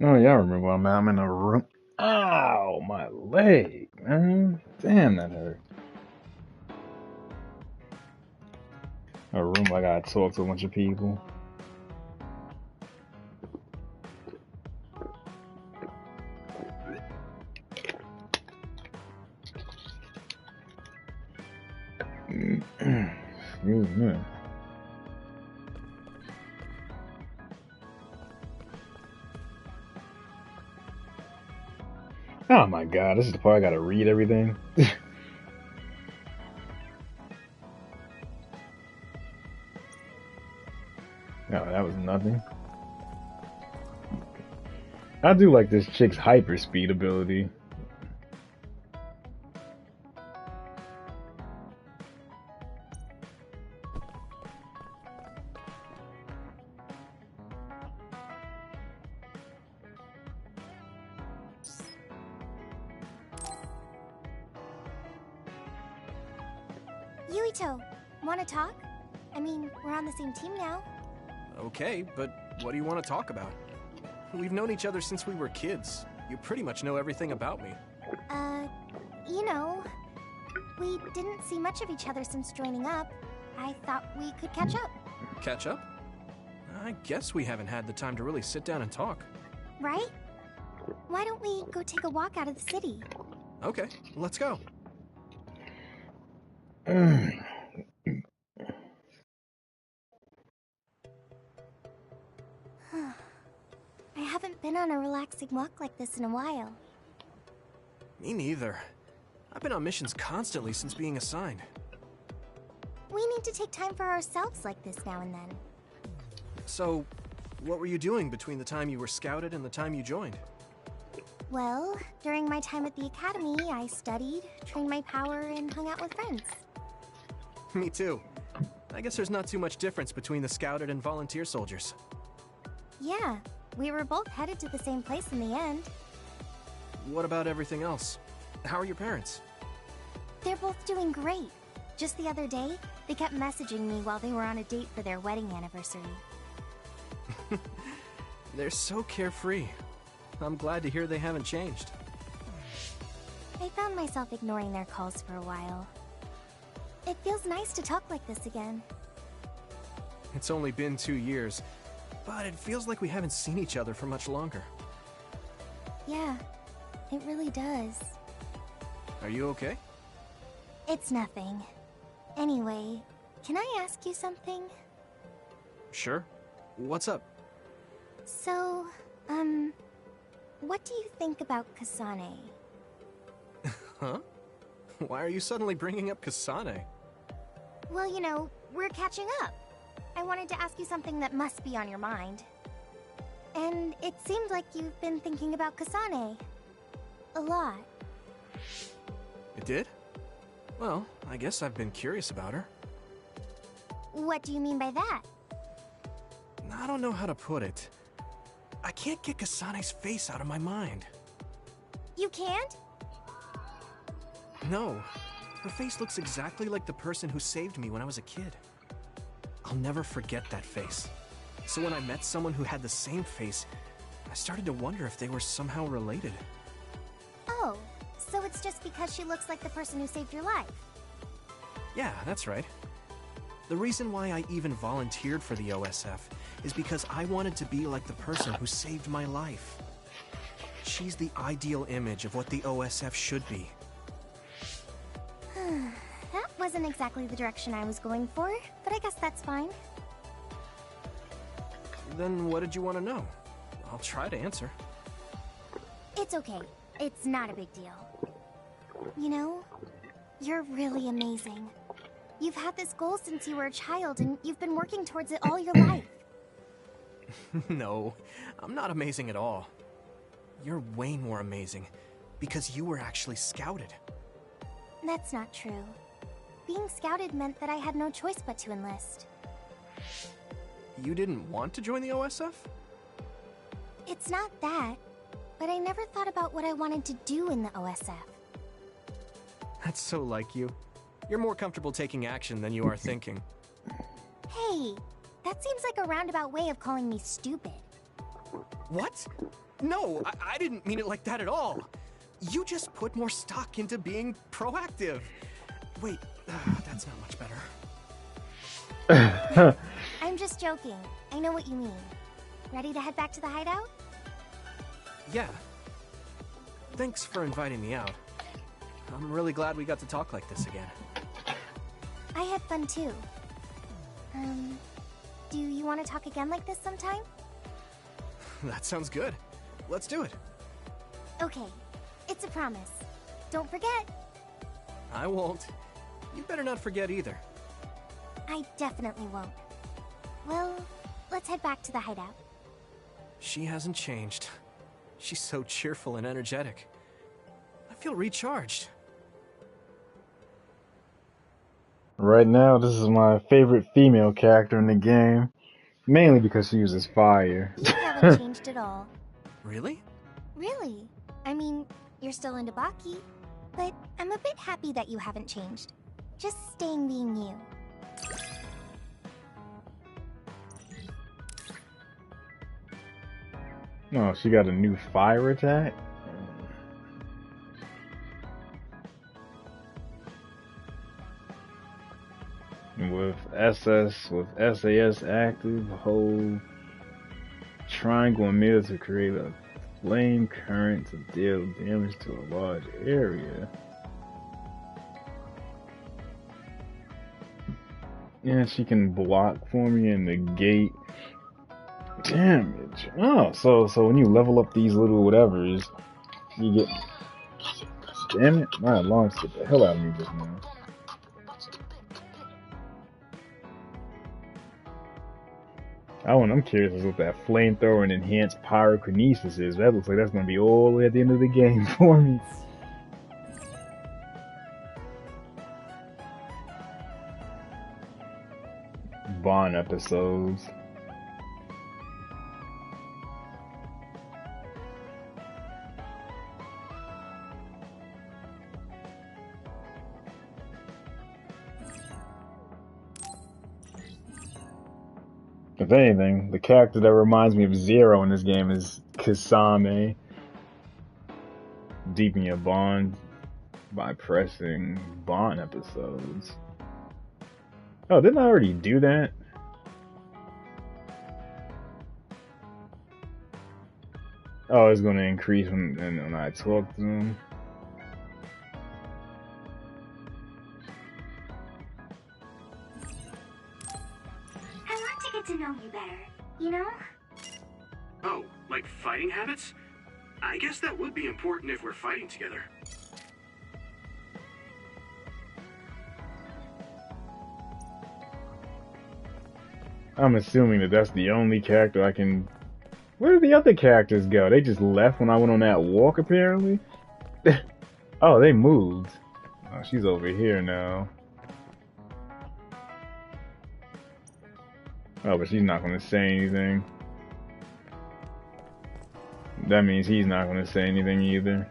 Oh yeah, I remember where I'm at. I'm in a room. Ow, my leg, man. Damn, that hurt. A room I gotta talk to a bunch of people. Excuse me. Oh my god, this is the part I gotta read everything. No, that was nothing. I do like this chick's hyper speed ability. Yuito, wanna talk? I mean, we're on the same team now. Okay, but what do you want to talk about? We've known each other since we were kids. You pretty much know everything about me. You know, we didn't see much of each other since joining up. I thought we could catch up. Catch up? I guess we haven't had the time to really sit down and talk. Right? Why don't we go take a walk out of the city? Okay, let's go. I haven't been on a relaxing walk like this in a while. Me neither. I've been on missions constantly since being assigned. We need to take time for ourselves like this now and then. So, what were you doing between the time you were scouted and the time you joined? Well, during my time at the academy, I studied, trained my power, and hung out with friends. Me too. I guess there's not too much difference between the scouted and volunteer soldiers. Yeah, we were both headed to the same place in the end. What about everything else? How are your parents? They're both doing great. Just the other day, they kept messaging me while they were on a date for their wedding anniversary. They're so carefree. I'm glad to hear they haven't changed. I found myself ignoring their calls for a while. It feels nice to talk like this again. It's only been 2 years, but it feels like we haven't seen each other for much longer. Yeah, it really does. Are you okay? It's nothing. Anyway, can I ask you something? Sure. What's up? So, what do you think about Kasane? Huh? Why are you suddenly bringing up Kasane? Well, you know, we're catching up. I wanted to ask you something that must be on your mind. And it seemed like you've been thinking about Kasane. A lot. It did? Well, I guess I've been curious about her. What do you mean by that? I don't know how to put it. I can't get Kasane's face out of my mind. You can't? No. Her face looks exactly like the person who saved me when I was a kid. I'll never forget that face. So when I met someone who had the same face, I started to wonder if they were somehow related. Oh, so it's just because she looks like the person who saved your life? Yeah, that's right. The reason why I even volunteered for the OSF is because I wanted to be like the person who saved my life. She's the ideal image of what the OSF should be. That wasn't exactly the direction I was going for, but I guess that's fine. Then what did you want to know? I'll try to answer. It's okay. It's not a big deal. You know, you're really amazing. You've had this goal since you were a child, and you've been working towards it all your life. No, I'm not amazing at all. You're way more amazing, because you were actually scouted. That's not true. Being scouted meant that I had no choice but to enlist. You didn't want to join the OSF? It's not that, but I never thought about what I wanted to do in the OSF. That's so like you. You're more comfortable taking action than you are thinking. Hey, that seems like a roundabout way of calling me stupid. What? No, I didn't mean it like that at all. You just put more stock into being proactive. Wait, that's not much better. I'm just joking. I know what you mean. Ready to head back to the hideout? Yeah. Thanks for inviting me out. I'm really glad we got to talk like this again. I had fun too. Do you want to talk again like this sometime? That sounds good. Let's do it. Okay, it's a promise. Don't forget. I won't. You better not forget either. I definitely won't. Well, let's head back to the hideout. She hasn't changed. She's so cheerful and energetic. I feel recharged. Right now, this is my favorite female character in the game. Mainly because she uses fire. You haven't changed at all. Really? Really? I mean, you're still into Baki, but I'm a bit happy that you haven't changed. Just staying being you. No, she got a new fire attack? With SAS active, hold triangle and middle to create a flame current to deal damage to a large area. Yeah, she can block for me and negate damage. Oh, so when you level up these little whatevers, you get. Damn it! My alarm scared the hell out of me just now. I'm curious as what that flamethrower and enhanced pyrokinesis is. That looks like that's gonna be all the way at the end of the game for me. Bond episodes. If anything, the character that reminds me of Zero in this game is Kasame. Deepen your bond by pressing bond episodes. Oh, didn't I already do that? Oh, it's going to increase when I talk to them. I want to get to know you better, you know? Oh, like fighting habits? I guess that would be important if we're fighting together. I'm assuming that that's the only character I can... Where did the other characters go? They just left when I went on that walk, apparently? Oh, they moved. Oh, she's over here now. Oh, but she's not going to say anything. That means he's not going to say anything either.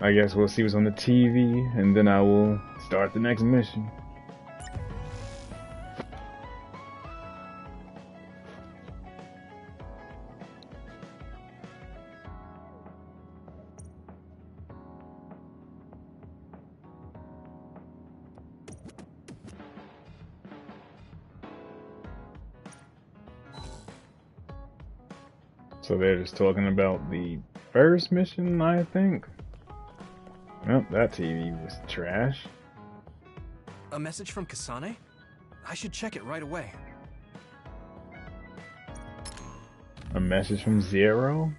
I guess we'll see what's on the TV, and then I will start the next mission. So they're just talking about the first mission, I think. Well, that TV was trash. A message from Kasane? I should check it right away. A message from Zero?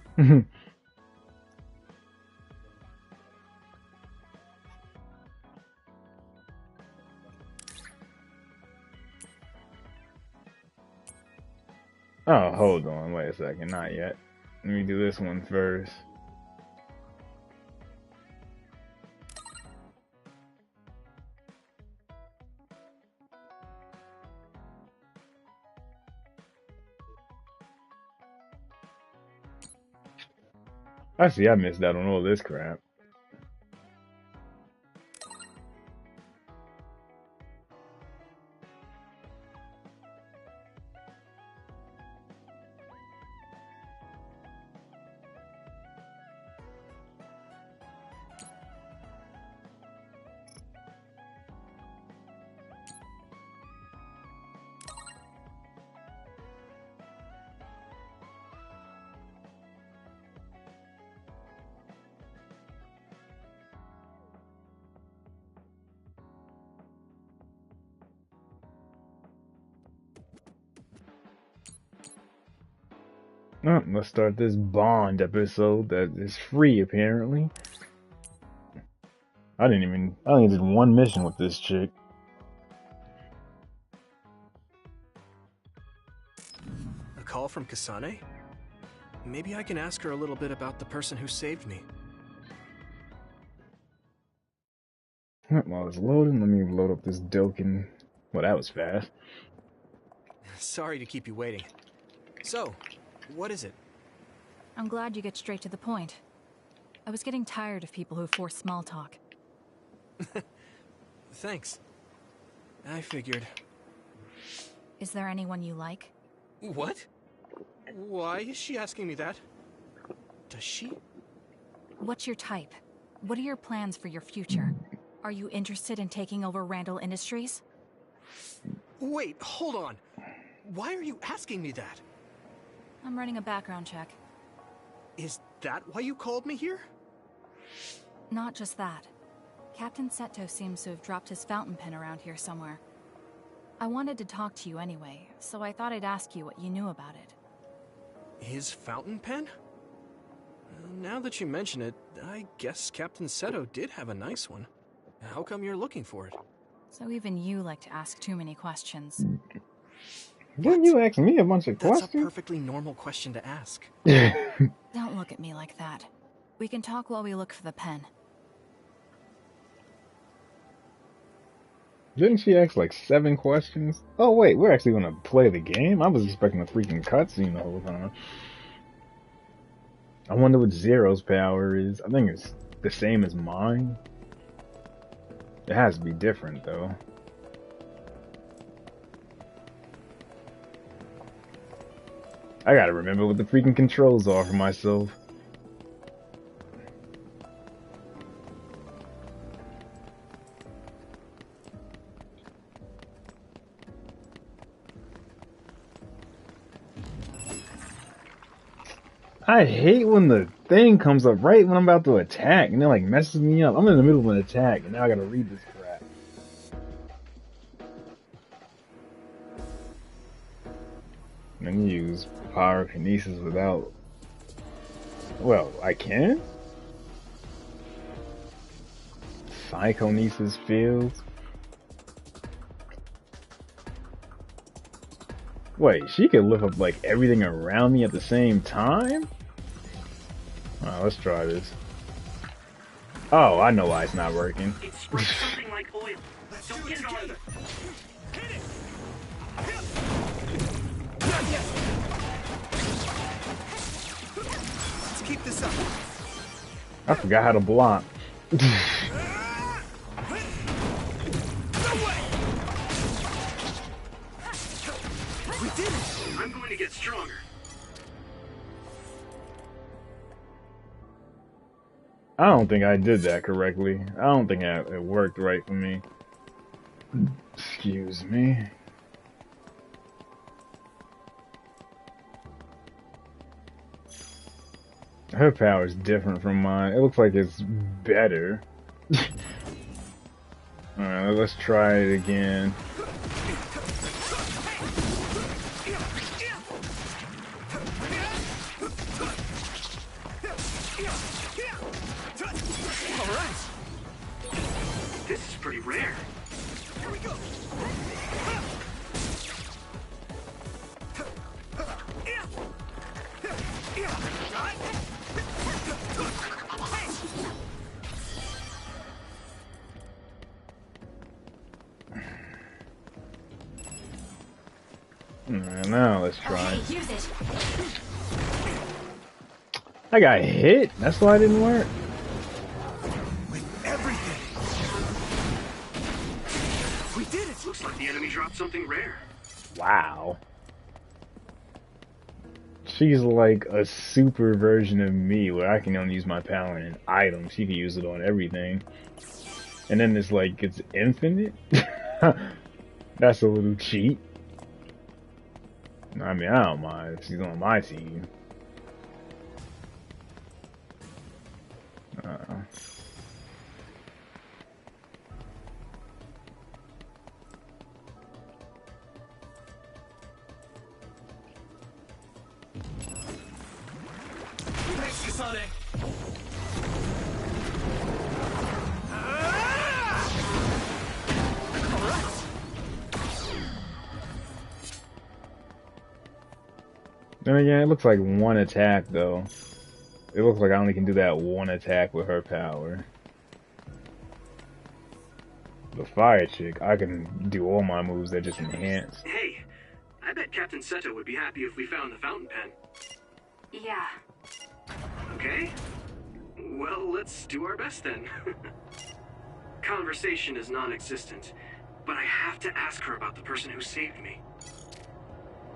Oh, hold on, wait a second, not yet. Let me do this one first. I see, I missed out on all this crap. Let's start this Bond episode that is free apparently. I only did one mission with this chick. A call from Kasane? Maybe I can ask her a little bit about the person who saved me. While it's loading, let me load up this Dokkan. Well, that was fast. Sorry to keep you waiting. So, what is it? I'm glad you get straight to the point. I was getting tired of people who force small talk. Thanks. I figured. Is there anyone you like? What? Why is she asking me that? Does she? What's your type? What are your plans for your future? Are you interested in taking over Randall Industries? Wait, hold on. Why are you asking me that? I'm running a background check. Is that why you called me here? Not just that. Captain Seto seems to have dropped his fountain pen around here somewhere. I wanted to talk to you anyway, so I thought I'd ask you what you knew about it. His fountain pen? Now that you mention it, I guess Captain Seto did have a nice one. How come you're looking for it? So even you like to ask too many questions. Didn't you ask me a bunch of That's questions? a perfectly normal question to ask. Don't look at me like that. We can talk while we look for the pen. Didn't she ask like 7 questions? Oh wait, we're actually gonna play the game? I was expecting a freaking cutscene the whole time. I wonder what Zero's power is. I think it's the same as mine. It has to be different though. I gotta remember what the freaking controls are for myself. I hate when the thing comes up right when I'm about to attack and it like messes me up. I'm in the middle of an attack and now I gotta read this crap. And use pyrokinesis without... Well, I can? Psychonesis fields? Wait, she could lift up like everything around me at the same time? Alright, let's try this. Oh, I know why it's not working. It sprays something like oil. Don't get it on you. Let's keep this up. I forgot how to block. No way! We did it! I'm going to get stronger. I don't think I did that correctly. I don't think it worked right for me. Excuse me. Her power is different from mine. It looks like it's better. Alright, let's try it again. This is pretty rare. Here we go! Alright, now let's try it. Use it. I got hit? That's why it didn't work? With everything! We did it! Looks like the enemy dropped something rare. Wow. She's like a super version of me where I can only use my power in an item. She can use it on everything. And then it's like, it's infinite? That's a little cheat. I mean, I don't mind if she's on my team. focus on it! Then again, it looks like one attack though. It looks like I only can do that one attack with her power. The fire chick, I can do all my moves that just enhance. Hey, I bet Captain Seto would be happy if we found the fountain pen. Yeah. Okay? Well, let's do our best then. Conversation is non-existent, but I have to ask her about the person who saved me.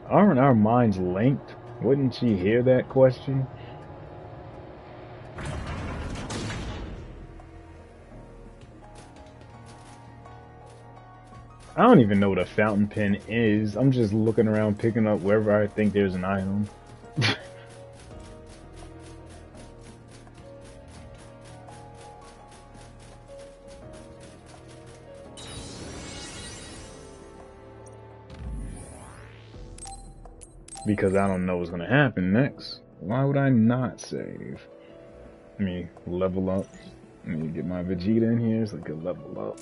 Aren't our minds linked? Wouldn't she hear that question? I don't even know what a fountain pen is. I'm just looking around picking up wherever I think there's an item. Because I don't know what's gonna happen next. Why would I not save? Let me level up. Let me get my Vegeta in here so I can level up.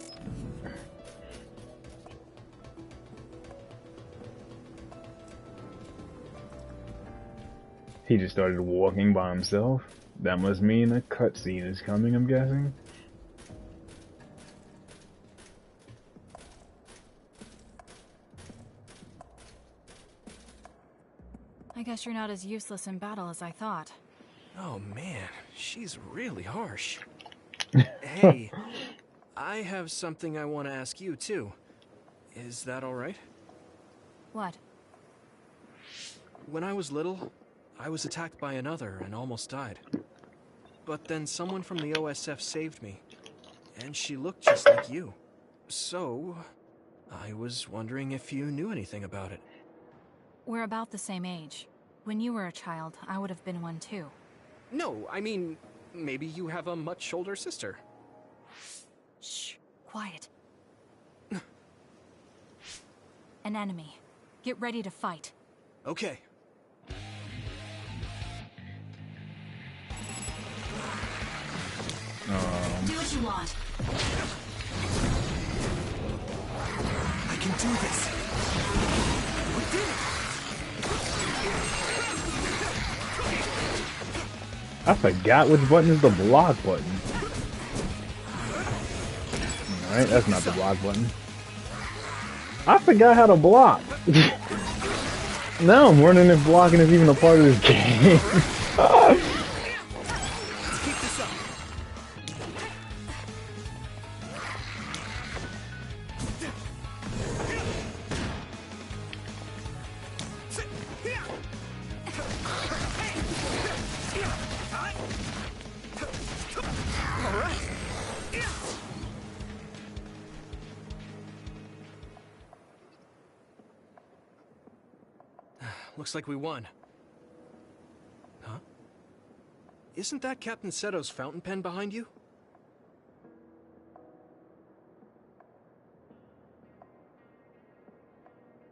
He just started walking by himself. That must mean a cutscene is coming, I'm guessing. I guess you're not as useless in battle as I thought. Oh man, she's really harsh. Hey, I have something I want to ask you too. Is that alright? What? When I was little, I was attacked by another and almost died. But then someone from the OSF saved me, and she looked just like you. So, I was wondering if you knew anything about it. We're about the same age. When you were a child, I would have been one too. No, I mean, maybe you have a much older sister. Shh, quiet. An enemy. Get ready to fight. Okay. Do what you want. I can do this. We did it! I forgot which button is the block button. Alright, that's not the block button. I forgot how to block. Now I'm wondering if blocking is even a part of this game. Keep this up. All right. Looks like we won. Huh? Isn't that Captain Seto's fountain pen behind you?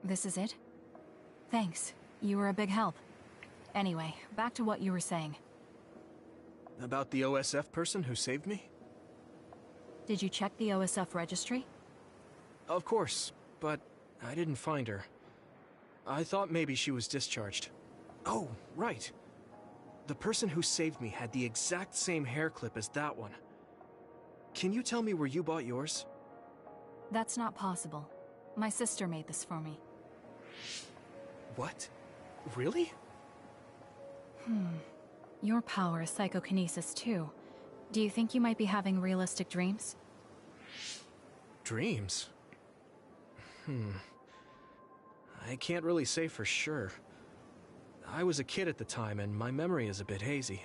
This is it? Thanks. You were a big help. Anyway, back to what you were saying. About the OSF person who saved me? Did you check the OSF registry? Of course, but I didn't find her. I thought maybe she was discharged. Oh, right. The person who saved me had the exact same hair clip as that one. Can you tell me where you bought yours? That's not possible. My sister made this for me. What? Really? Your power is psychokinesis too. Do you think you might be having realistic dreams? Dreams? I can't really say for sure. I was a kid at the time, and my memory is a bit hazy.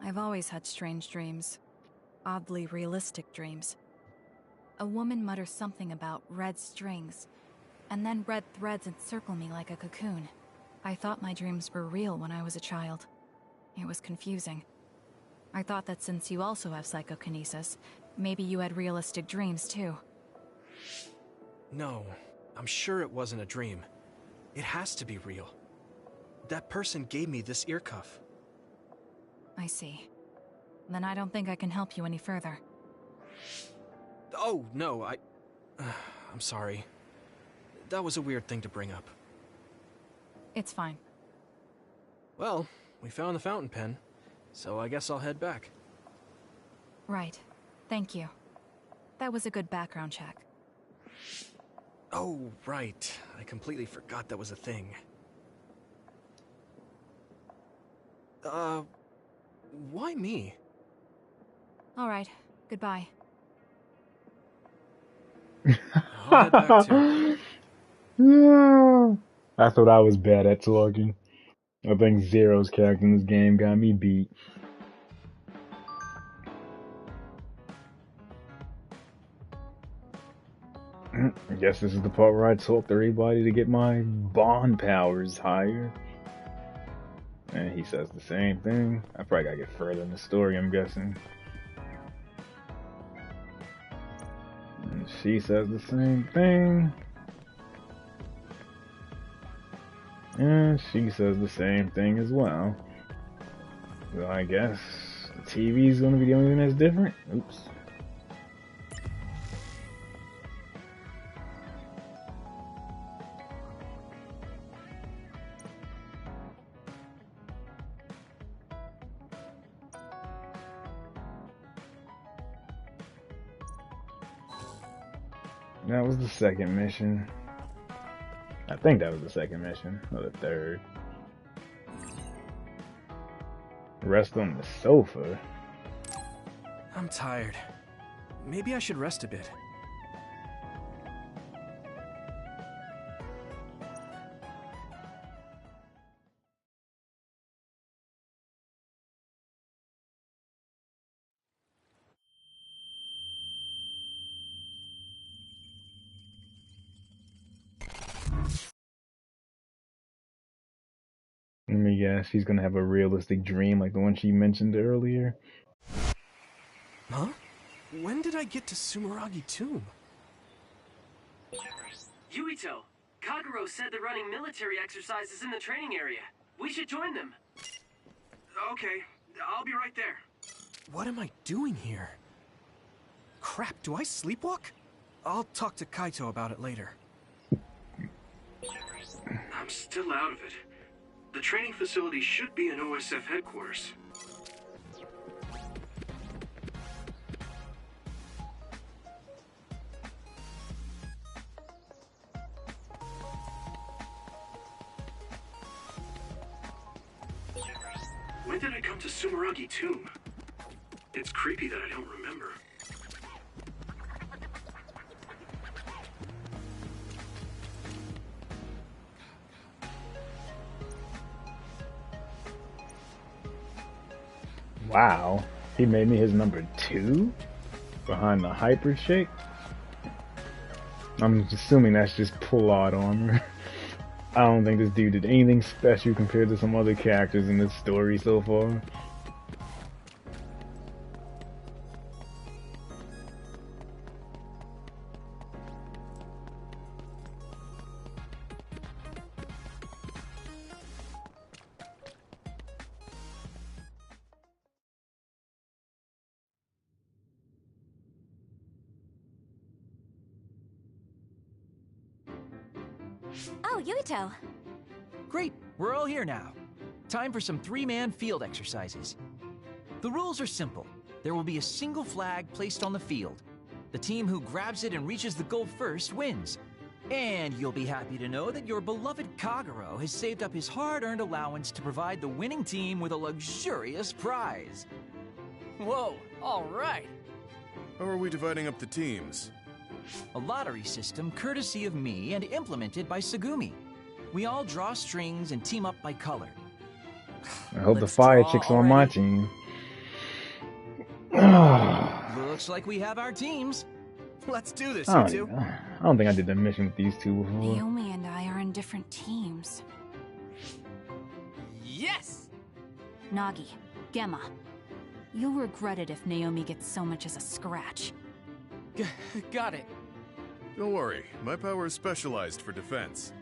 I've always had strange dreams. Oddly realistic dreams. A woman mutters something about red strings, and then red threads encircle me like a cocoon. I thought my dreams were real when I was a child. It was confusing. I thought that since you also have psychokinesis, maybe you had realistic dreams too. No, I'm sure it wasn't a dream. It has to be real. That person gave me this ear cuff. I see. Then I don't think I can help you any further. Oh, no, I'm sorry. That was a weird thing to bring up. It's fine. Well, we found the fountain pen, so I guess I'll head back. Right. Thank you. That was a good background check. Oh, right. I completely forgot that was a thing. Why me? Alright, goodbye. I'll head back too. Yeah. That's what I was bad at talking. I think Zero's character in this game got me beat. I guess this is the part where I talk to everybody to get my bond powers higher. And he says the same thing. I probably gotta get further in the story, I'm guessing. And she says the same thing. And she says the same thing as well. So I guess the TV's gonna be the only thing that's different. Oops. That was the second mission. I think that was the second mission, or the third. Rest on the sofa. I'm tired. Maybe I should rest a bit. Let me guess, she's gonna have a realistic dream like the one she mentioned earlier. Huh? When did I get to Sumeragi Tomb? Yuito, Kagero said they're running military exercises in the training area. We should join them. Okay, I'll be right there. What am I doing here? Crap, do I sleepwalk? I'll talk to Kaito about it later. I'm still out of it. The training facility should be in OSF headquarters. When did I come to Sumeragi Tomb? It's creepy that I don't remember. Wow, he made me his number 2 behind the hyper chick. I'm assuming that's just pull out armor. I don't think this dude did anything special compared to some other characters in this story so far. Oh, Yuito. Great, we're all here now. Time for some three-man field exercises. The rules are simple. There will be a single flag placed on the field. The team who grabs it and reaches the goal first wins. And you'll be happy to know that your beloved Kagero has saved up his hard-earned allowance to provide the winning team with a luxurious prize. Whoa, all right. How are we dividing up the teams? A lottery system courtesy of me and implemented by Tsugumi. We all draw strings and team up by color. I hope the Let's fire draw chick's on my already. team. Looks like we have our teams. Let's do this, I you two. don't think I did the mission with these two before. Naomi and I are in different teams. Yes! Nagi, Gemma, you'll regret it if Naomi gets so much as a scratch. Got it. Don't worry, my power is specialized for defense.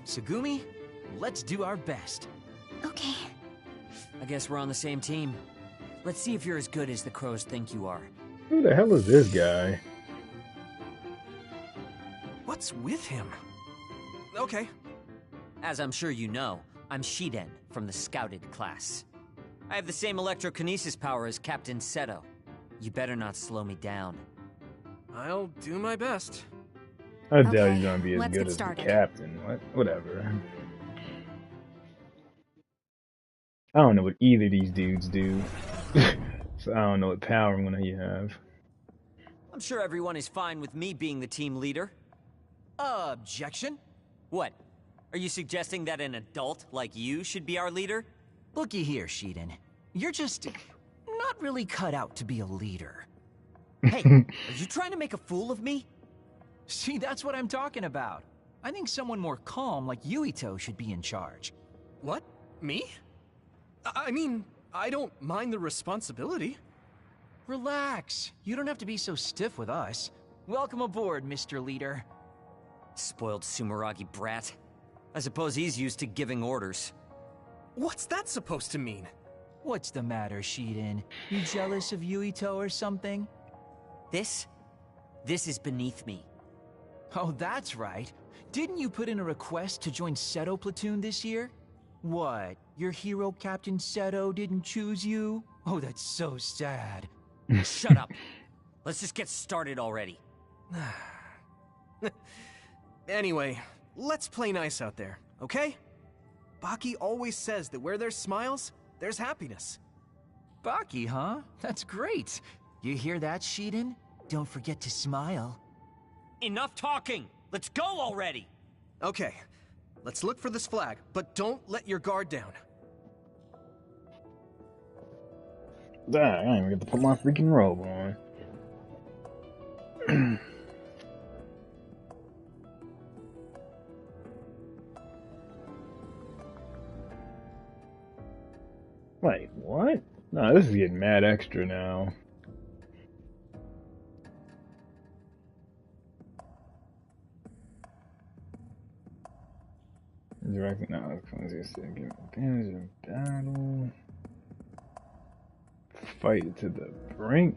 Tsugumi, let's do our best. Okay. I guess we're on the same team. Let's see if you're as good as the crows think you are. Who the hell is this guy? What's with him? Okay. As I'm sure you know, I'm Shiden from the Scouted class. I have the same electrokinesis power as Captain Seto. You better not slow me down. I'll do my best. I doubt he's gonna be as let's good get as the started. captain. Whatever. I don't know what either of these dudes do. So I don't know what power I'm gonna have. I'm sure everyone is fine with me being the team leader. Objection? What? Are you suggesting that an adult like you should be our leader? Looky here, Shiden. You're just not really cut out to be a leader. Hey, are you trying to make a fool of me? See, that's what I'm talking about. I think someone more calm like Yuito should be in charge. What? Me? I mean, I don't mind the responsibility. Relax. You don't have to be so stiff with us. Welcome aboard, Mr. Leader. Spoiled Sumeragi brat. I suppose he's used to giving orders. What's that supposed to mean? What's the matter, Shiden? You jealous of Yuito or something? This is beneath me. Oh, that's right. Didn't you put in a request to join Seto Platoon this year? What? Your hero Captain Seto didn't choose you? Oh, that's so sad. Shut up. Let's just get started already. Anyway, let's play nice out there, okay? Baki always says that where there's smiles, there's happiness. Baki, huh? That's great. You hear that, Shiden? Don't forget to smile. Enough talking! Let's go already! Okay, let's look for this flag, but don't let your guard down. Dang, I ain't even get to put my freaking robe on. Wait, what? No, this is getting mad extra now. Directly now, it's give advantage in battle. Fight it to the brink.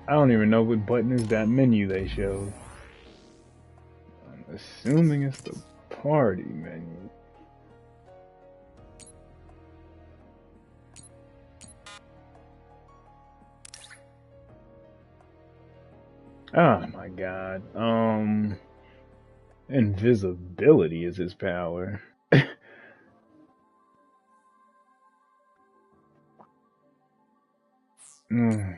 I don't even know what button is that menu they showed. I'm assuming it's the party menu. Oh my god. Invisibility is his power. And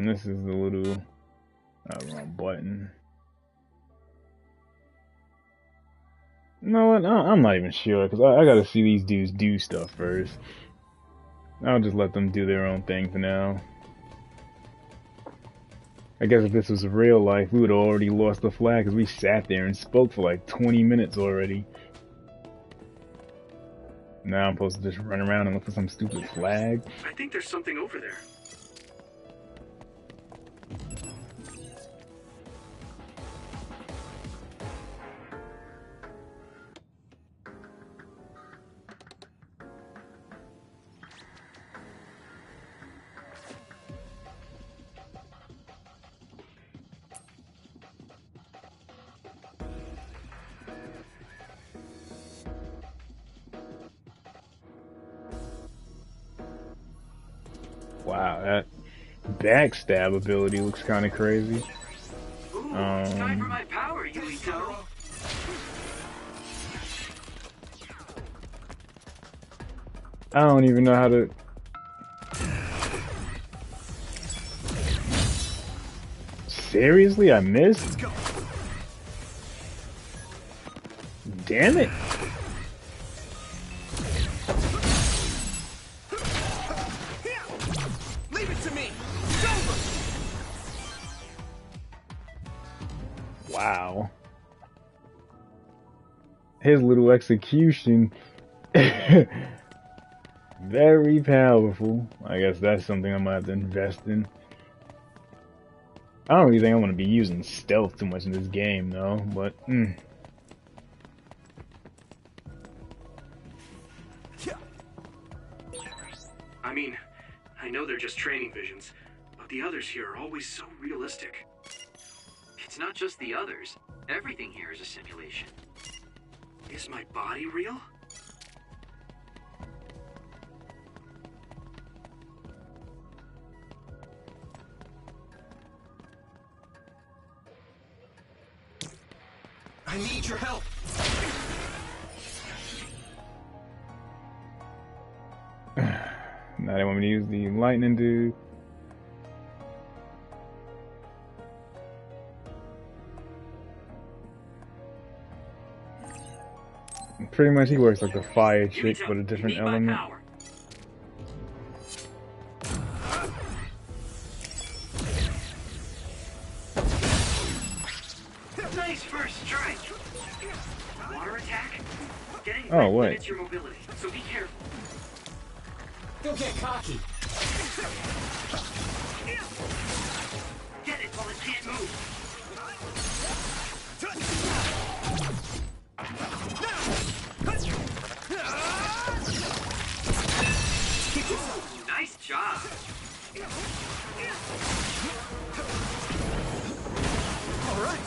this is the little wrong button. You know what? I'm not even sure because I gotta see these dudes do stuff first. I'll just let them do their own thing for now. I guess if this was real life, we would have already lost the flag because we sat there and spoke for like 20 minutes already. Now I'm supposed to just run around and look for some stupid flag. I think there's something over there. Wow, that backstab ability looks kind of crazy. Ooh, it's time for my power, Yuito. I don't even know how to... Seriously, I missed? Damn it! Wow. His little execution. Very powerful. I guess that's something I might have to invest in. I don't really think I want to be using stealth too much in this game, though, but, I mean, I know they're just training visions, but the others here are always so realistic. It's not just the others. Everything here is a simulation. Is my body real? I need your help. Now they want me to use the lightning dude. Pretty much he works like the fire chick, but a different element. Nice first strike. Water attack. Getting Oh, wait. limits your mobility, so be careful. Don't get cocky. Get it while it can't move. Nice job. All right.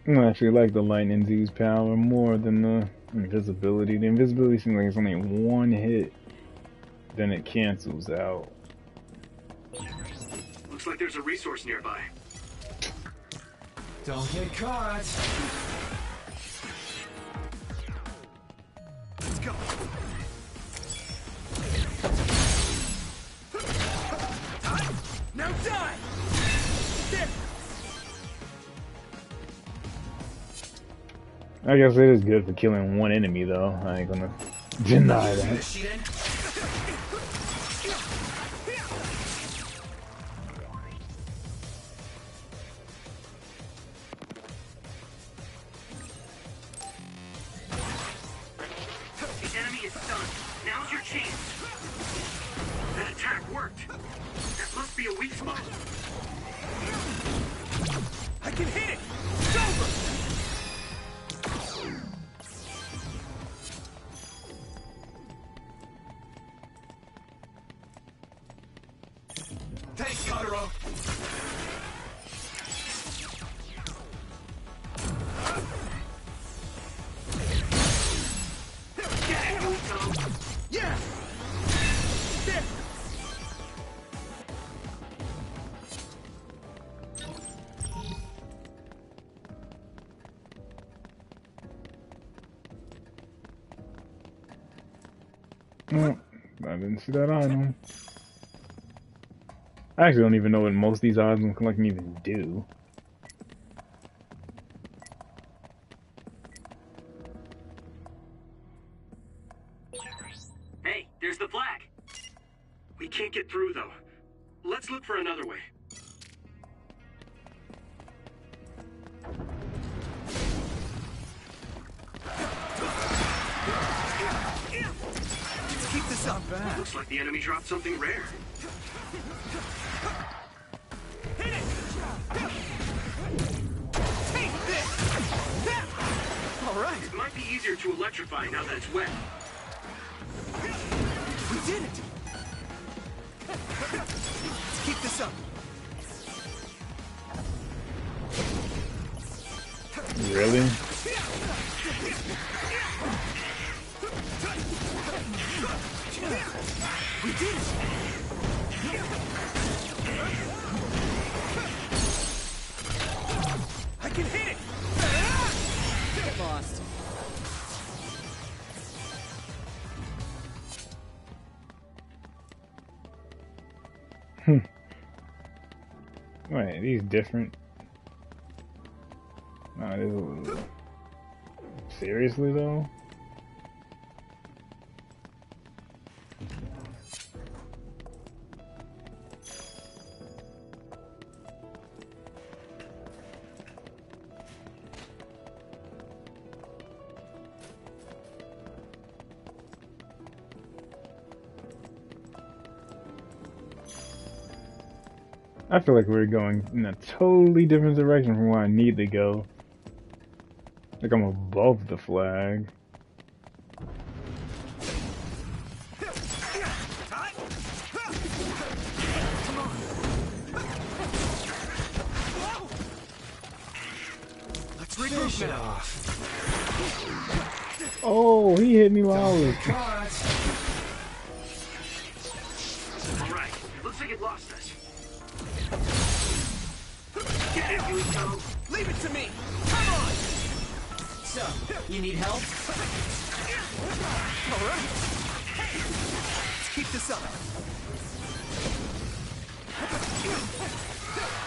I actually like the lightning dude's power more than the invisibility. The invisibility seems like it's only one hit, then it cancels out. Looks like there's a resource nearby. Don't get caught. Let's go. Now die. There. I guess it is good for killing one enemy, though. I ain't gonna deny that. The enemy is stunned. Now's your chance. That attack worked. That must be a weak spot. I can hit it. It's over. Thanks, Totoro. Yeah. There. Well, I didn't see that item. I actually don't even know what most of these items can even do. Hey, there's the flag. We can't get through, though. Let's look for another way. Keep this up. Looks like the enemy dropped something rare. Hit it. Take this. All right. It might be easier to electrify now that it's wet. We did it. Let's keep this up. Really? We did it. I can hit it. Get lost. Wait, these different? No, it is a little Seriously though? I feel like we're going in a totally different direction from where I need to go. Like I'm above the flag. Let's regroup it off. Oh, he hit me while I was... Alright, looks like it lost us. Get it, Yuito! Leave it to me! Come on! So, you need help? Alright. Let's keep this up.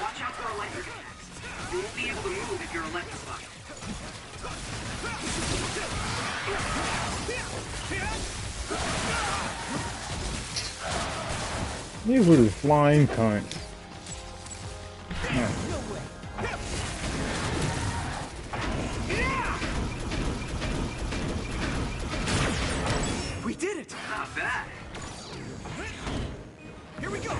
Watch out for electric attacks. You won't be able to move if you're electrified. These little flying cunts. Yeah. We did it! Not bad. Here we go!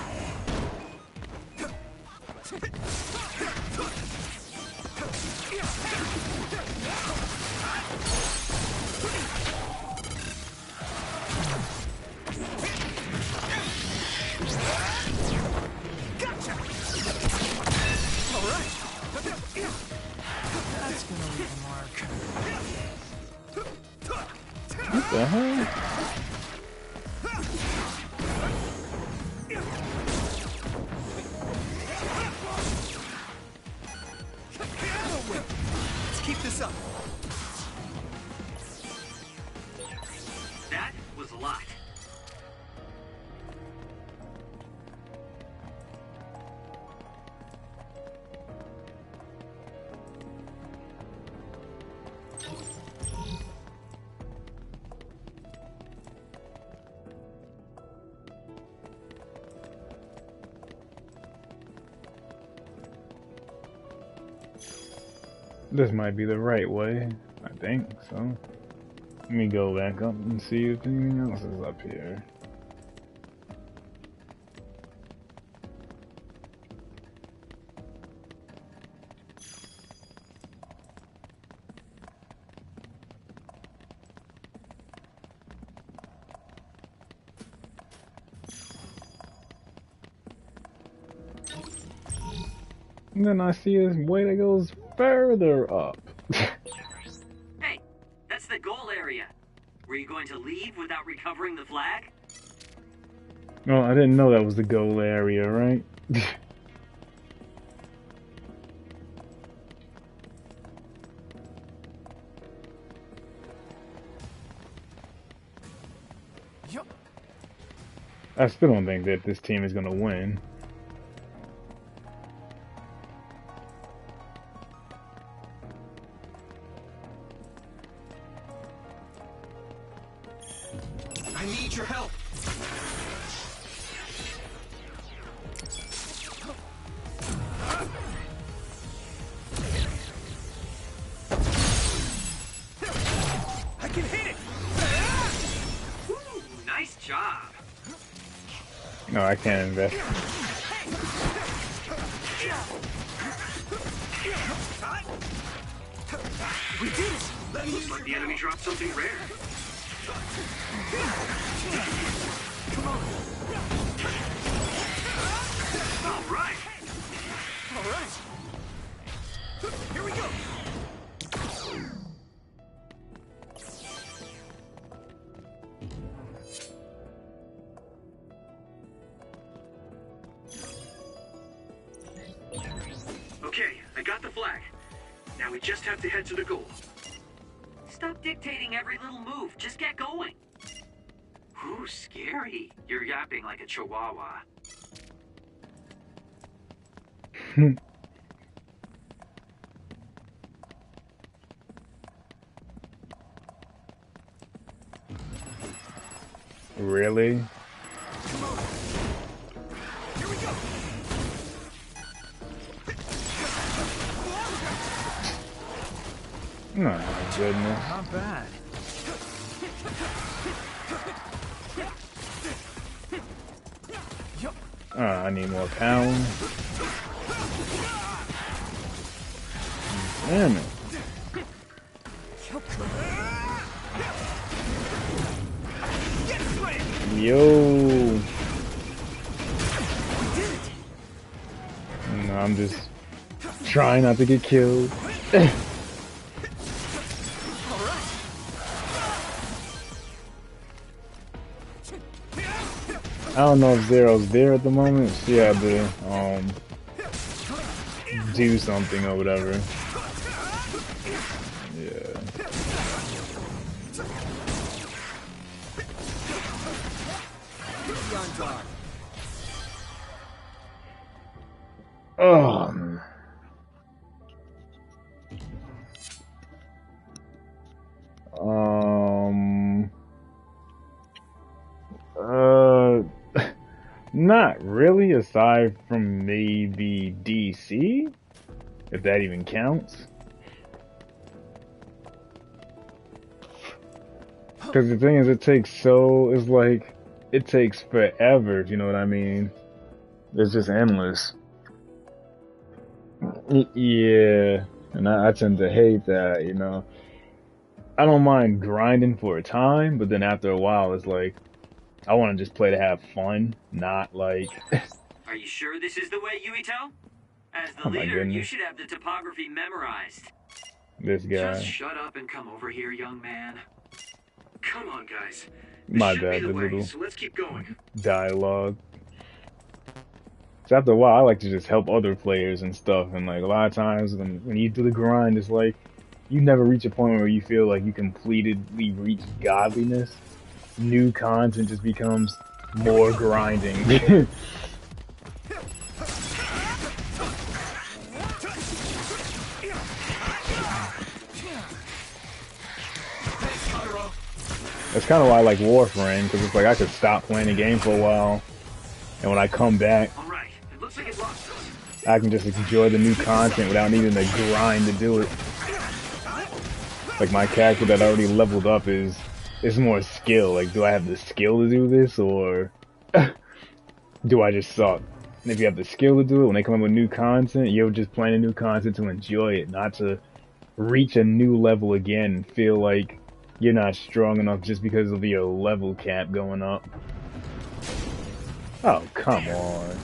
Gotcha! Alright! That's gonna leave a mark. What the hell? Let's keep this up. That was a lot. This might be the right way. I think so. Let me go back up and see if anything else is up here. And then I see this way that goes further up. Hey, that's the goal area. Were you going to leave without recovering the flag? Well, I didn't know that was the goal area, right? Yup. I still don't think that this team is gonna win. I need your help. I can hit it. Woo, nice job. No, I can't invest. We did it. Looks like the enemy dropped something rare. All right. All right. Here we go. Okay, I got the flag. Now we just have to head to the goal. Stop dictating every little move. Just get going. Ooh, scary. You're yapping like a chihuahua. Really? Oh my goodness. Not bad. I need more pound. Damn it. Yo. No, I'm just trying not to get killed. I don't know if Zero's there at the moment. She had to do something or whatever. Yeah. Oh. Not really, aside from maybe DC, if that even counts. Because the thing is, it takes it takes forever, if you know what I mean. It's just endless. Yeah, and I tend to hate that, you know. I don't mind grinding for a time, but then after a while, it's like, I want to just play to have fun, not like... Are you sure this is the way, Yuito? As the Oh my leader, you goodness. should have the topography memorized. This guy. Just shut up and come over here, young man. Come on, guys. This My should bad, be the the way, little so let's keep going. dialogue. So after a while, I like to just help other players and stuff, and like a lot of times when you do the grind, it's like, you never reach a point where you feel like you completely reach godliness. New content just becomes more grinding. That's kind of why I like Warframe, because it's like I could stop playing the game for a while, and when I come back, Alright, it looks like it lost us. I can just enjoy the new content without needing to grind to do it. Like my character that already leveled up is more skill. Like, do I have the skill to do this, or do I just suck? And if you have the skill to do it, when they come up with new content, you're just playing the new content to enjoy it, not to reach a new level again and feel like you're not strong enough just because of your level cap going up. Oh, come on.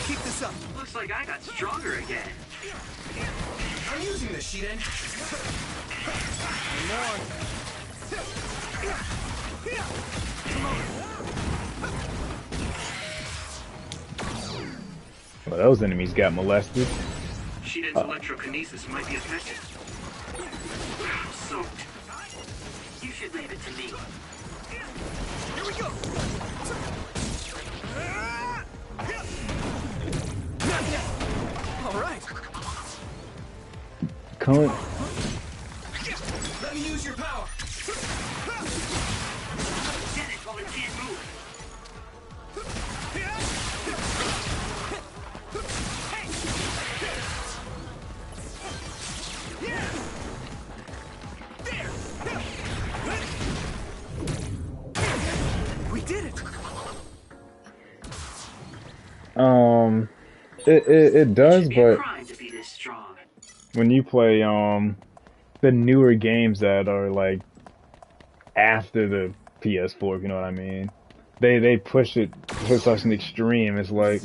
Keep this up. Looks like I got stronger again. I'm using this, Shiden. Well, those enemies got molested. Shiden's electrokinesis might be affected. Soaked. You should leave it to me. Here we go. All right. Cunt. Let me use your power. Get it while it can't move. We did it. It does, but Crime to be this strong. when you play the newer games that are like after the PS4, if you know what I mean, they push it to such an extreme. It's like,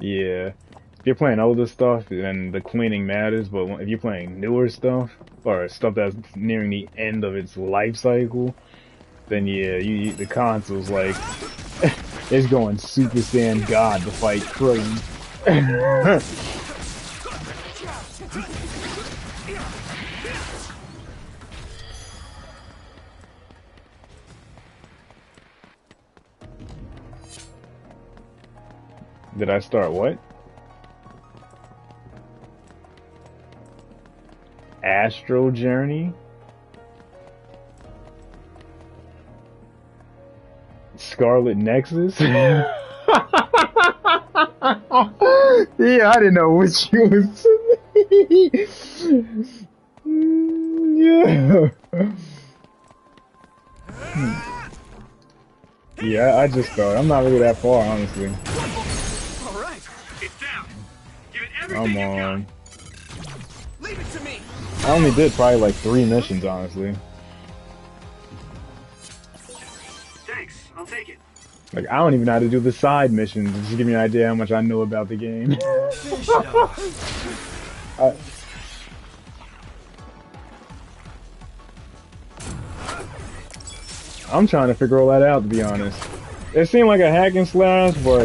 yeah, if you're playing older stuff, then the cleaning matters. But if you're playing newer stuff or stuff that's nearing the end of its life cycle, then yeah, the console's like it's going Super Saiyan God to fight Krillin. Did I start what? Astral Journey. Scarlet Nexus. Yeah, I didn't know what you was. Yeah. Yeah, I just thought I'm not really that far, honestly. All right, it's down. Give it everything I'm you on. got. Leave it to me. I only did probably like 3 missions, honestly. Thanks, I'll take it. Like, I don't even know how to do the side missions. Just to give me an idea how much I know about the game. I'm trying to figure all that out, to be honest. It seemed like a hack and slash, but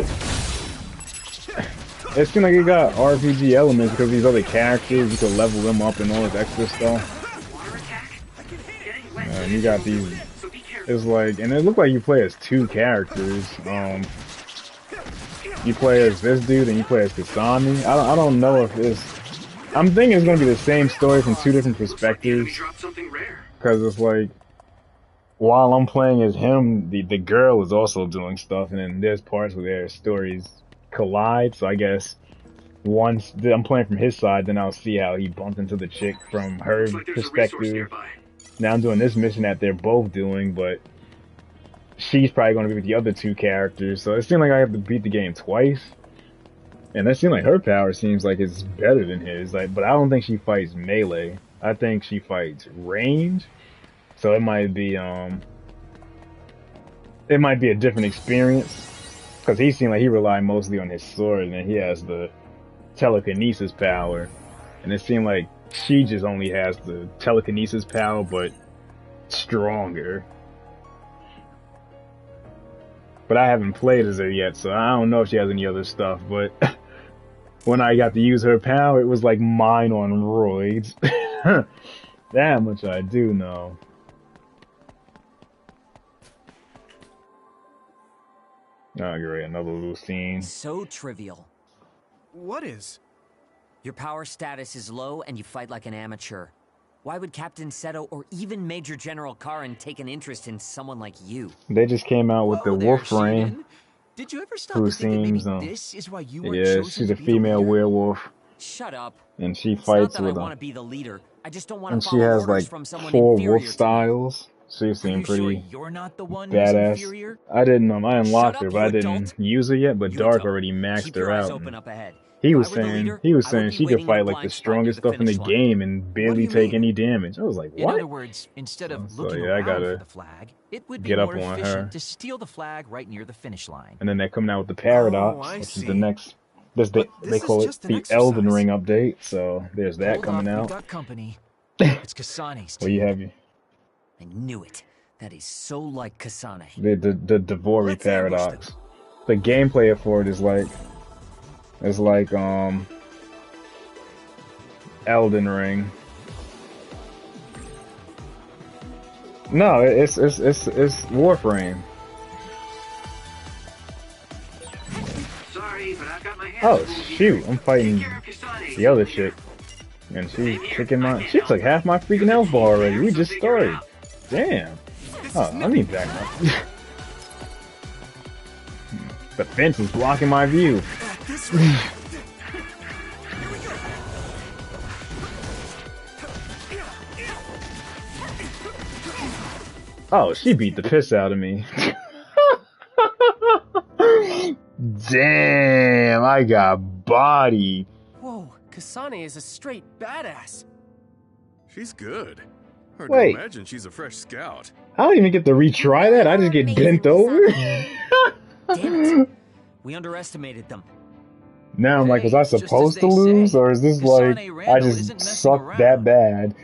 it seemed like it got RPG elements because these other characters, you could level them up and all this extra stuff. And you got these, it's like, and it looked like you play as 2 characters. You play as this dude and you play as Kasami. I don't know if it's, I'm thinking it's going to be the same story from 2 different perspectives. Because it's like, while I'm playing as him, the girl is also doing stuff, and then there's parts where their stories collide. So I guess once I'm playing from his side, then I'll see how he bumped into the chick from her perspective. Now I'm doing this mission that they're both doing, but she's probably going to be with the other 2 characters. So it seems like I have to beat the game twice, and it seems like her power seems like it's better than his. Like, but I don't think she fights melee. I think she fights range. So it might be a different experience, because he seemed like he relied mostly on his sword, and then he has the telekinesis power, and it seemed like she just only has the telekinesis power, but stronger. But I haven't played as her yet, so I don't know if she has any other stuff, but when I got to use her power, it was like mine on roids. That much I do know. Oh, great, another little scene. So trivial. What is? Your power status is low and you fight like an amateur. Why would Captain Seto or even Major General Karin take an interest in someone like you? They just came out with the Wolfram. Did you ever stop Who to think that maybe seems, this is why you were yeah, chosen she's to a be the female leader? werewolf. Shut up. And she It's fights not that with I want them. to be the leader. I just don't want And to she follow has orders like from someone 4 inferior wolf to me. styles. She Are seemed you sure pretty you're not the one who's badass. inferior? I unlocked her, up, but I you didn't adult. use her yet. But Yuito, Dark already maxed keep her your eyes out. open up ahead. He If was I were the saying leader, he was I saying would be she could waiting in fight a like the blind spot near strongest stuff in the finish line. game and What barely do you take mean? any damage. I was like, In what? other words, instead of So, looking yeah, I around gotta for the flag, it would be get up more on efficient her. to steal the flag right near the finish line. And then they're coming out with the Paradox, Oh, I which is see. the next. They this call is it just an the Elden exercise. Ring update. So there's that Hold coming up, we've out. got company. It's Kasane's Well, team. you have you. I knew it. That is so like Kasane. The Devori Let's ambush Paradox. The gameplay for it is like Elden Ring. No, it's Warframe. Sorry, but I've got my hands Oh full here. shoot, I'm fighting Take care of Kasane. the other chick. And she's kicking my. She took half my freaking health bar already. We just started. Damn. Oh, I need back up. The fence is blocking my view. Oh, she beat the piss out of me. Damn, I got bodied. Whoa, Kasane is a straight badass. She's good. Hard Wait. to imagine she's a fresh scout. I don't even get to retry that. I just get Amazing, bent over. Damn it. We underestimated them. Now I'm like, was I Hey, just as supposed to they lose, say, or is this Kasane like I Randall just isn't messing sucked that around. bad?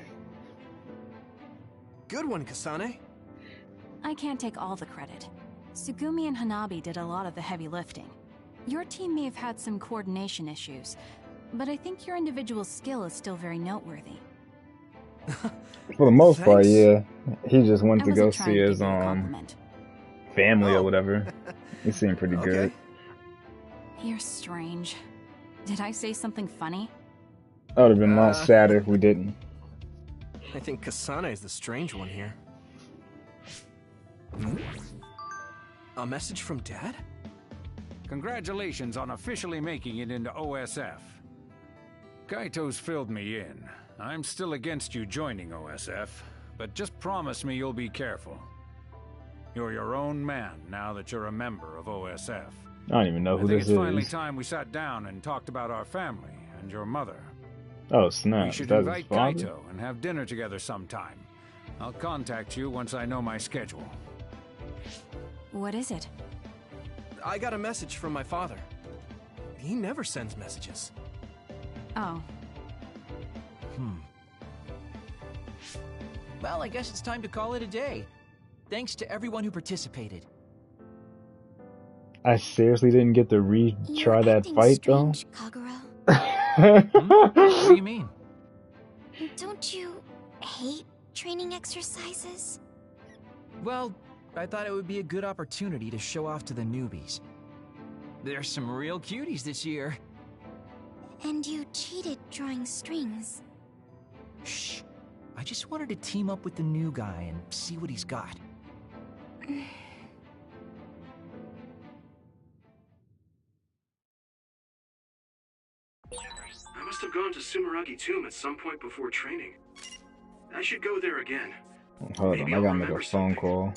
Good one, Kasane. I can't take all the credit. Sugumi and Hanabi did a lot of the heavy lifting. Your team may have had some coordination issues, but I think your individual skill is still very noteworthy. For the most part, Thanks. yeah. He just went I to wasn't go trying see to his give you a compliment. family or Oh. whatever. He seemed pretty good. Okay. You're strange. Did I say something funny? I would have been a lot sadder if we didn't. I think Kasane is the strange one here. A message from Dad? Congratulations on officially making it into OSF. Kaito's filled me in. I'm still against you joining OSF, but just promise me you'll be careful. You're your own man now that you're a member of OSF. I don't even know who this is. I think it's finally time we sat down and talked about our family and your mother. Oh, snap. We should That's invite his father? Kaito and have dinner together sometime. I'll contact you once I know my schedule. What is it? I got a message from my father. He never sends messages. Oh. Well, I guess it's time to call it a day. Thanks to everyone who participated. I seriously didn't get to retry that fight, though? Kagura. What do you mean? Don't you hate training exercises? Well, I thought it would be a good opportunity to show off to the newbies. There's some real cuties this year. And you cheated drawing strings. Shh. I just wanted to team up with the new guy and see what he's got. I must have gone to Sumeragi Tomb at some point before training. I should go there again. Hold Maybe on, I I'll gotta make a remember phone something. call.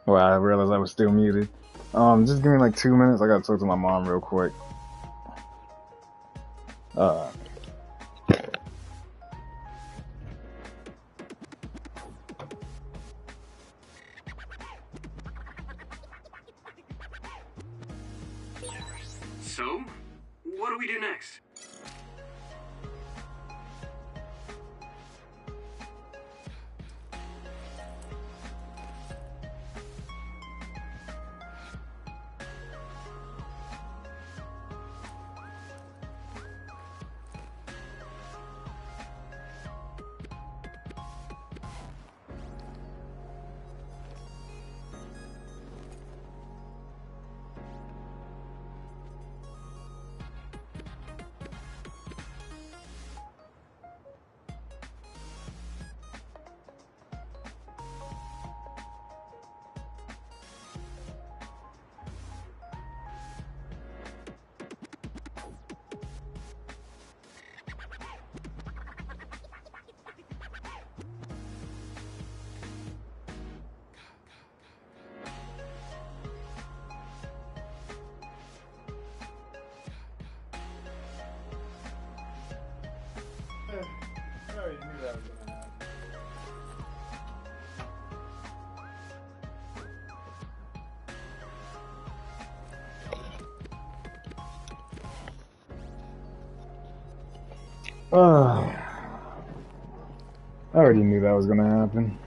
Well, I realized I was still muted. Just give me like 2 minutes. I gotta talk to my mom real quick. So, what do we do next? I already knew that was gonna happen. I already knew that was gonna happen.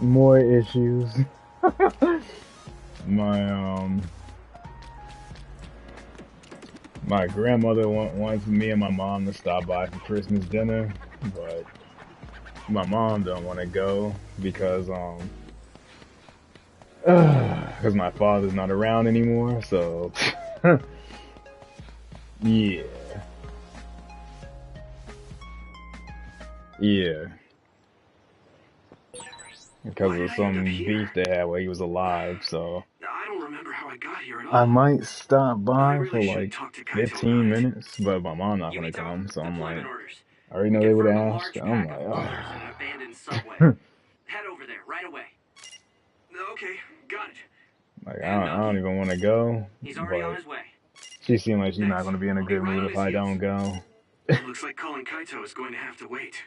More issues. My grandmother wants me and my mom to stop by for Christmas dinner, but my mom don't want to go because my father's not around anymore. So yeah. Because of some beef they had while he was alive, so I don't remember how I got here at all. I might stop by really for like 15 minutes, but my mom not gonna come, so I'm like, I already know they would ask. I'm like, Head over there right away. Okay, got it. Like I don't even want to go. He's already on his way. She seemed like she's not gonna be in a good mood if I don't go. Looks like calling Kaito is going to have to wait.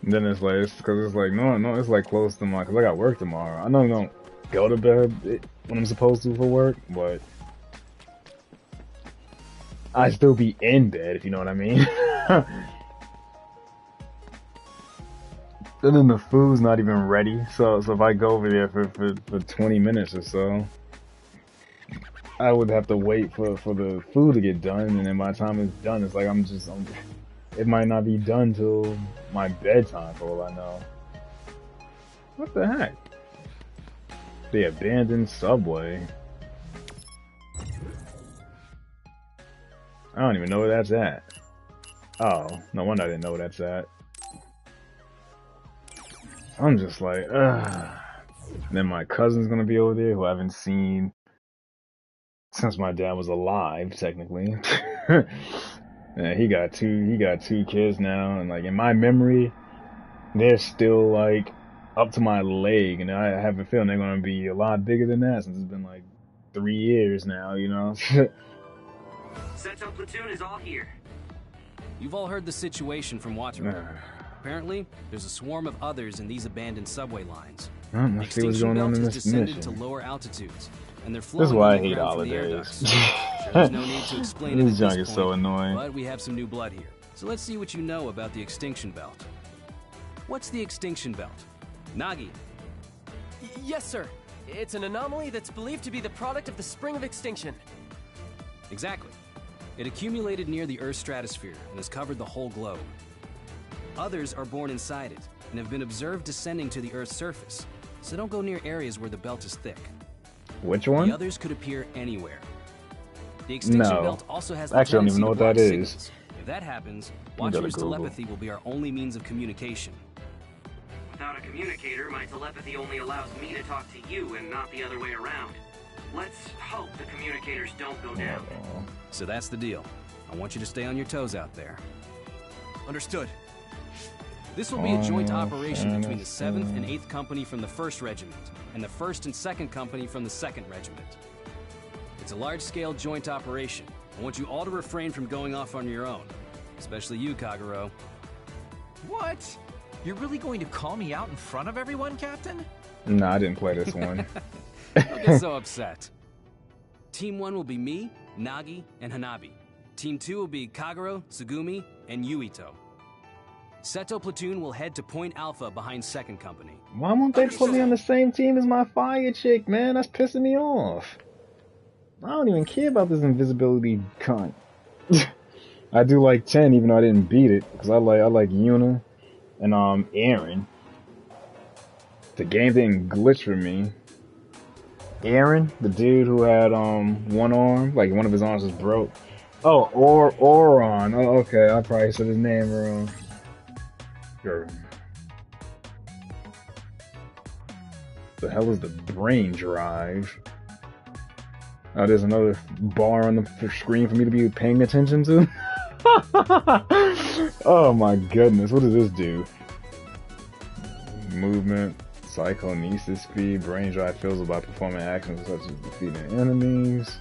Then it's like, because it's like, no, it's like close to cause I got work tomorrow. I know I don't go to bed when I'm supposed to for work, but I still be in bed, if you know what I mean. And then the food's not even ready, so if I go over there for 20 minutes or so, I would have to wait for the food to get done, and then by the time it's done, it's like it might not be done till my bedtime for all I know. What the heck? The abandoned subway. I don't even know where that's at. Oh, no wonder I didn't know where that's at. I'm just like, ugh. Then my cousin's gonna be over there, who I haven't seen since my dad was alive, technically. Yeah, he got two kids now, and like in my memory, they're still like up to my leg, and I have a feeling they're gonna be a lot bigger than that since it's been like 3 years now, you know. Seto platoon is all here. You've all heard the situation from Waterloo. Apparently, there's a swarm of others in these abandoned subway lines. The extinction belt has descended to lower altitudes, and they're flowing on the ground from the air ducts. Sure, there's no need to explain it at this point, so annoying. But we have some new blood here. So let's see what you know about the extinction belt. What's the extinction belt? Nagi. Yes, sir. It's an anomaly that's believed to be the product of the spring of extinction. Exactly. It accumulated near the Earth's stratosphere and has covered the whole globe. Others are born inside it and have been observed descending to the Earth's surface, so don't go near areas where the belt is thick. Which one? The others could appear anywhere. The extinction belt also has the actually, I don't even know what that is. signals. If that happens, Watcher's telepathy will be our only means of communication. Without a communicator, my telepathy only allows me to talk to you and not the other way around. Let's hope the communicators don't go down. So that's the deal. I want you to stay on your toes out there. Understood. This will be a joint operation between the 7th and 8th Company from the 1st Regiment, and the 1st and 2nd Company from the 2nd Regiment. It's a large-scale joint operation. I want you all to refrain from going off on your own. Especially you, Kagero. What? You're really going to call me out in front of everyone, Captain? No, I didn't play this one. Don't get so upset. Team 1 will be me, Nagi, and Hanabi. Team 2 will be Kagero, Tsugumi, and Yuito. Seto Platoon will head to Point Alpha behind 2nd Company. Why won't they put me on the same team as my fire chick, man? That's pissing me off. I don't even care about this invisibility cunt. I do like 10, even though I didn't beat it, because I like Yuna and Aaron. The game didn't glitch for me. Aaron, the dude who had one arm, like one of his arms was broke. Oh, Oron. Oh, okay, I probably said his name wrong. Sure. The hell is the brain drive? Oh, there's another bar on the screen for me to be paying attention to? Oh my goodness, what does this do? Movement, psychokinesis speed, brain drive fills about performing actions such as defeating enemies.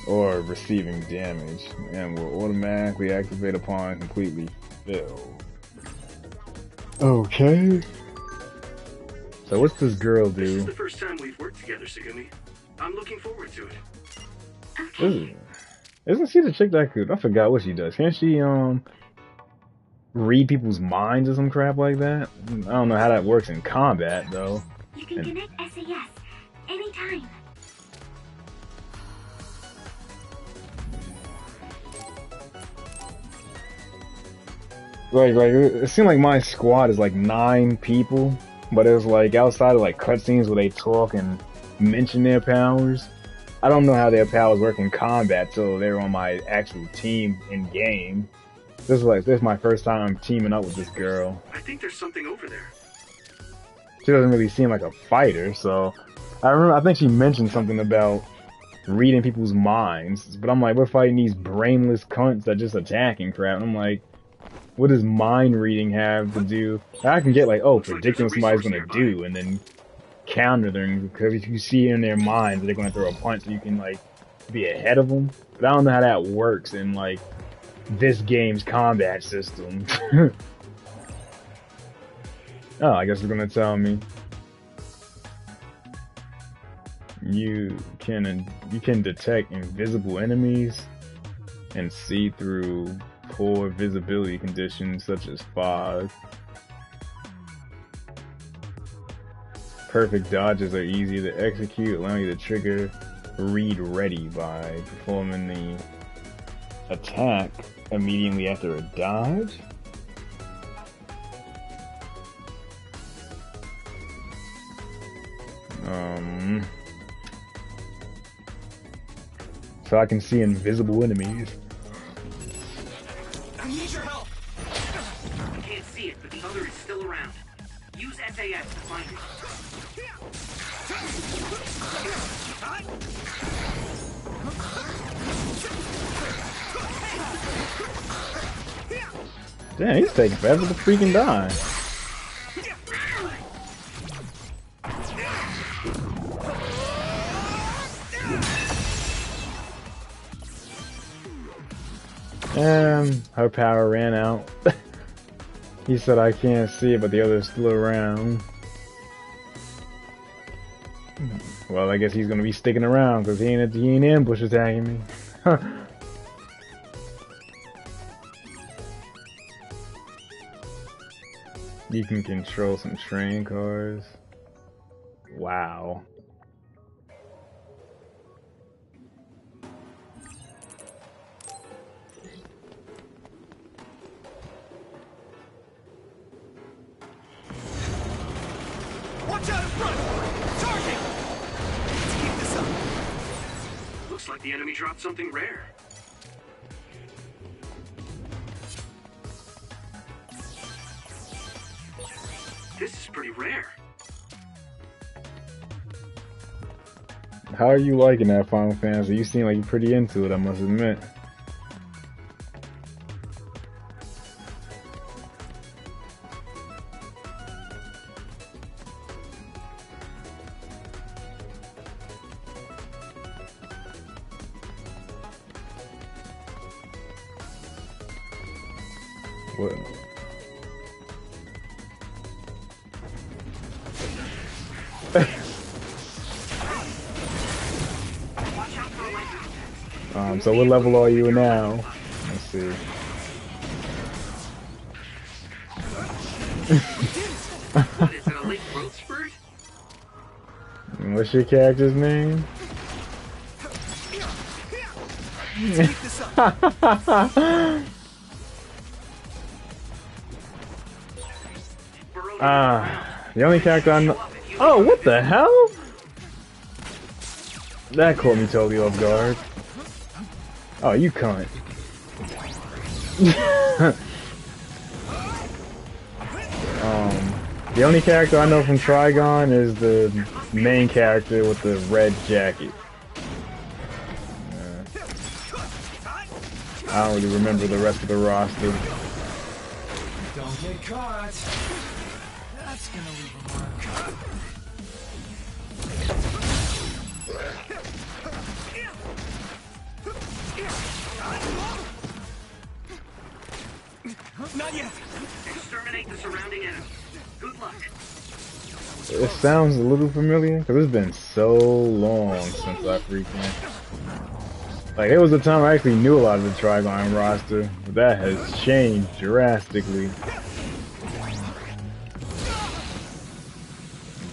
Or receiving damage, and will automatically activate upon completely filled. Okay. So what's this girl do? This is the first time we've worked together, Tsugumi. I'm looking forward to it. Isn't she the chick that could? I forgot what she does. Can't she read people's minds or some crap like that? I don't know how that works in combat though. You can connect SAS anytime. Like it seemed like my squad is like 9 people, but it was like outside of like cutscenes where they talk and mention their powers. I don't know how their powers work in combat, so they're on my actual team in game. This is my first time I'm teaming up with this girl. I think there's something over there. She doesn't really seem like a fighter, so I think she mentioned something about reading people's minds, but I'm like, we're fighting these brainless cunts that just attacking crap. And I'm like, what does mind reading have to do? I can get like, oh, predicting what somebody's gonna do, and then counter them, because if you see in their minds they're gonna throw a punch, so you can like be ahead of them. But I don't know how that works in like this game's combat system. Oh, I guess it's gonna tell me you can detect invisible enemies and see through poor visibility conditions such as fog. Perfect dodges are easy to execute, allowing you to trigger read ready by performing the attack immediately after a dodge. So I can see invisible enemies. I need your help. I can't see it, but the other is still around. Use SAS to find it. Damn, he's taking forever to freaking die. Her power ran out. He said I can't see it, but the other's still around. Well, I guess he's gonna be sticking around because he ain't ambush attacking me. You can control some train cars. Wow. Watch out in front! Charging! Let's keep this up. Looks like the enemy dropped something rare. This is pretty rare. How are you liking that Final Fantasy? You seem like you're pretty into it, I must admit. What? So what level are you now? Let's see. What's your character's name? The only character I know. Oh, what the hell? That caught me totally off guard. Oh, you cunt. The only character I know from Trigon is the main character with the red jacket. I don't really remember the rest of the roster. Don't get caught. That's gonna leave a mark. Not yet. Exterminate the surrounding enemy. Good luck. It sounds a little familiar because it's been so long since I freaking. Like, there was a time I actually knew a lot of the Trigon roster, but that has changed drastically.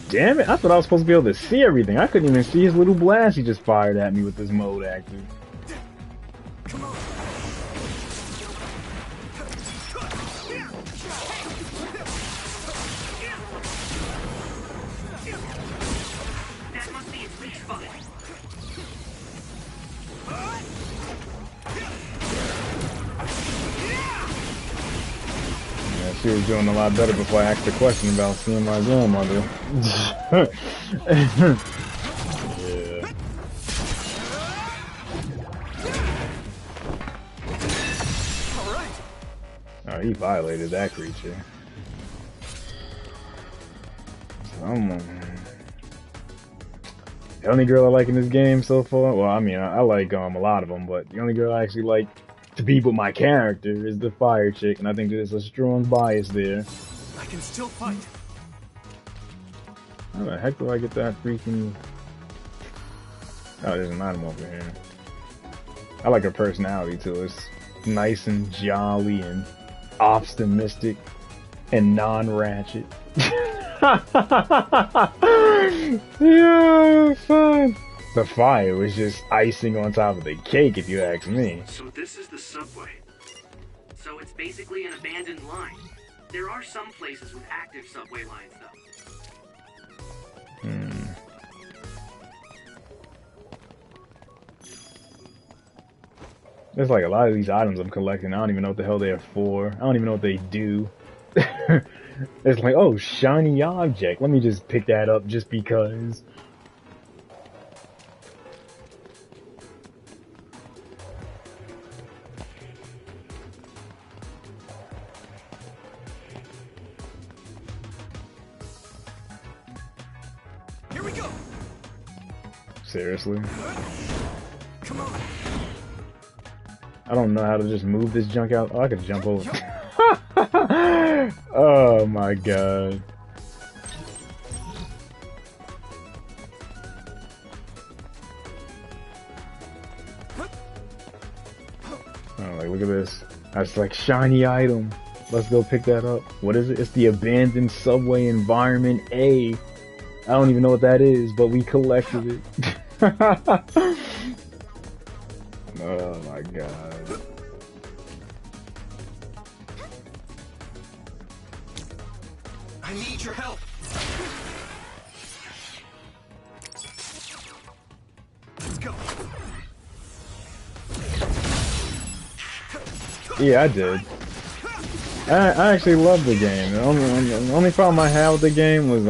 Damn it, I thought I was supposed to be able to see everything. I couldn't even see his little blast he just fired at me with this mode active. She was doing a lot better before I asked the question about seeing my grandmother. Yeah. Oh, he violated that creature. The only girl I like in this game so far, well, I mean, I like a lot of them, but the only girl I actually like to be with my character is the fire chick, and I think there's a strong bias there. I can still fight. How the heck do I get that freaking... Oh, there's an item over here. I like her personality too. It's nice and jolly and optimistic and non-ratchet. Yeah, fun. The fire was just icing on top of the cake, if you ask me. So this is the subway. So it's basically an abandoned line. There are some places with active subway lines, though. There's like a lot of these items I'm collecting. I don't even know what the hell they're for. I don't even know what they do. It's like, oh, shiny object. Let me just pick that up just because. Here we go. Seriously? Come on. I don't know how to just move this junk out. Oh, I could jump over. Oh my god. Oh, like, look at this. That's like shiny item. Let's go pick that up. What is it? It's the abandoned subway environment A. I don't even know what that is, but we collected it. Oh my god. I need your help. Let's go. Yeah, I did. I actually love the game. The only problem I had with the game was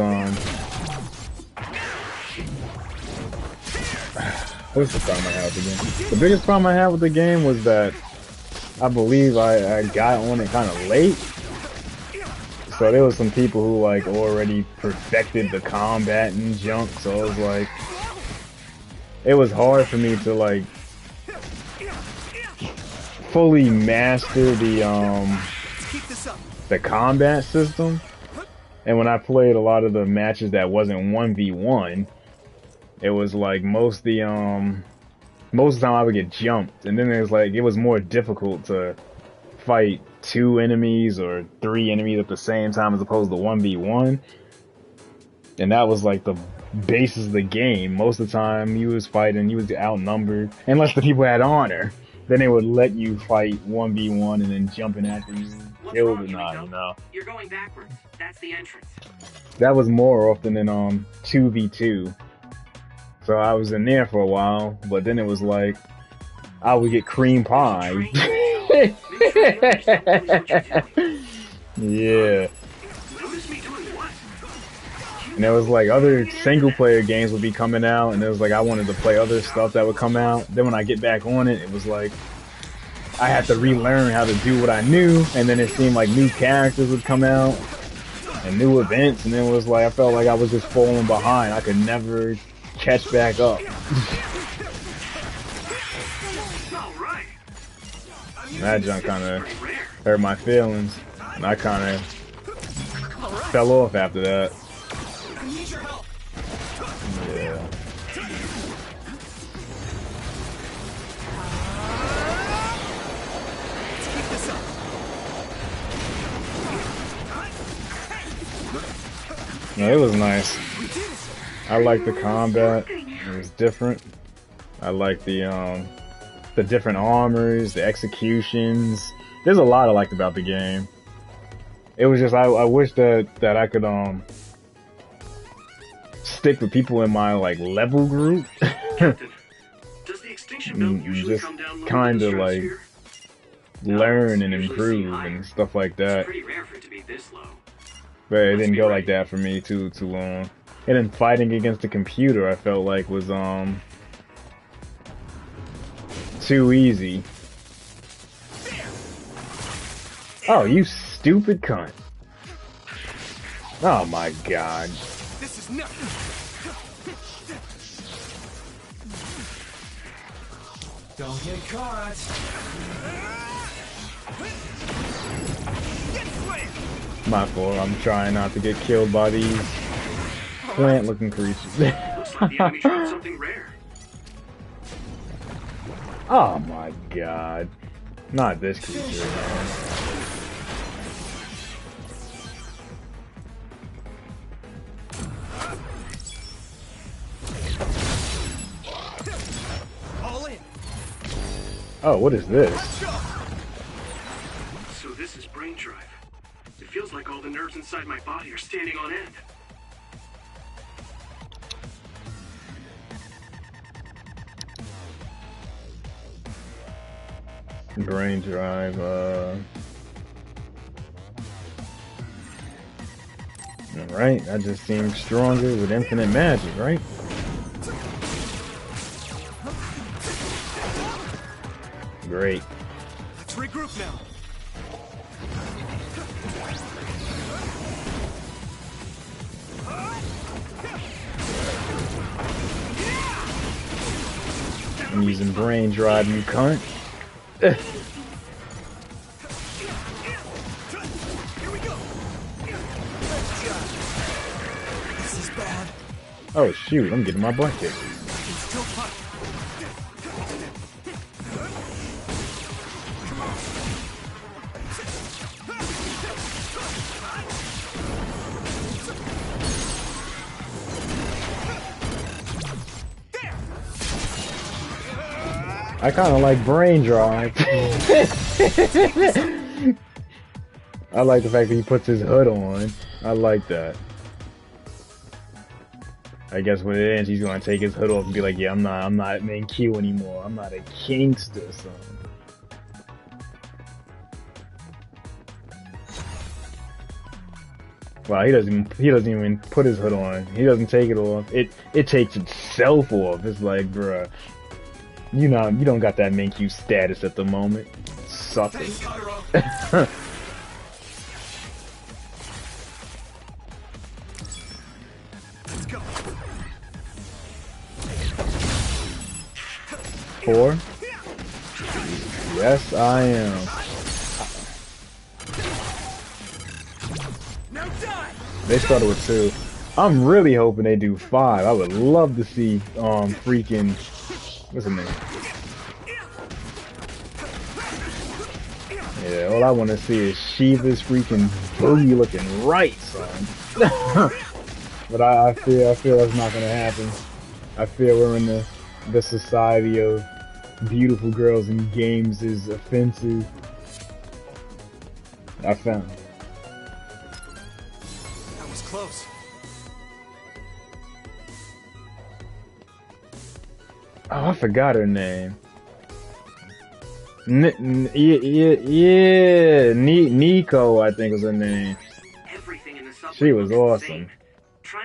what's the problem I had with the game? The biggest problem I had with the game was that I believe I got on it kind of late. So there was some people who like already perfected the combat and junk. So it was like, it was hard for me to like fully master the combat system. And when I played a lot of the matches that wasn't 1v1, it was like most of the time I would get jumped, and then it was like it was more difficult to fight 2 enemies or 3 enemies at the same time as opposed to 1v1. And that was like the basis of the game. Most of the time you was fighting, you was outnumbered, unless the people had honor. Then they would let you fight 1v1 and then jumping after you killed or not, you know. You're going backwards. That's the entrance. That was more often than 2v2. So I was in there for a while, but then it was like I would get cream pie. Yeah. And it was like other single player games would be coming out, and it was like I wanted to play other stuff that would come out. Then when I get back on it, it was like I had to relearn how to do what I knew, and then it seemed like new characters would come out and new events, and then it was like I felt like I was just falling behind. I could never catch back up. That junk kind of hurt my feelings, and I kind of fell off after that. Yeah. No, it was nice. I liked the combat. It was different. I liked the different armors, the executions. There's a lot I liked about the game. It was just I wish that I could stick with people in my like level group. Does the extinction belt usually just come down kind of the like stratosphere? learn and improve and stuff like that. It's pretty rare for it to be this low. But it didn't go like that for me too long. And then fighting against the computer, I felt like was too easy. Oh, you stupid cunt! Oh my god! This is nothing. Don't get caught. My fault. I'm trying not to get killed by these plant-looking creatures. Looks like the enemy dropped something rare. Oh my god! Not this creature, man. All in. Oh, what is this? So this is brain drive. It feels like all the nerves inside my body are standing on end. Brain drive, Alright, that just seems stronger with infinite magic, right? Great. Let's regroup now. I'm using brain drive, you cunt. Here we go. This is bad. Oh shoot, I'm getting my butt kicked. Still punch. I kind of like brain drive. I like the fact that he puts his hood on. I like that. I guess when it ends, he's gonna take his hood off and be like, "Yeah, I'm not main Q anymore. I'm not a kinkster, son." Well, he doesn't even put his hood on. He doesn't take it off. It takes itself off. It's like, bruh, you don't got that MenQ status at the moment. Suck it. Let's go. 4? Yes, I am. Now die. They started with 2. I'm really hoping they do 5. I would love to see freaking what's his name? Yeah, all I want to see is Shiva's freaking booty looking right, son. But I feel that's not gonna happen. I feel we're in the society of beautiful girls in games is offensive. I found. That was close. Oh, I forgot her name. Nico, I think was her name. She was awesome.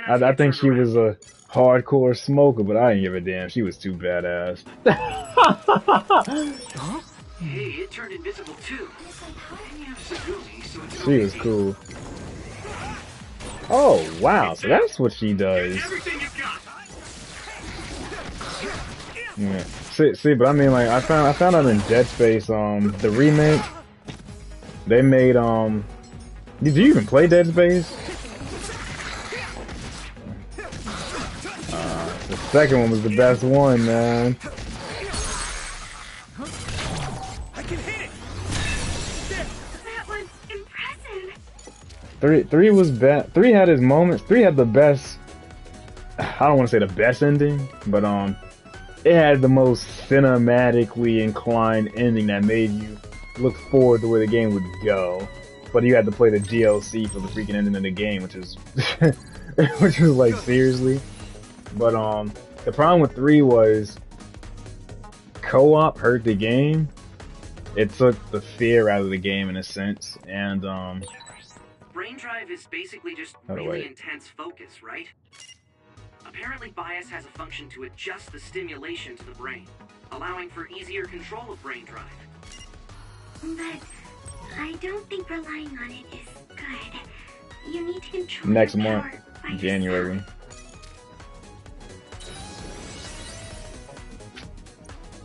I think she was a hardcore smoker, but I didn't give a damn. She was too badass. Huh? Hey, it turned invisible too. And you have Sagumi, so it's She was cool. Oh wow, so that's what she does. Yeah. See, but I mean, like, I found out in Dead Space, the remake, they made, did you even play Dead Space? The second one was the best one, man. I can hit it. That was impressive. 3 was bad. 3 had his moments. 3 had the best, I don't want to say the best ending, but, it had the most cinematically inclined ending that made you look forward to where the game would go. But you had to play the DLC for the freaking ending of the game, which is, which was like, seriously. But, the problem with 3 was co-op hurt the game. It took the fear out of the game in a sense, and, Brain drive is basically just really intense focus, right? Apparently, bias has a function to adjust the stimulation to the brain, allowing for easier control of brain drive. But I don't think relying on it is good. You need to control next your month, power by January.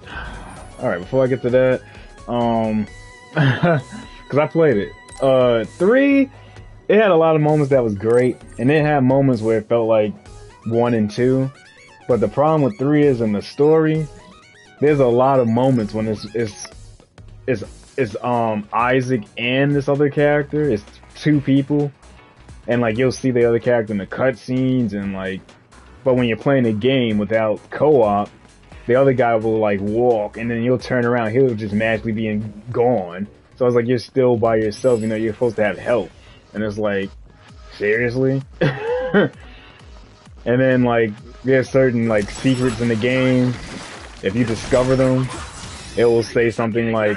yourself. Alright, before I get to that, cause I played it. 3, it had a lot of moments that was great, and it had moments where it felt like 1 and 2. But the problem with 3 is in the story, there's a lot of moments when it's Isaac and this other character. It's 2 people, and like you'll see the other character in the cutscenes, and like, but when you're playing a game without co-op, the other guy will like walk, and then you'll turn around, he'll just magically be gone. So it's like you're still by yourself. You know, you're supposed to have help, and it's like, seriously. And then like there's certain like secrets in the game. If you discover them, it will say something like,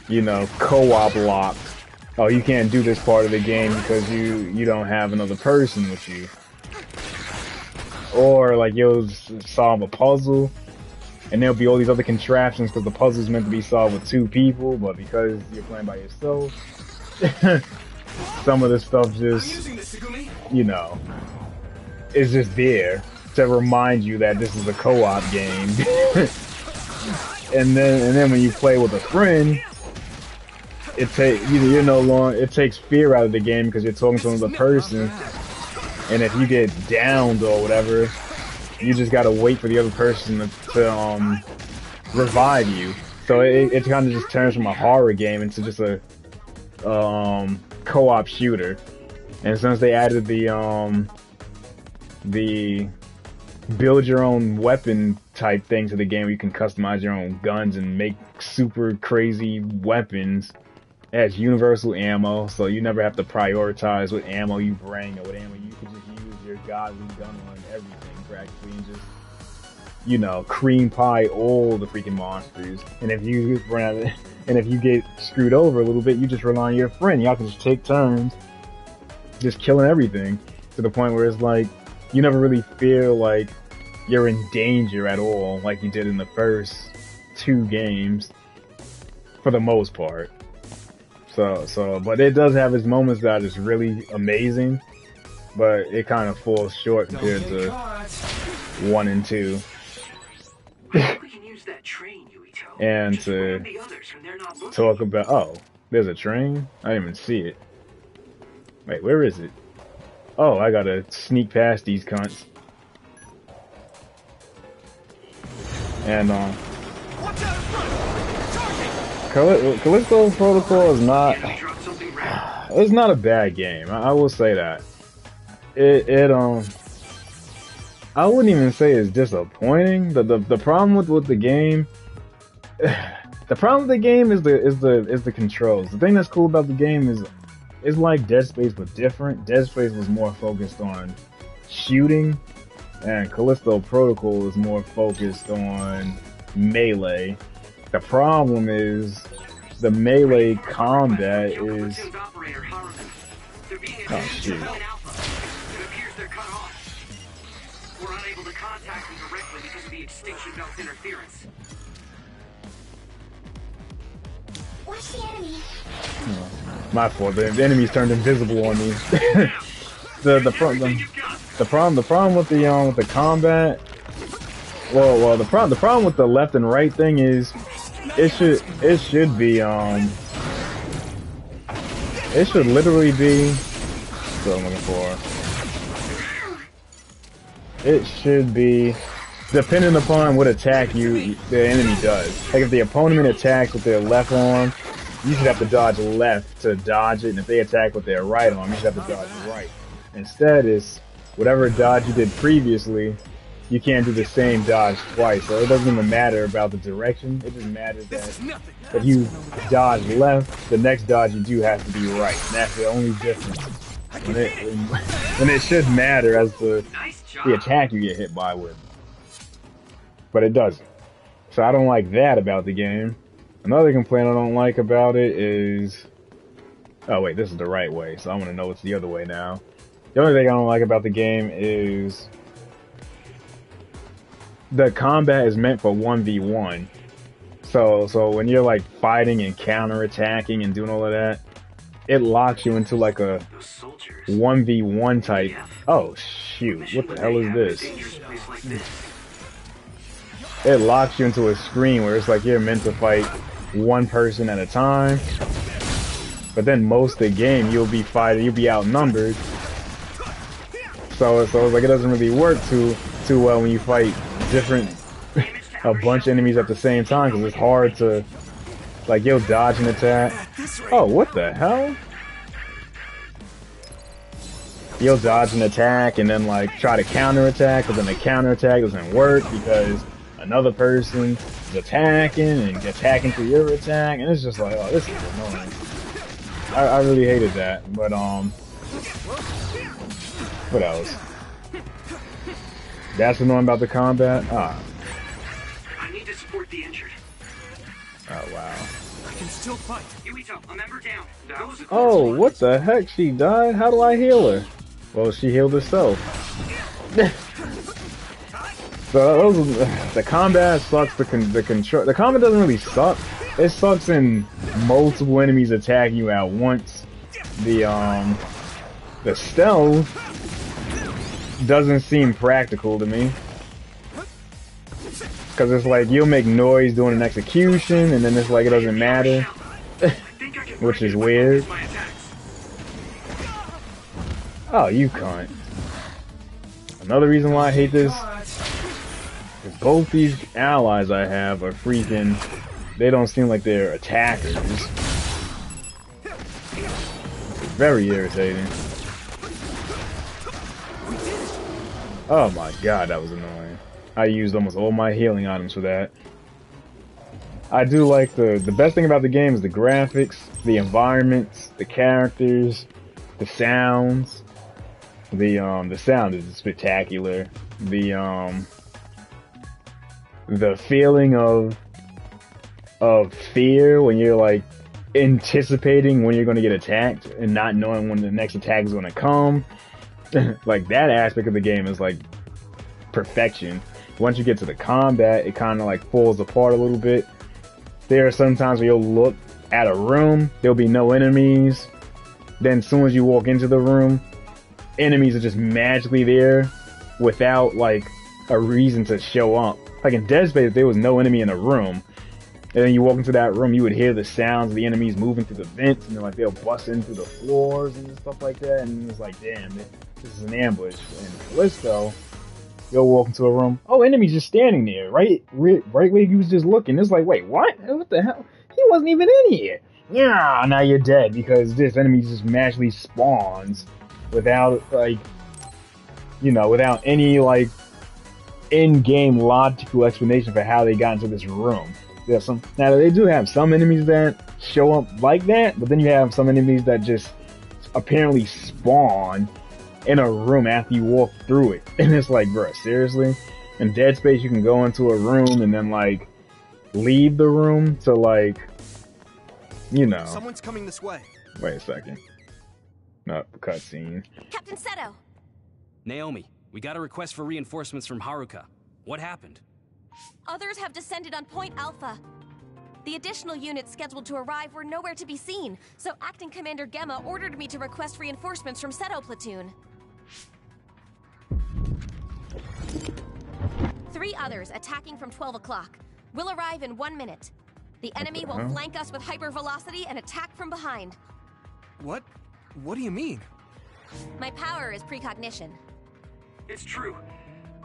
you know, co-op locked. Oh, you can't do this part of the game because you don't have another person with you. Or like you'll solve a puzzle, and there'll be all these other contraptions because the puzzle's meant to be solved with 2 people, but because you're playing by yourself, some of this stuff just, you know, is just there to remind you that this is a co-op game. and then when you play with a friend, it takes fear out of the game because you're talking to another person, and if you get downed or whatever, you just gotta wait for the other person to revive you. So it kind of just turns from a horror game into just a co-op shooter. And since they added the build your own weapon type thing to the game, where you can customize your own guns and make super crazy weapons. It has universal ammo, so you never have to prioritize what ammo you bring or what ammo you can just use your godly gun on everything practically, and just, you know, cream pie all the freaking monsters. And if you run out of, and if you get screwed over a little bit, you just rely on your friend. Y'all can just take turns just killing everything to the point where it's like you never really feel like you're in danger at all, like you did in the first 2 games, for the most part. But it does have its moments that are just really amazing, but it kind of falls short compared to 1 and 2. And to talk about, oh, there's a train? I didn't even see it. Wait, where is it? Oh, I gotta sneak past these cunts. And, Callisto Protocol is not... It's not a bad game. I will say that. I wouldn't even say it's disappointing. The problem with the game... The problem with the game is the controls. The thing that's cool about the game is it's like Dead Space but different. Dead Space was more focused on shooting, and Callisto Protocol is more focused on melee. The problem is the melee combat is... Oh shoot. We're unable to contact them directly because of the extinction belt's interference. Watch the enemy. My fault. The enemies turned invisible on me. the problem with the combat. Well, the problem with the left and right thing is it should be it should literally be. What I'm looking for. It should be depending upon what attack the enemy does. Like if the opponent attacks with their left arm, you should have to dodge left to dodge it, and if they attack with their right arm, you should have to dodge right. Instead, it's whatever dodge you did previously, you can't do the same dodge twice. So it doesn't even matter about the direction. It just matters that if you dodge left, the next dodge you do has to be right. And that's the only difference. When it should matter as the attack you get hit by with. But it doesn't. So I don't like that about the game. Another complaint I don't like about it is... Oh wait, this is the right way, so I want to know what's the other way now. The only thing I don't like about the game is... the combat is meant for 1v1. So when you're like fighting and counterattacking and doing all of that, it locks you into like a 1v1 type. Oh shoot, what the hell is this? It locks you into a screen where it's like you're meant to fight one person at a time. But then most of the game you'll be outnumbered. So it's like it doesn't really work too well when you fight a bunch of enemies at the same time, because it's hard to, like, you'll dodge an attack. Oh, what the hell? You'll dodge an attack and then like try to counterattack, but then the counterattack doesn't work because another person is attacking and attacking through your attack, and it's just like, oh, this is annoying. I really hated that, but what else? That's annoying about the combat? Ah. I need to support the injured. Oh, wow. I can still fight. Yuito, a member down. Oh, what the heck? She died? How do I heal her? Well, she healed herself. So the combat sucks. The combat doesn't really suck. It sucks in multiple enemies attacking you at once. The stealth doesn't seem practical to me, because it's like you'll make noise doing an execution, and then it's like it doesn't matter, which is weird. Oh, you cunt. Another reason why I hate this is both these allies I have are freaking... They don't seem like they're attackers. It's very irritating. Oh my god, that was annoying. I used almost all my healing items for that. I do like the best thing about the game is the graphics, the environments, the characters, the sounds. The sound is spectacular. The feeling of fear when you're like anticipating when you're going to get attacked and not knowing when the next attack is going to come. Like, that aspect of the game is like perfection. Once you get to the combat, it kind of like falls apart a little bit. There are some times where you'll look at a room, there'll be no enemies. Then as soon as you walk into the room, enemies are just magically there without like a reason to show up. Like in Dead Space, if there was no enemy in a room, and then you walk into that room, you would hear the sounds of the enemies moving through the vents, and then like they'll bust into the floors and stuff like that, and it's like, damn, this is an ambush. And Callisto, you'll walk into a room, oh, enemy's just standing there, right where he was just looking. It's like, wait, what? What the hell? He wasn't even in here. Yeah, now you're dead because this enemy just magically spawns without like, you know, without any like in-game logical explanation for how they got into this room. There's some, now they do have some enemies that show up like that, but then you have some enemies that just apparently spawn in a room after you walk through it. And it's like, bruh, seriously? In Dead Space, you can go into a room and then like leave the room to like, you know. Someone's coming this way. Wait a second. No, cutscene. Captain Seto! Naomi, we got a request for reinforcements from Haruka. What happened? Others have descended on Point Alpha. The additional units scheduled to arrive were nowhere to be seen, so Acting Commander Gemma ordered me to request reinforcements from Seto Platoon. 3 others attacking from 12 o'clock. Will arrive in 1 minute. The enemy will flank us with hypervelocity and attack from behind. What? What do you mean? My power is precognition. It's true.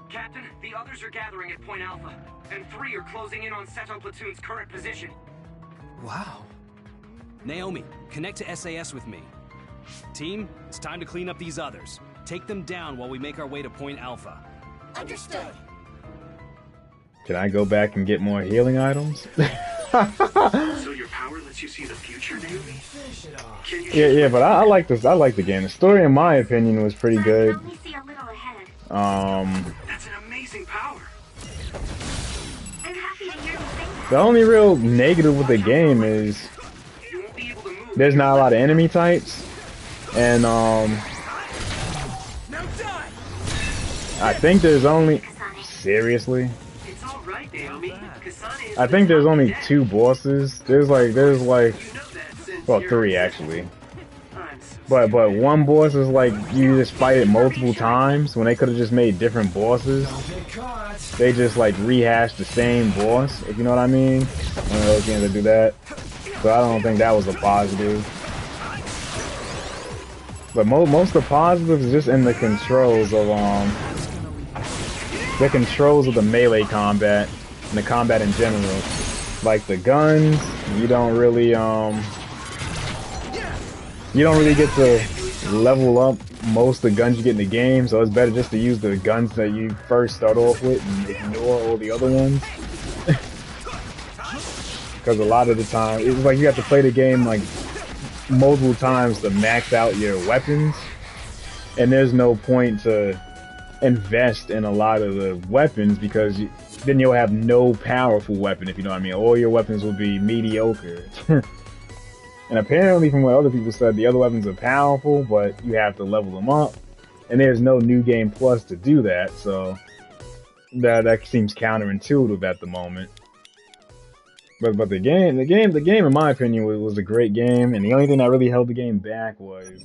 Captain, the others are gathering at Point Alpha, and 3 are closing in on Seto Platoon's current position. Wow. Naomi, connect to SAS with me. Team, it's time to clean up these others. Take them down while we make our way to Point Alpha. Understood. Can I go back and get more healing items? So your power lets you see the future, Naomi? Yeah, but I like this. I like the game. The story, in my opinion, was pretty good. That's an amazing power. I'm happy to hear you say that. The only real negative with the game is there's not a lot of enemy types, and I think there's only seriously. I think there's only 2 bosses. There's like well, 3 actually. But one boss is like you just fight it multiple times when they could have just made different bosses. They just like rehashed the same boss, if you know what I mean. One of those games that do that. So I don't think that was a positive. But most of the positives is just in the controls of the melee combat and the combat in general. Like the guns, you don't really get to level up most of the guns you get in the game, so it's better just to use the guns that you first start off with and ignore all the other ones. Because a lot of the time, it's like you have to play the game like multiple times to max out your weapons, and there's no point to invest in a lot of the weapons because then you'll have no powerful weapon, if you know what I mean. All your weapons will be mediocre. And apparently, from what other people said, the other weapons are powerful, but you have to level them up. And there's no New Game Plus to do that, so that seems counterintuitive at the moment. But the game, in my opinion, was a great game, and the only thing that really held the game back was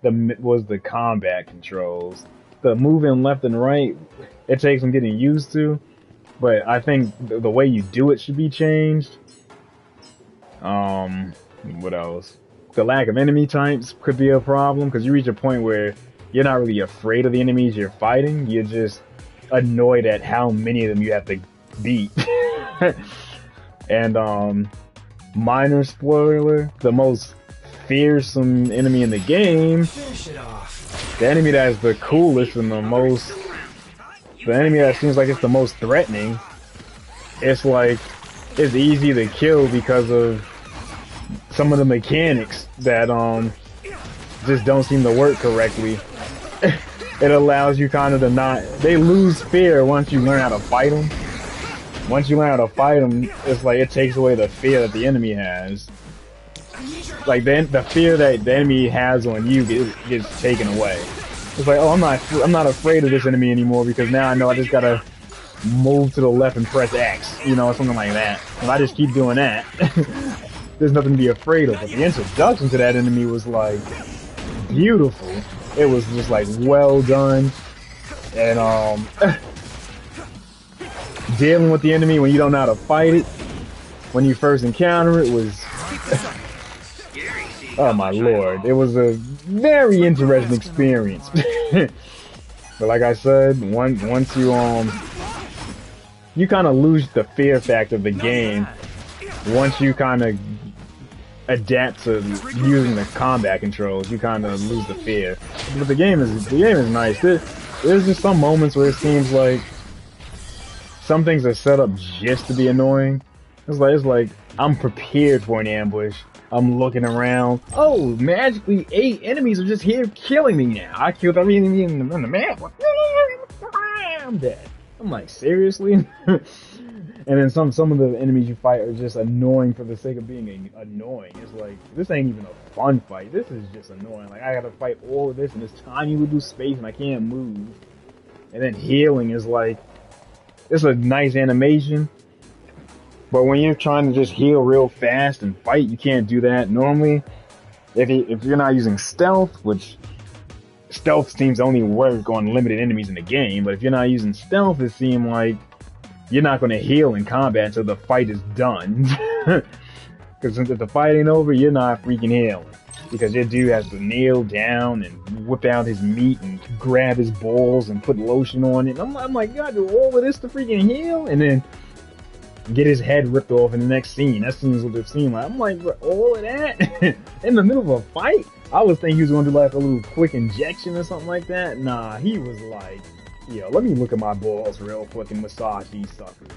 the combat controls. The moving left and right, it takes some getting used to, but I think the way you do it should be changed. What else? The lack of enemy types could be a problem, because you reach a point where you're not really afraid of the enemies you're fighting, you're just annoyed at how many of them you have to beat. And minor spoiler, the most fearsome enemy in the game, the enemy that is the coolest and the enemy that seems like it's the most threatening, it's like it's easy to kill because of some of the mechanics that just don't seem to work correctly. It allows you kind of to not, they lose fear once you learn how to fight them. Once you learn how to fight them, it's like it takes away the fear that the enemy has. like then the fear that the enemy has on you gets taken away. It's like, oh, I'm not afraid of this enemy anymore because now I know I just gotta move to the left and press X, you know, or something like that. If I just keep doing that, there's nothing to be afraid of. But the introduction to that enemy was like beautiful. It was just like well done, and dealing with the enemy when you don't know how to fight it, when you first encounter it was, oh my lord, it was a very interesting experience. But like I said, once you kind of lose the fear factor of the game once you kind of adapt to using the combat controls. You kind of lose the fear. But the game is nice. There's just some moments where it seems like some things are set up just to be annoying. It's like I'm prepared for an ambush. I'm looking around. Oh, magically 8 enemies are just here killing me now. I killed every enemy in the map. I'm dead. I'm like, seriously? And then some of the enemies you fight are just annoying for the sake of being annoying. It's like, this ain't even a fun fight. This is just annoying. Like, I gotta fight all of this in this tiny little space and I can't move. And then healing is like, it's a nice animation. But when you're trying to just heal real fast and fight, you can't do that. Normally, if you're not using stealth, which stealth seems to only work on limited enemies in the game, but if you're not using stealth, it seems like you're not going to heal in combat until the fight is done. Because if the fight ain't over, you're not freaking healing. Because your dude has to kneel down and whip out his meat and grab his balls and put lotion on it. I'm like, God, do all of this to freaking heal? And then get his head ripped off in the next scene. That seems what it seemed like. I'm like, bro, all of that? In the middle of a fight? I was thinking he was going to do like a little quick injection or something like that. Nah, he was like, yo, let me look at my balls real quick and massage these suckers.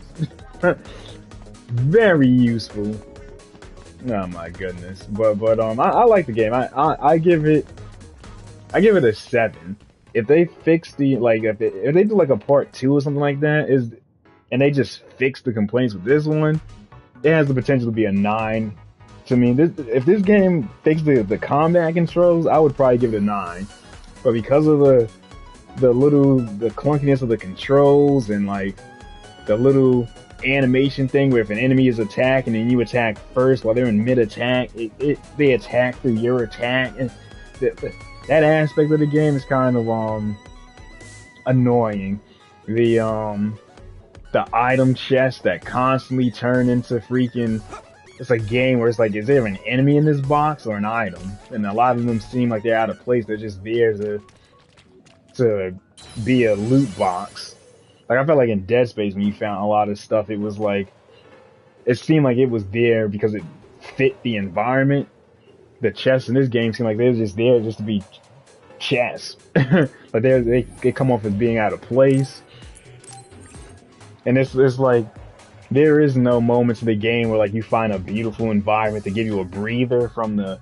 Very useful. Oh my goodness. But I like the game. I give it a 7. If they fix the, like, if they do like a part 2 or something like that, and they just fix the complaints with this one, it has the potential to be a 9. To me, if this game fixed the combat controls, I would probably give it a 9. But because of the clunkiness of the controls and like the little animation thing where if an enemy is attacking and you attack first while they're in mid-attack, they attack through your attack, and that aspect of the game is kind of annoying. The item chests that constantly turn into freaking, it's a game where it's like, is there an enemy in this box or an item? And a lot of them seem like they're out of place. They're just there to be a loot box. Like, I felt like in Dead Space when you found a lot of stuff, it was like, it seemed like it was there because it fit the environment. The chests in this game seem like they're just there just to be chests. But they come off as being out of place. And it's like, there is no moments in the game where like you find a beautiful environment to give you a breather from the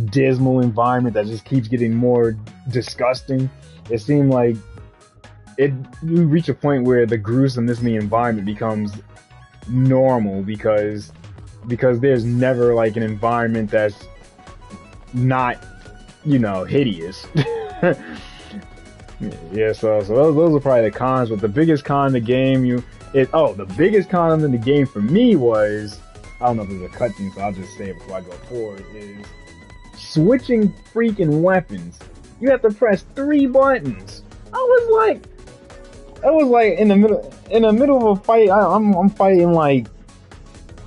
dismal environment that just keeps getting more disgusting. It seemed like you reach a point where the gruesomeness in the environment becomes normal because there's never like an environment that's not, hideous. Yeah, so those are probably the cons, but the biggest con in the game, the biggest con in the game for me was, I don't know if there's a cutscene, so I'll just say it before I go forward, is switching freaking weapons. You have to press 3 buttons. I was like in the middle of a fight, I'm fighting like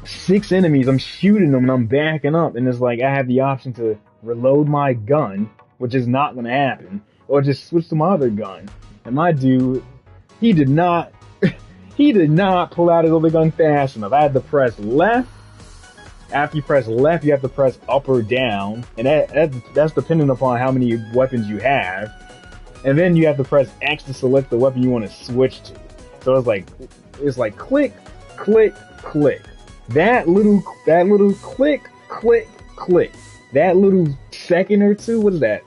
6 enemies, I'm shooting them and I'm backing up, and it's like I have the option to reload my gun, which is not going to happen, or just switch to my other gun. And my dude, he did not pull out his other gun fast enough. I had to press left. After you press left, you have to press up or down, and that's dependent upon how many weapons you have. And then you have to press X to select the weapon you want to switch to. So it's like click, click, click. That little click, click, click. That little second or two, what is that?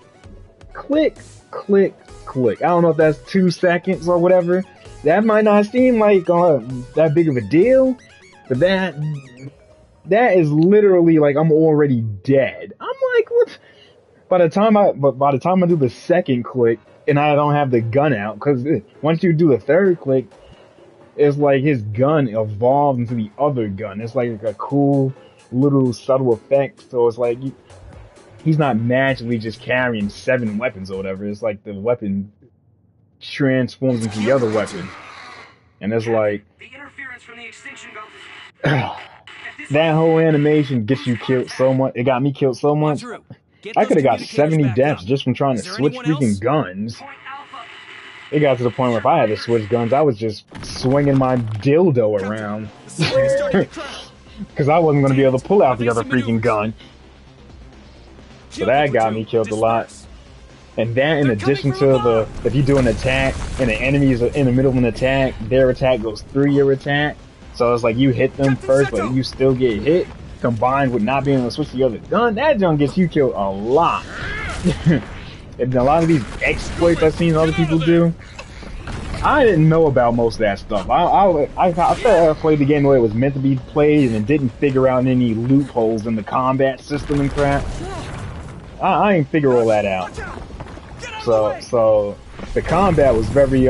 Click, click, click. I don't know if that's 2 seconds or whatever. That might not seem like that big of a deal, but that is literally like I'm already dead. I'm like, what? By the time I do the second click and I don't have the gun out, because once you do the third click, it's like his gun evolved into the other gun. It's like a cool little subtle effect. So it's like he's not magically just carrying 7 weapons or whatever. It's like the weapon transforms into the other weapon, and it's like The interference from the extinction belt. that whole animation gets you killed so much. It got me killed so much. I could have got 70 deaths just from trying to switch freaking guns. It got to the point where if I had to switch guns, I was just swinging my dildo around. Because I wasn't going to be able to pull out the other freaking gun. So that got me killed a lot. And that in addition to if you do an attack and the enemy is in the middle of an attack, their attack goes through your attack. So it's like you hit them first, but you still get hit. Combined with not being able to switch the other gun, that junk gets you killed a lot. And a lot of these exploits I've seen other people do, I didn't know about most of that stuff. I thought I played the game the way it was meant to be played and didn't figure out any loopholes in the combat system and crap. I didn't figure all that out. So the combat was very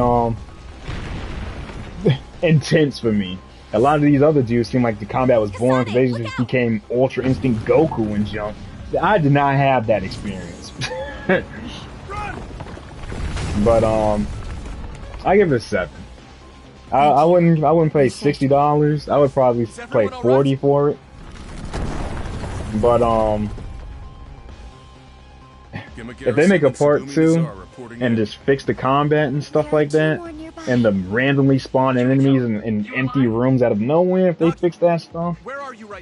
intense for me. A lot of these other dudes seem like the combat was boring because they just became Ultra Instinct Goku and junk. I did not have that experience. But I give it a 7. I wouldn't pay $60. I would probably pay $40 for it. But if they make a part 2 and just fix the combat and stuff like that, and the randomly spawn enemies in empty rooms out of nowhere, if they fix that stuff,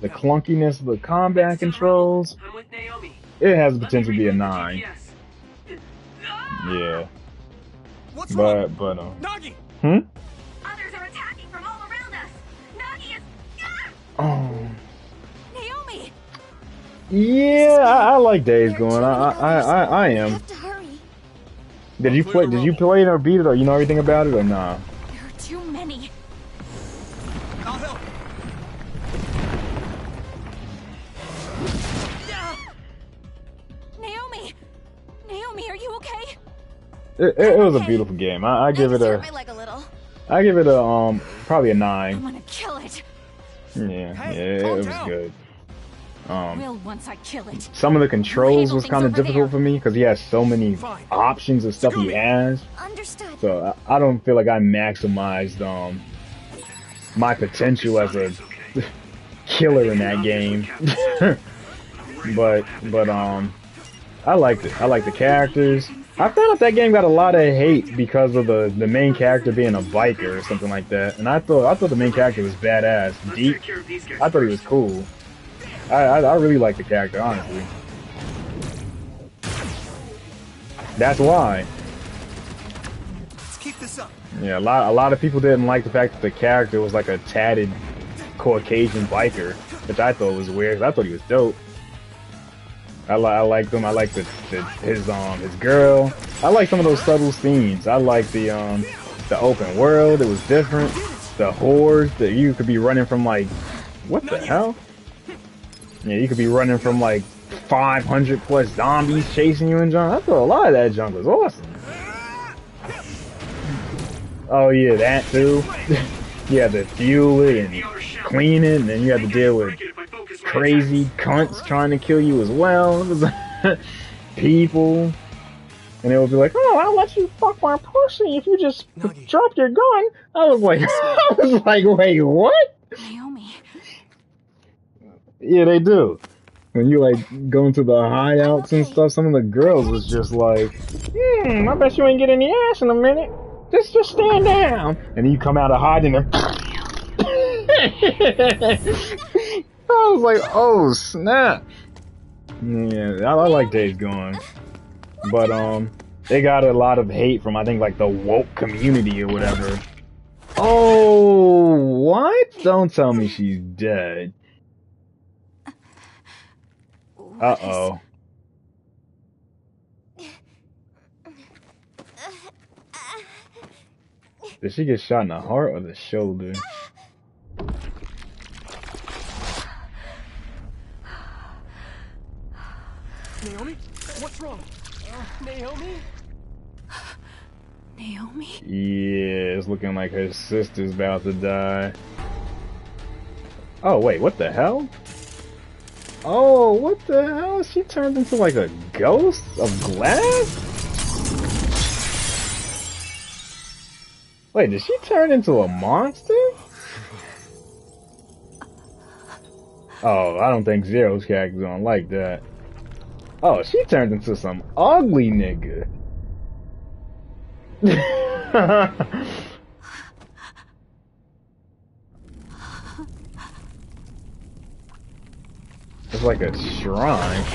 the clunkiness of the combat controls, it has the potential to be a 9. Yeah. But Nagi! Hmm? Others are attacking from all around us. Nagi is. Oh. Naomi! Yeah, I like Days Gone. I am. Did you play it or beat it, or you know everything about it, or nah? There are too many. I'll help. Naomi, are you okay? It was a beautiful game. I give it a. I give it a probably a 9. I'm gonna kill it. Yeah, it was good. Will once I kill it. Some of the controls was kind of difficult for me because he has so many options of stuff he has. Understood. So I don't feel like I maximized my potential as a killer in that game. but I liked it. I liked the characters. I found out that game got a lot of hate because of the main character being a biker or something like that. And I thought the main character was badass. Deep. I thought he was cool. I really like the character, honestly. That's why. Let's keep this up. Yeah, a lot of people didn't like the fact that the character was like a tatted Caucasian biker, which I thought was weird. 'Cause I thought he was dope. I liked him. I liked his girl. I like some of those subtle scenes. I like the open world. It was different. The hordes that you could be running from, like, what the hell? Yeah, you could be running from like 500 plus zombies chasing you and junk. I thought a lot of that junk was awesome. Oh yeah, that too. You had to fuel it and clean it, and then you had to deal with crazy cunts trying to kill you as well. People. And they would be like, oh, I'll let you fuck my pussy if you just drop your gun. I was like, wait, what? Naomi. Yeah, they do. When you like go into the hideouts and stuff, some of the girls was just like, I bet you ain't getting any ass in a minute. Just stand down. And then you come out of hiding and I was like, oh snap. Yeah, I like Days Gone. But they got a lot of hate from, I think, like the woke community or whatever. Oh, what? Don't tell me she's dead. Uh-oh. Did she get shot in the heart or the shoulder? Naomi? Yeah, it's looking like her sister's about to die. Oh, wait, what the hell? Oh, what the hell? She turned into like a ghost of glass? Wait, did she turn into a monster? Oh, I don't think Zero's character's gonna like that. Oh, she turned into some ugly nigga. It's like a shrine.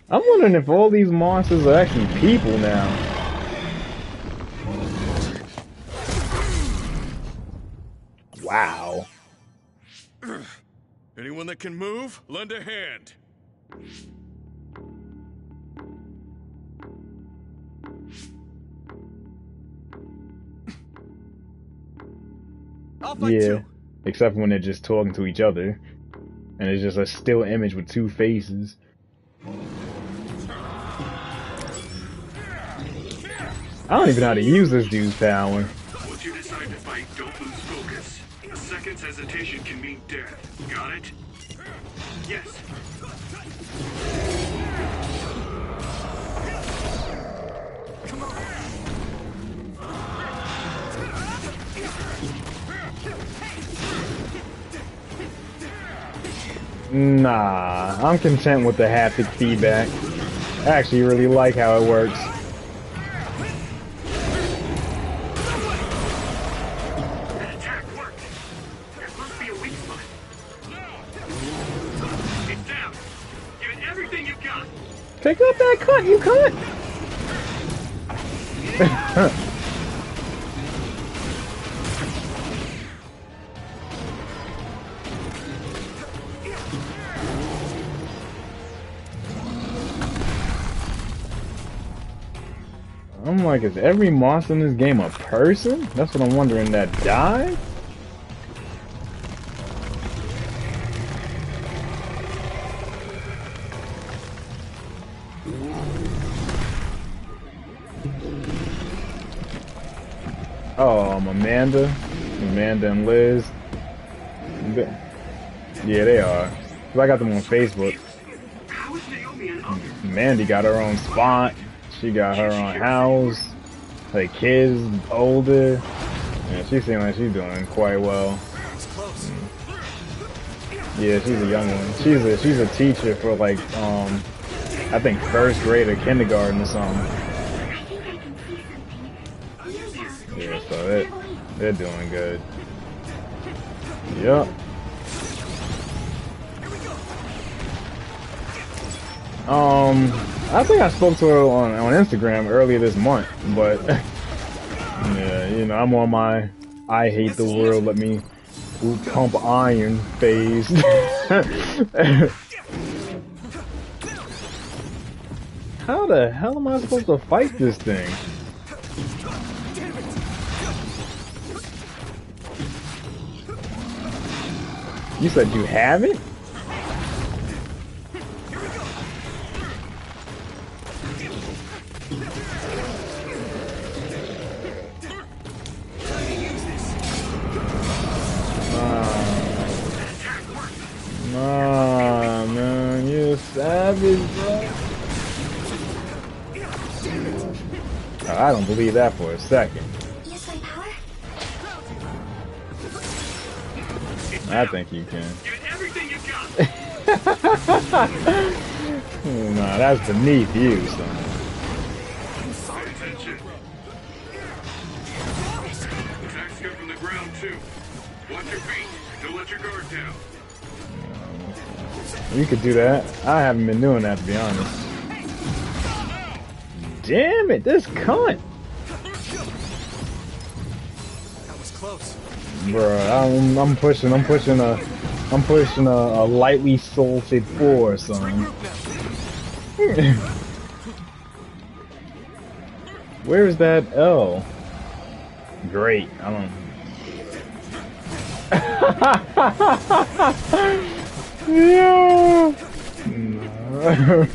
I'm wondering if all these monsters are actually people now. Wow. Anyone that can move, lend a hand. Yeah, except when they're just talking to each other. And it's just a still image with two faces. I don't even know how to use this dude's power. Once you decide to fight, don't lose focus. A second's hesitation can mean death. Got it? Yes. Come on. Nah, I'm content with the haptic feedback. I actually really like how it works. That attack worked. There must be a weak spot. It's down. Give it everything you've got. Pick up that cut, you cunt! I'm like, is every monster in this game a person? That's what I'm wondering, that died? Oh, Amanda and Liz. Yeah, they are. 'Cause I got them on Facebook. Mandy got her own spot. She got her own house. Her kids older. Yeah, she seems like she's doing quite well. Yeah, she's a young one. She's a teacher for like I think first grade or kindergarten or something. Yeah, so they're doing good. Yep. I think I spoke to her on Instagram earlier this month, but yeah, you know, I'm on my I hate the world, let me pump iron phase. How the hell am I supposed to fight this thing? You said you have it? Nah, man, you're a savage, bro. I don't believe that for a second. I think you can. Nah, that's beneath you, son. Attacks come from the ground too. Watch your feet. Don't let your guard down. You could do that. I haven't been doing that, to be honest. Damn it, this cunt! That was close. Bruh, I'm pushing a lightly salted 4 or something. Where's that L? Great, I don't. Yeah. No.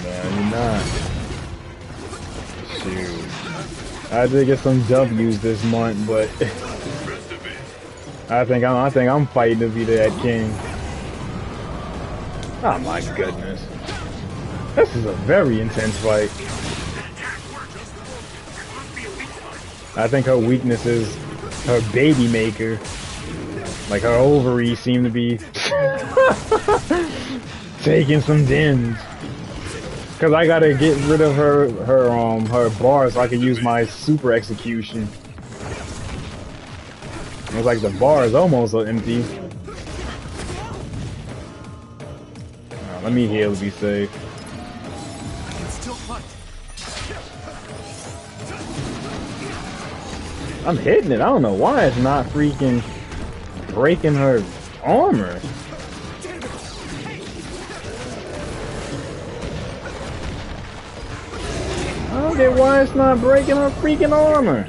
man, you're not. Shoot. I did get some W's this month, but I think I'm fighting to be that king. Oh my goodness. This is a very intense fight. I think her weakness is her baby maker. Like her ovaries seem to be taking some dings. Cause I gotta get rid of her bar so I can use my super execution. It's like the bar is almost empty. Let me heal to be safe. I'm hitting it. I don't know why it's not freaking breaking her armor. I don't get why it's not breaking her freaking armor.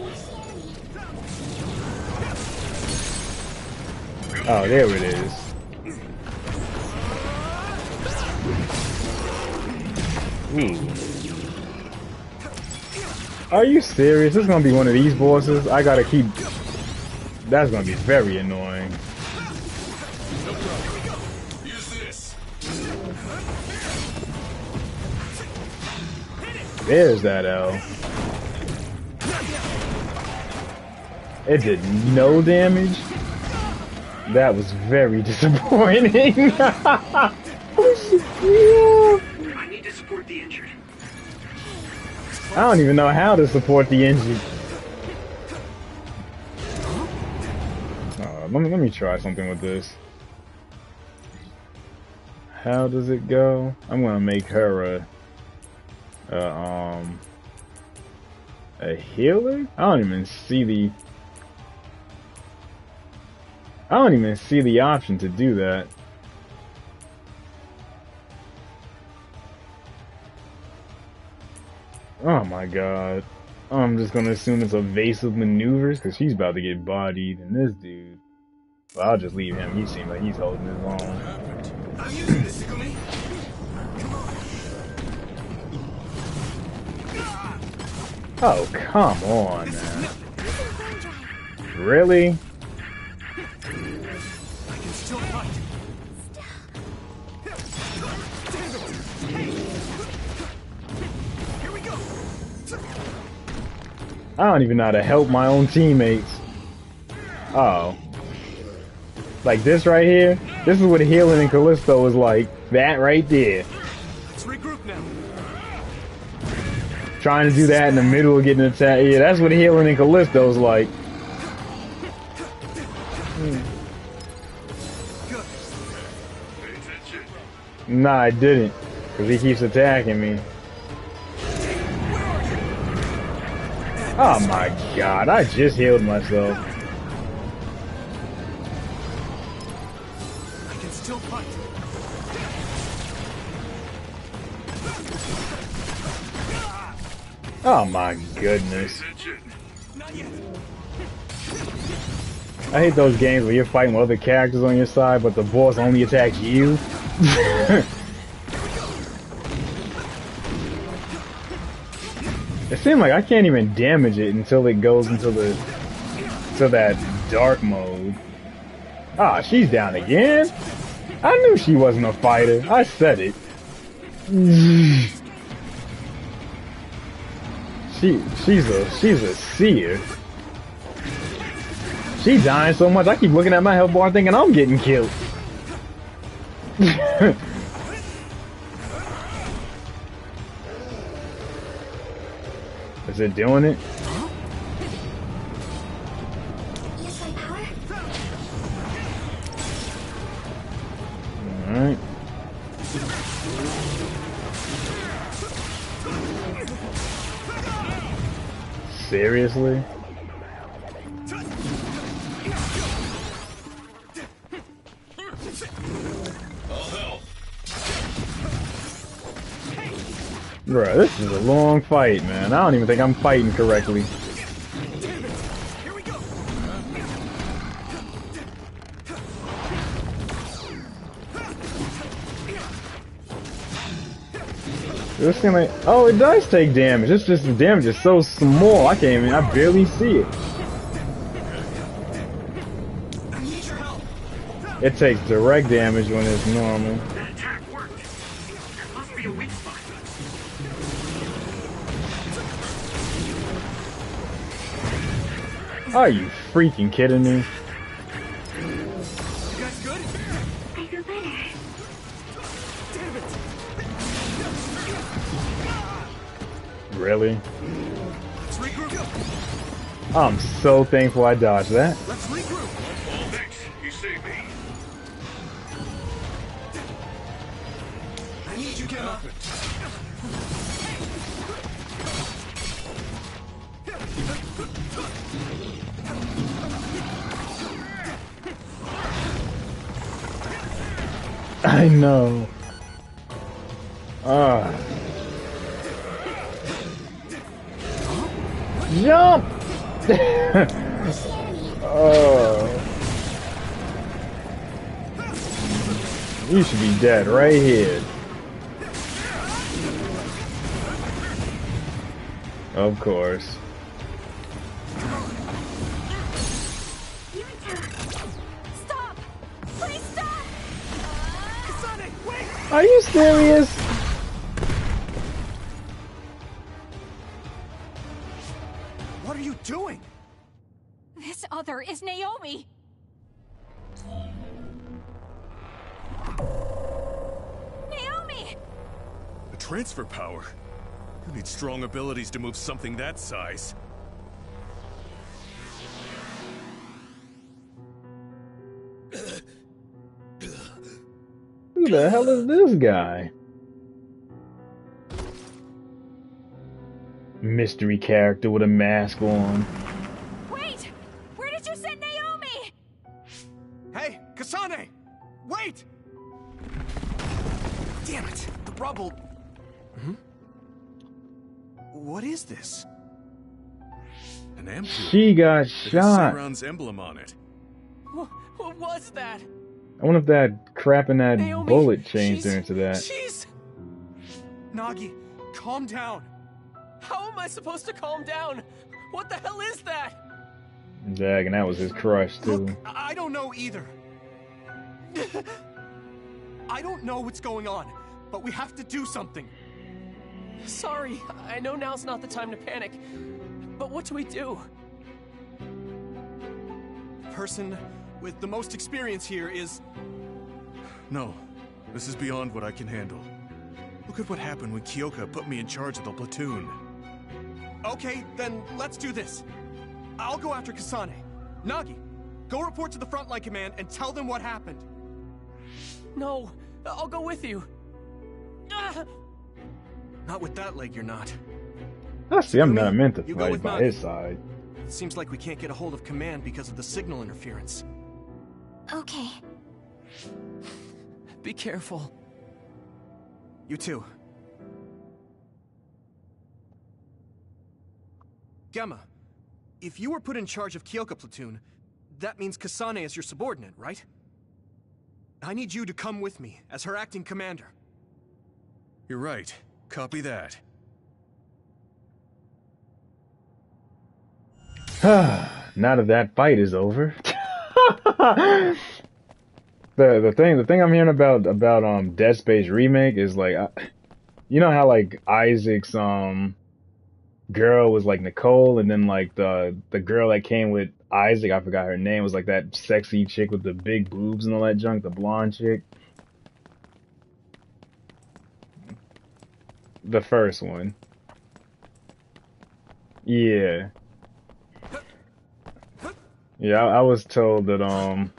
Oh, there it is. Ooh. Are you serious? This is gonna be one of these bosses? I gotta keep... That's gonna be very annoying. There's that L. It did no damage? That was very disappointing. I need to support the injured. I don't even know how to support the injured. Let me try something with this. How does it go? I'm gonna make her a healer? I don't even see the option to do that. Oh my god. I'm just gonna assume it's evasive maneuvers because she's about to get bodied, and this dude. Well, I'll just leave him. He seems like he's holding his own. I'm using this, Sigumi. Oh, come on, man. Really? I can still fight. Here we go. I don't even know how to help my own teammates. Oh. Like this right here? This is what healing in Callisto is like. That right there. Let's regroup now. Trying to do that in the middle of getting attacked. Yeah, that's what healing in Callisto is like. Nah, I didn't. Because he keeps attacking me. Oh my god, I just healed myself. I can still fight. Oh my goodness. Not yet. I hate those games where you're fighting with other characters on your side, but the boss only attacks you. It seems like I can't even damage it until it goes into that dark mode. Ah, she's down again? I knew she wasn't a fighter. I said it. She's a seer. She's dying so much I keep looking at my health bar thinking I'm getting killed. Is it doing it? Use my power? Alright. Seriously? Bruh, this is a long fight, man. I don't even think I'm fighting correctly. Here we go. This thing like, oh, it does take damage. It's just the damage is so small. I can't even. I barely see it. It takes direct damage when it's normal. That attack worked. There must be a weak spot. Are you freaking kidding me? You guys good? I feel better. Damn it! Really? Let's regroup. I'm so thankful I dodged that. Let's regroup. All thanks. You saved me. I need you, Gemma. I know. Jump! You should be dead right here. Of course. Stop! Please stop! Kasane, wait! Are you serious? What are you doing? This other is Naomi! Naomi! A transfer power? You need strong abilities to move something that size. Who the hell is this guy? Mystery character with a mask on. Wait! Where did you send Naomi? Hey, Kasane! Wait! Damn it! The rubble... Hmm? What is this? An ampule. She got It has shot. Sauron's emblem on it. What was that? I wonder if that crap in that Naomi, bullet changed her she's- into that. She's... Nagi, calm down. How am I supposed to calm down? What the hell is that? Dag, and that was his crush too. Look, I don't know either. I don't know what's going on, but we have to do something. Sorry, I know now's not the time to panic. But what do we do? The person with the most experience here is... No, this is beyond what I can handle. Look at what happened when Kyoka put me in charge of the platoon. Okay, then let's do this. I'll go after Kasane. Nagi, go report to the frontline command and tell them what happened. No, I'll go with you. Not with that leg, you're not. I see, I'm not meant to You go fight with by Nagi. his side. It seems like we can't get a hold of command because of the signal interference. Okay. Be careful. You too. Gemma, if you were put in charge of Kyoka platoon, that means Kasane is your subordinate, right? I need you to come with me as her acting commander. You're right. Copy that. Now that that fight is over. the thing I'm hearing about Dead Space remake is like, you know how like Isaac's girl was like Nicole, and then like the girl that came with Isaac, I forgot her name, was like that sexy chick with the big boobs and all that junk, the blonde chick. The first one. Yeah. Yeah, I was told that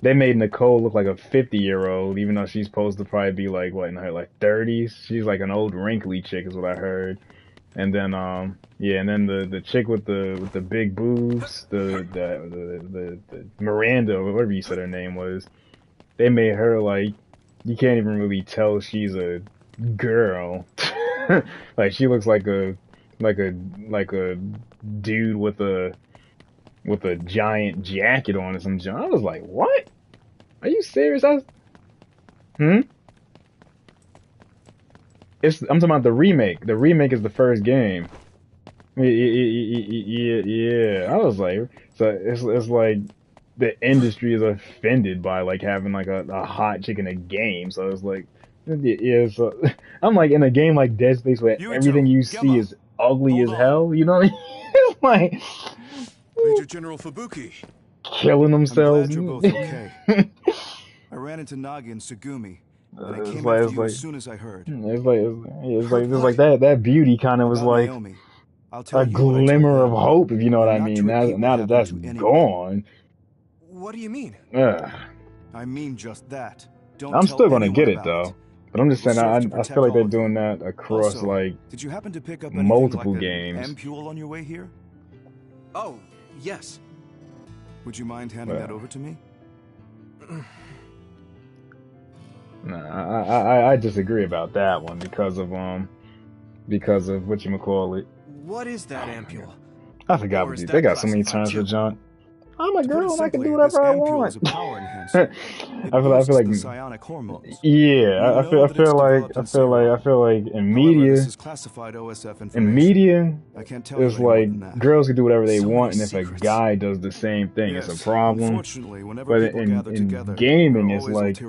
they made Nicole look like a 50-year-old, even though she's supposed to probably be like what, in her like 30s. She's like an old wrinkly chick is what I heard. And then yeah, and then the chick with the big boobs, the Miranda or whatever you said her name was, they made her like, you can't even really tell she's a girl. Like she looks like a dude with a giant jacket on or some junk. I was like, what? Are you serious? I'm talking about the remake. The remake is the first game. Yeah. I was like, so it's like the industry is offended by like having like a hot chick in a game. So it's like, yeah. So I'm like in a game like Dead Space where everything you see is ugly as hell. You know what I mean? It's like Major General Fubuki. Killing themselves. I'm glad you're both okay. I ran into Nagi and Tsugumi, and I came after you as soon as I heard. It's like that beauty kind of was like Naomi, a glimmer of hope, if you know what I mean. Now that that's gone. What do you mean? I mean just that. I'm still gonna get it though. But I'm just saying, I feel like they're doing that across also, like did you happen to pick up multiple like games. ampule on your way here? Oh, yes. Would you mind handing that over to me? Nah, I disagree about that one because of whatchamacallit. What is that ampule? I forgot what they got so many terms for John. I'm a girl and I can do whatever I want. I feel like yeah, I feel like in media it's like girls can do whatever they want, and if a guy does the same thing, it's a problem. But in gaming, it's like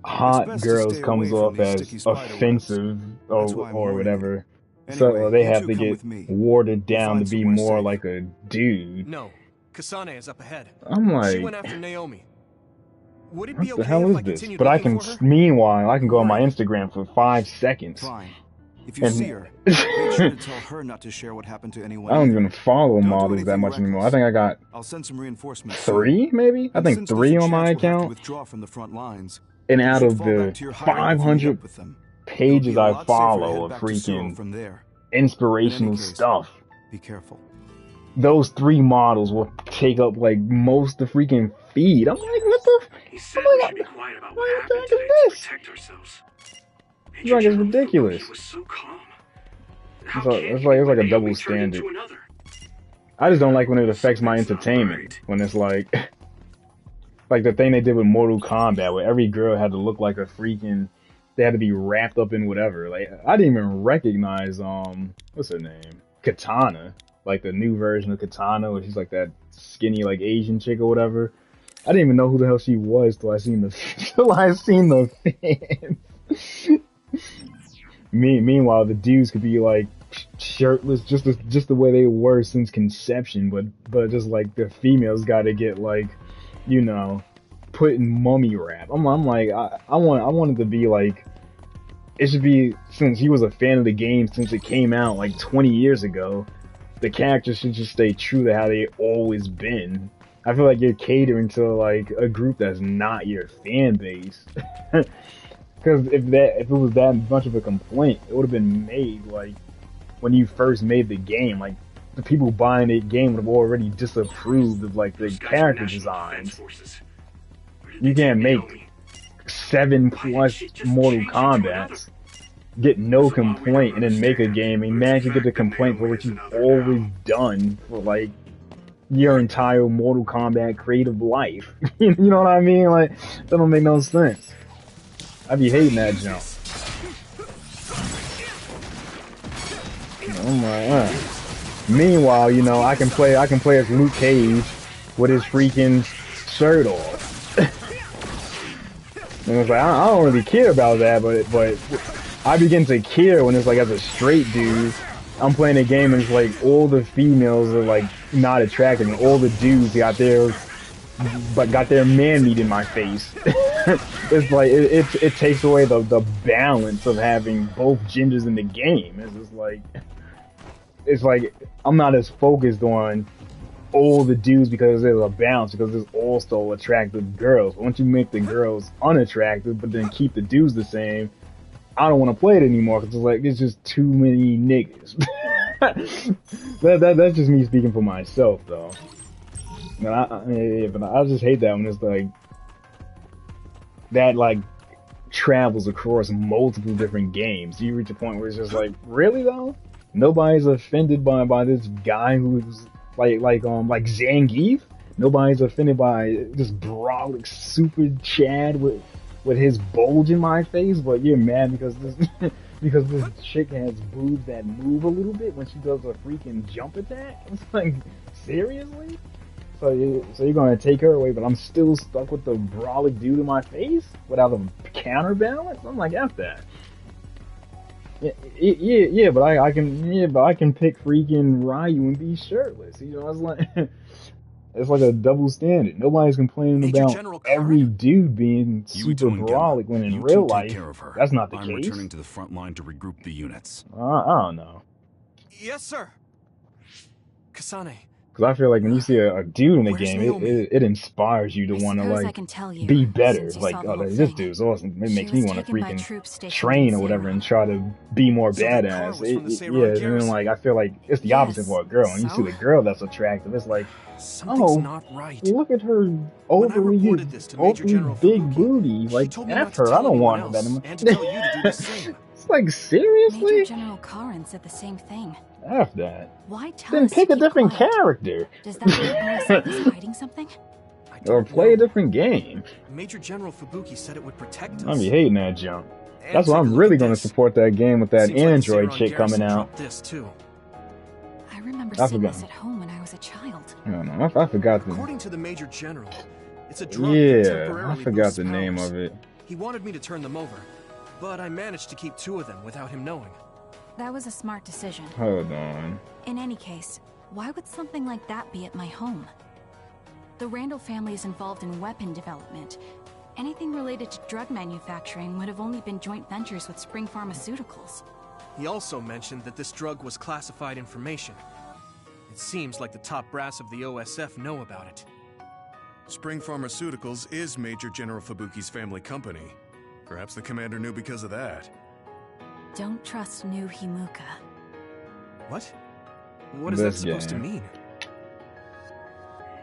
hot girls comes off as offensive or whatever. So they have to get watered down to be more like a dude. No, Kasane is up ahead. I'm like, she went after Naomi. Would it be what the okay hell if is I this? continued But I looking can, for her? meanwhile, I can go on my Instagram for 5 seconds. Fine. If you see her, make sure to tell her not to share what happened to anyone. I don't even follow models that much anymore. I think I got I'll send some reinforcements 3, maybe? I think 3 on my account. Withdraw from the front lines. And out of the 500 pages I follow of freaking inspirational stuff, be careful. Those 3 models will take up like most of the freaking feed. I'm like, what the? He said we should be quiet about what happened today to protect ourselves. It's like it's ridiculous. He was so calm. It's like a double standard. I just don't like when it affects my entertainment. When it's like the thing they did with Mortal Kombat, where every girl had to look like a freaking. They had to be wrapped up in whatever. Like I didn't even recognize what's her name? Katana. Like the new version of Katana, where she's like that skinny like Asian chick or whatever. I didn't even know who the hell she was till I seen the fans. Meanwhile, the dudes could be like shirtless, just the way they were since conception, but just like the females got to get like, you know, put in mummy wrap. I'm like, I wanted to be like, it should be, since he was a fan of the game since it came out like 20 years ago, the characters should just stay true to how they always been. I feel like you're catering to like a group that's not your fan base. Because if it was that much of a complaint, it would have been made like when you first made the game. Like the people buying the game would have already disapproved of like the character designs. You can't make 7+ Mortal Kombats, get no complaint, and then make a game and manage to get the complaint for what you've always done for like your entire Mortal Kombat creative life. You know what I mean? Like that don't make no sense. I be hating that jump. Oh my. Meanwhile, you know, I can play as Luke Cage with his freaking shirt off. And it's like I don't really care about that, but I begin to care when it's like as a straight dude, I'm playing a game and it's like all the females are like not attractive, and all the dudes got their man meat in my face. It's like it takes away the balance of having both genders in the game. It's like I'm not as focused on all the dudes because there's a balance, because there's also attractive girls. But once you make the girls unattractive but then keep the dudes the same, I don't want to play it anymore because it's just too many niggas. That's just me speaking for myself though. But I just hate that when it's like that like travels across multiple different games. You reach a point where it's just like, really though? Nobody's offended by this guy who's like Zangief. Nobody's offended by this brolic super Chad with his bulge in my face, but you're mad because because this chick has boobs that move a little bit when she does a freaking jump attack. It's like, seriously? So you're gonna take her away, but I'm still stuck with the brolic dude in my face without a counterbalance? I'm like, F that. Yeah, but I can pick freaking Ryu and be shirtless. You know, it's like it's like a double standard. Nobody's complaining about every dude being super brolic when in real life that's not the case. I'm returning to the front line to regroup the units. I don't know. Yes, sir. Kasane. Because I feel like when you see a dude in the game, it inspires you to want to like be better. Like, oh, this dude's awesome. It makes me want to freaking train or whatever and try to be more badass. Yeah, and then like I feel like it's the opposite for a girl. When you see the girl that's attractive, it's like, oh, look at her overly big booty. Like, F her. I don't want her that much. It's like, seriously? Major General Karin said the same thing. F that. Why tell Then us pick to a keep different quiet? character. Does that mean OSF is hiding something? Or play a different game. Major General Fubuki said it would protect us. I be hating that junk. That's why I'm really going to support that game with that Android chick coming out. This too. I remember seeing this at home when I was a child. I don't know. I forgot the. According to the Major General, it's a drug that Yeah, temporarily I forgot boosts the name powers. of it. He wanted me to turn them over, but I managed to keep 2 of them without him knowing. That was a smart decision. Hold on. In any case, why would something like that be at my home? The Randall family is involved in weapon development. Anything related to drug manufacturing would have only been joint ventures with Spring Pharmaceuticals. He also mentioned that this drug was classified information. It seems like the top brass of the OSF know about it. Spring Pharmaceuticals is Major General Fubuki's family company. Perhaps the commander knew because of that. Don't trust new Himuka. What? What is that supposed to mean?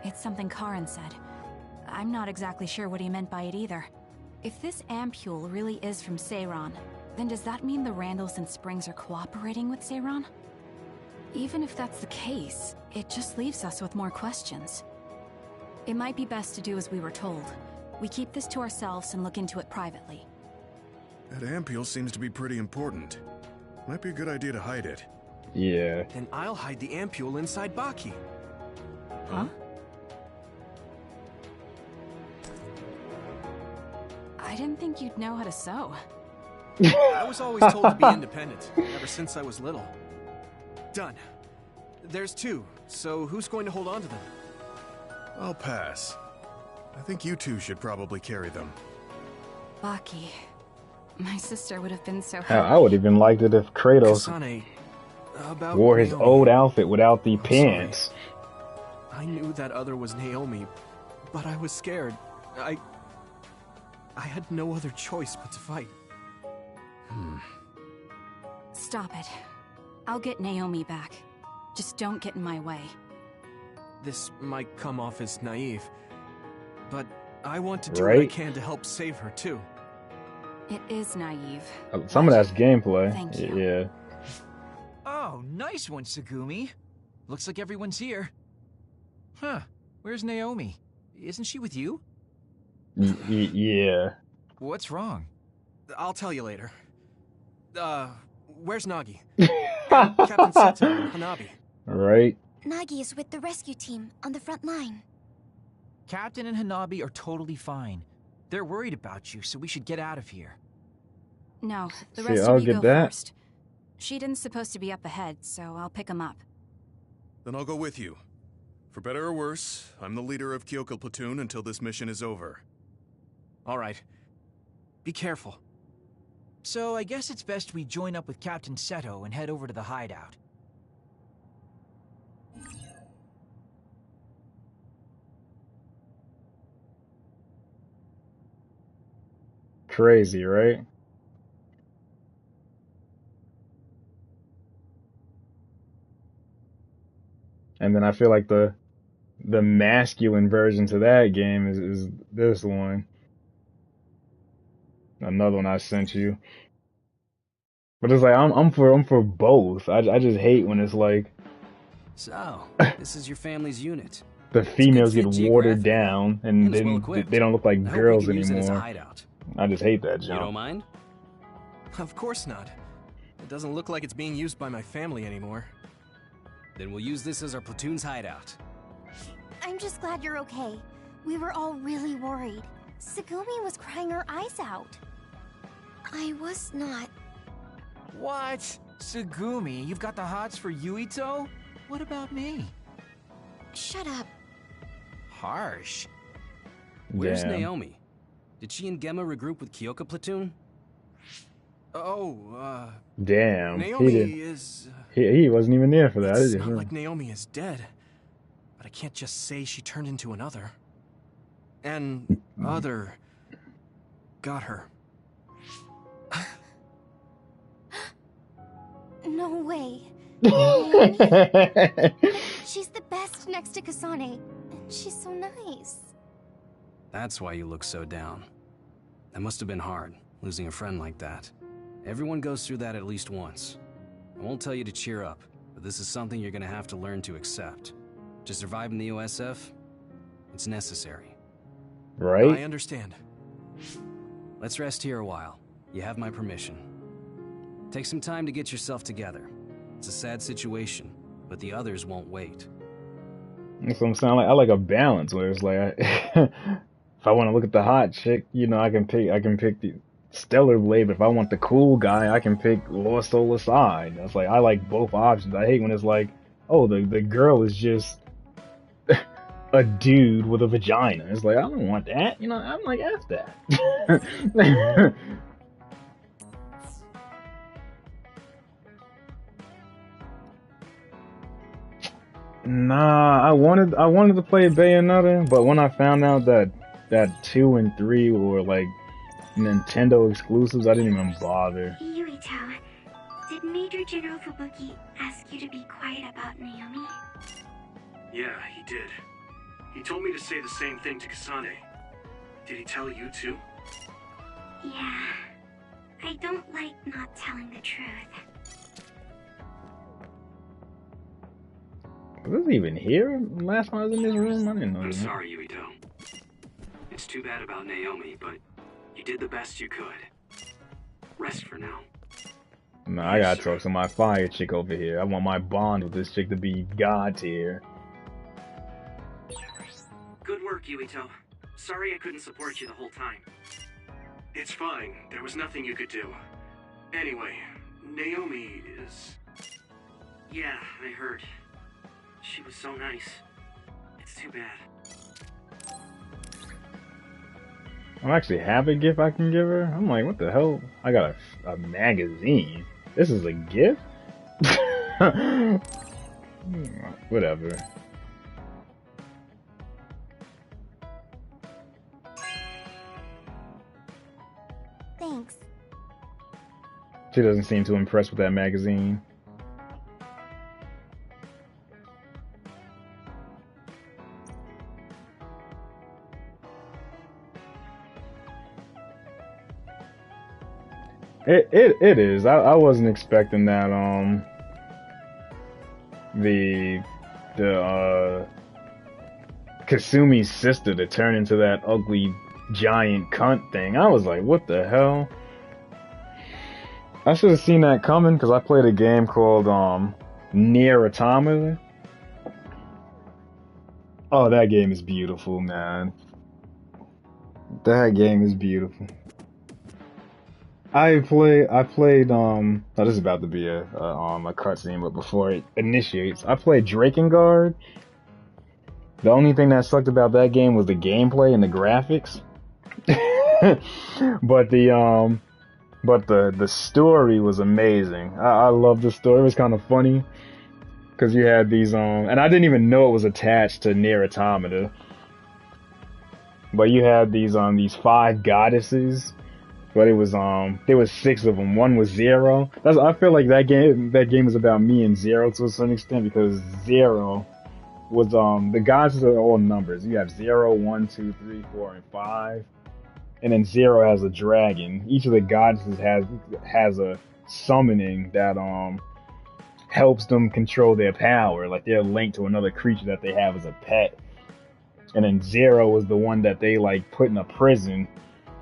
It's something Karin said. I'm not exactly sure what he meant by it either. If this ampule really is from Seiran, then does that mean the Randalls and Springs are cooperating with Seiran? Even if that's the case, it just leaves us with more questions. It might be best to do as we were told. We keep this to ourselves and look into it privately. That ampule seems to be pretty important. Might be a good idea to hide it. Yeah. Then I'll hide the ampule inside Baki. Huh? I didn't think you'd know how to sew. I was always told to be independent, ever since I was little. Done. There's 2, so who's going to hold on to them? I'll pass. I think you 2 should probably carry them. Baki. My sister would have been so happy. Hell, I would even liked it if Kratos Kasane, wore his Naomi. old outfit without the pants. I knew that other was Naomi, but I was scared. I had no other choice but to fight. Stop it. I'll get Naomi back. Just don't get in my way. This might come off as naive, but I want to do what I can to help save her too. It is naive. Some of that's gameplay. Thank you. Yeah. Oh, nice one, Sagumi. Looks like everyone's here. Huh. Where's Naomi? Isn't she with you? Yeah. What's wrong? I'll tell you later. Where's Nagi? Captain Seto and Hanabi. Right. Nagi is with the rescue team on the front line. Captain and Hanabi are totally fine. They're worried about you, so we should get out of here. No, the See, rest I'll of you get go that. first. Shiden's supposed to be up ahead, so I'll pick him up. Then I'll go with you. For better or worse, I'm the leader of Kyoka Platoon until this mission is over. All right. Be careful. So I guess it's best we join up with Captain Seto and head over to the hideout. Crazy, right? And then I feel like the masculine version to that game is this one. Another one I sent you. But it's like I'm for both. I just hate when it's like So, this is your family's unit. the females get fit watered down and and it's then well-equipped. they don't look like I hope we girls can use it as a anymore. hideout. I just hate that You junk. don't mind? Of course not. It doesn't look like it's being used by my family anymore. Then we'll use this as our platoon's hideout. I'm just glad you're okay. We were all really worried. Segumi was crying her eyes out. I was not. What? Segumi, you've got the hots for Yuito? What about me? Shut up. Harsh. Where's Damn. Naomi? Did she and Gemma regroup with Kyoka platoon? Oh, Damn. Naomi is... He wasn't even there for that. It's not like Naomi is dead. But I can't just say she turned into another. And other... got her. No way. She's the best next to Kasane. And she's so nice. That's why you look so down. That must have been hard, losing a friend like that. Everyone goes through that at least once. I won't tell you to cheer up, but this is something you're gonna have to learn to accept. To survive in the OSF, it's necessary. Right? I understand. Let's rest here a while. You have my permission. Take some time to get yourself together. It's a sad situation, but the others won't wait. That's what I'm saying. I like a balance where it's like, if I want to look at the hot chick, you know, I can pick the Stellar Blade. But if I want the cool guy, I can pick Lost Soul Aside. That's like, I like both options. I hate when it's like, oh, the girl is just a dude with a vagina. It's like, I don't want that. You know, I'm like, F that. Nah, I wanted to play Bayonetta, but when I found out that 2 and 3 were like Nintendo exclusives, I didn't even bother. Yuito, did Major General Fubuki ask you to be quiet about Naomi? Yeah, he did. He told me to say the same thing to Kasane. Did he tell you too? Yeah. I don't like not telling the truth. Was this even here last time I was in this room? I didn't know. I'm sorry, Yuito. It's too bad about Naomi, but you did the best you could. Rest for now. Nah, I gotta talk to my fire chick over here. I want my bond with this chick to be God tier. Good work, Yuito. Sorry I couldn't support you the whole time. It's fine. There was nothing you could do. Anyway, Naomi is... Yeah, I heard. She was so nice. It's too bad. I actually have a gift I can give her. I'm like, what the hell? I got a magazine. This is a gift? Whatever. Thanks. She doesn't seem too impressed with that magazine. It is. I wasn't expecting that. The Kasumi's sister to turn into that ugly giant cunt thing. I was like, what the hell? I should have seen that coming because I played a game called Nier Automata. Oh, that game is beautiful, man. That game is beautiful. I played oh, this is about to be a cutscene, but before it initiates, I played Drakengard. The only thing that sucked about that game was the gameplay and the graphics. but the story was amazing. I love the story. It was kind of funny because you had these and I didn't even know it was attached to Nier Automata. But you had these 5 goddesses. But it was there was 6 of them. One was Zero. I feel like that game is about me and Zero to a certain extent because Zero was the gods are all numbers. You have 0, 1, 2, 3, 4, and 5, and then Zero has a dragon. Each of the goddesses has a summoning that helps them control their power. Like they're linked to another creature that they have as a pet. And then Zero was the one that they like put in a prison.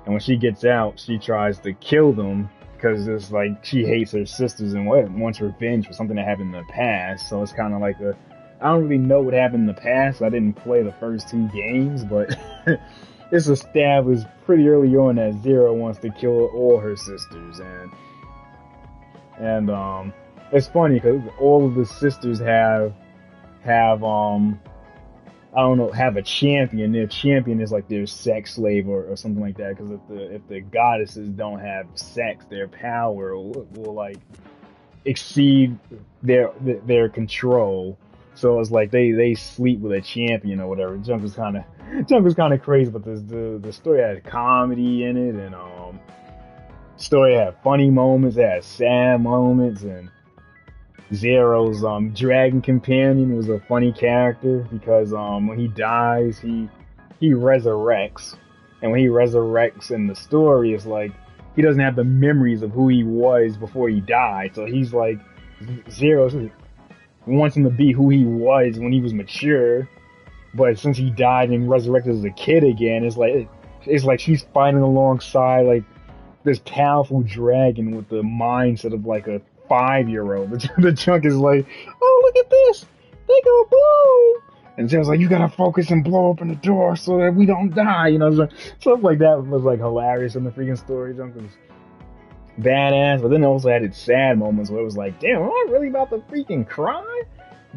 And when she gets out, she tries to kill them because it's like she hates her sisters and wants revenge for something that happened in the past. So it's kind of like I don't really know what happened in the past. I didn't play the first 2 games, but it's established pretty early on that Zero wants to kill all her sisters, and it's funny because all of the sisters have I don't know, have a champion. Their champion is like their sex slave or something like that. Because if the goddesses don't have sex, their power will like exceed their control. So it's like they sleep with a champion or whatever. Junk was kind of crazy, but the story had comedy in it, and story had funny moments, it had sad moments, and Zero's dragon companion was a funny character because when he dies he resurrects, and when he resurrects in the story, it's like he doesn't have the memories of who he was before he died. So he's like Zero wants him to be who he was when he was mature, but since he died and resurrected as a kid again, it's like she's fighting alongside like this powerful dragon with the mindset of like a 5-year-old. The Chunk is like, oh, look at this, they go boom, and Zero's like, you gotta focus and blow open the door so that we don't die, you know. So stuff like that was like hilarious in the freaking story. Chunk was badass, but then it also had its sad moments where it was like, damn, am I really about to freaking cry?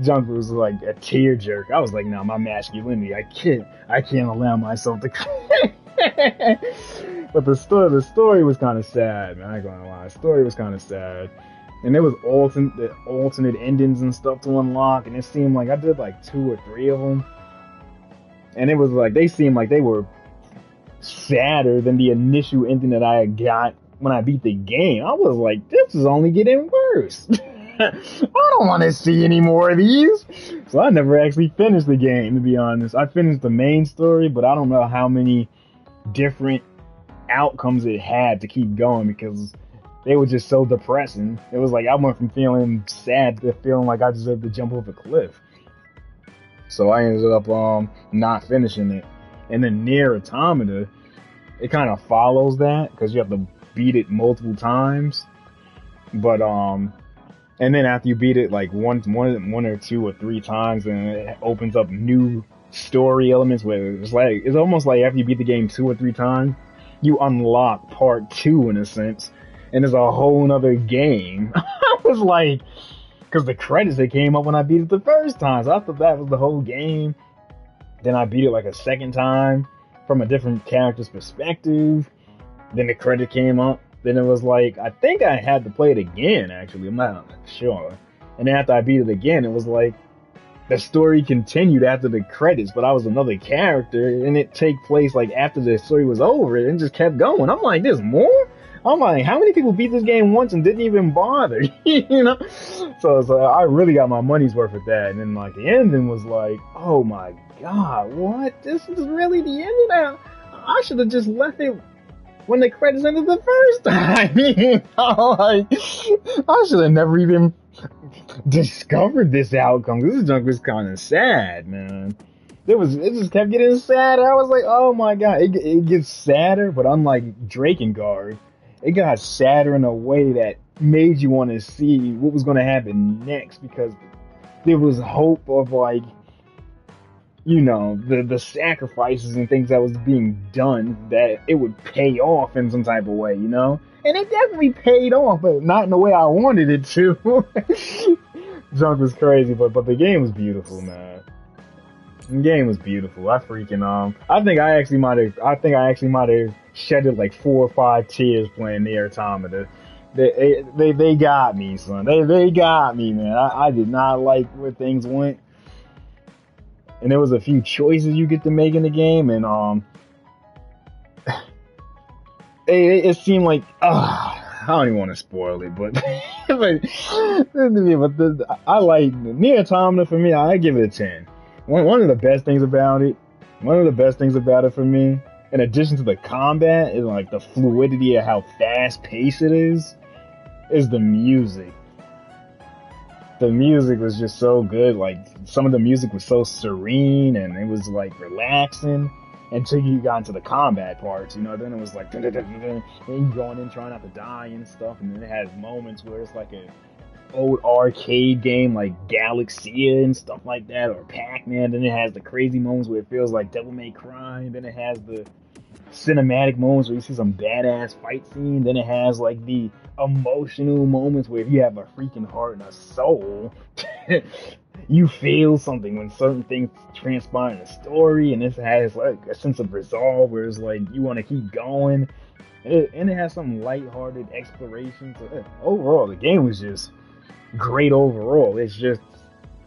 Junk was like a tear jerk. I was like, no, my masculinity, I can't allow myself to cry. But the story was kind of sad, man. I ain't gonna lie, the story was kind of sad. And there was alternate endings and stuff to unlock, and it seemed like I did like 2 or 3 of them, and it was like they seemed like they were sadder than the initial ending that I had got when I beat the game. I was like, this is only getting worse. I don't want to see any more of these. So I never actually finished the game, to be honest. I finished the main story, but I don't know how many different outcomes it had to keep going because they were just so depressing. It was like I went from feeling sad to feeling like I deserved to jump off a cliff. So I ended up not finishing it. And then Nier Automata, it kind of follows that because you have to beat it multiple times. But and then after you beat it like one or 2 or 3 times, then it opens up new story elements where it's almost like after you beat the game 2 or 3 times, you unlock part 2 in a sense. And it's a whole nother game. I was like, because the credits that came up when I beat it the first time, so I thought that was the whole game. Then I beat it like a second time from a different character's perspective. Then the credit came up. Then it was like, I think I had to play it again, actually. I'm not sure. And then after I beat it again, it was like the story continued after the credits, but I was another character, and it take place like after the story was over, and just kept going. I'm like, there's more? I'm like, how many people beat this game once and didn't even bother? You know? So I really got my money's worth with that. And then like the ending was like, oh my god, what? This is really the end of that? I should have just left it when the credits ended the first time. You know, like, I should have never even discovered this outcome. This junk was kind of sad, man. It just kept getting sadder. I was like, oh my god, it gets sadder, but unlike Drakengard, it got sadder in a way that made you want to see what was going to happen next, because there was hope of, like, you know, the sacrifices and things that was being done, that it would pay off in some type of way, you know? And it definitely paid off, but not in the way I wanted it to. Junk was crazy, but the game was beautiful, man. The game was beautiful. I freaking I think I actually might have shedded like 4 or 5 tears playing Nier Automata. They got me, son. They got me, man. I did not like where things went. And there was a few choices you get to make in the game, and it seemed like I don't even want to spoil it, but I like Nier Automata. For me, I give it a 10. One of the best things about it for me, in addition to the combat, is like the fluidity of how fast paced it is the music. The music was just so good. Like, some of the music was so serene and it was like relaxing. until you got into the combat parts, you know. Then it was like, and you going in trying not to die and stuff. And then it has moments where it's like a old arcade game like Galaxia and stuff like that, or Pac-Man. Then it has the crazy moments where it feels like Devil May Cry. And then it has the cinematic moments where you see some badass fight scene. Then it has like the emotional moments where if you have a freaking heart and a soul, you feel something when certain things transpire in the story. And this has like a sense of resolve where it's like you want to keep going. And it has some lighthearted exploration. So overall, the game was just great overall. It's just,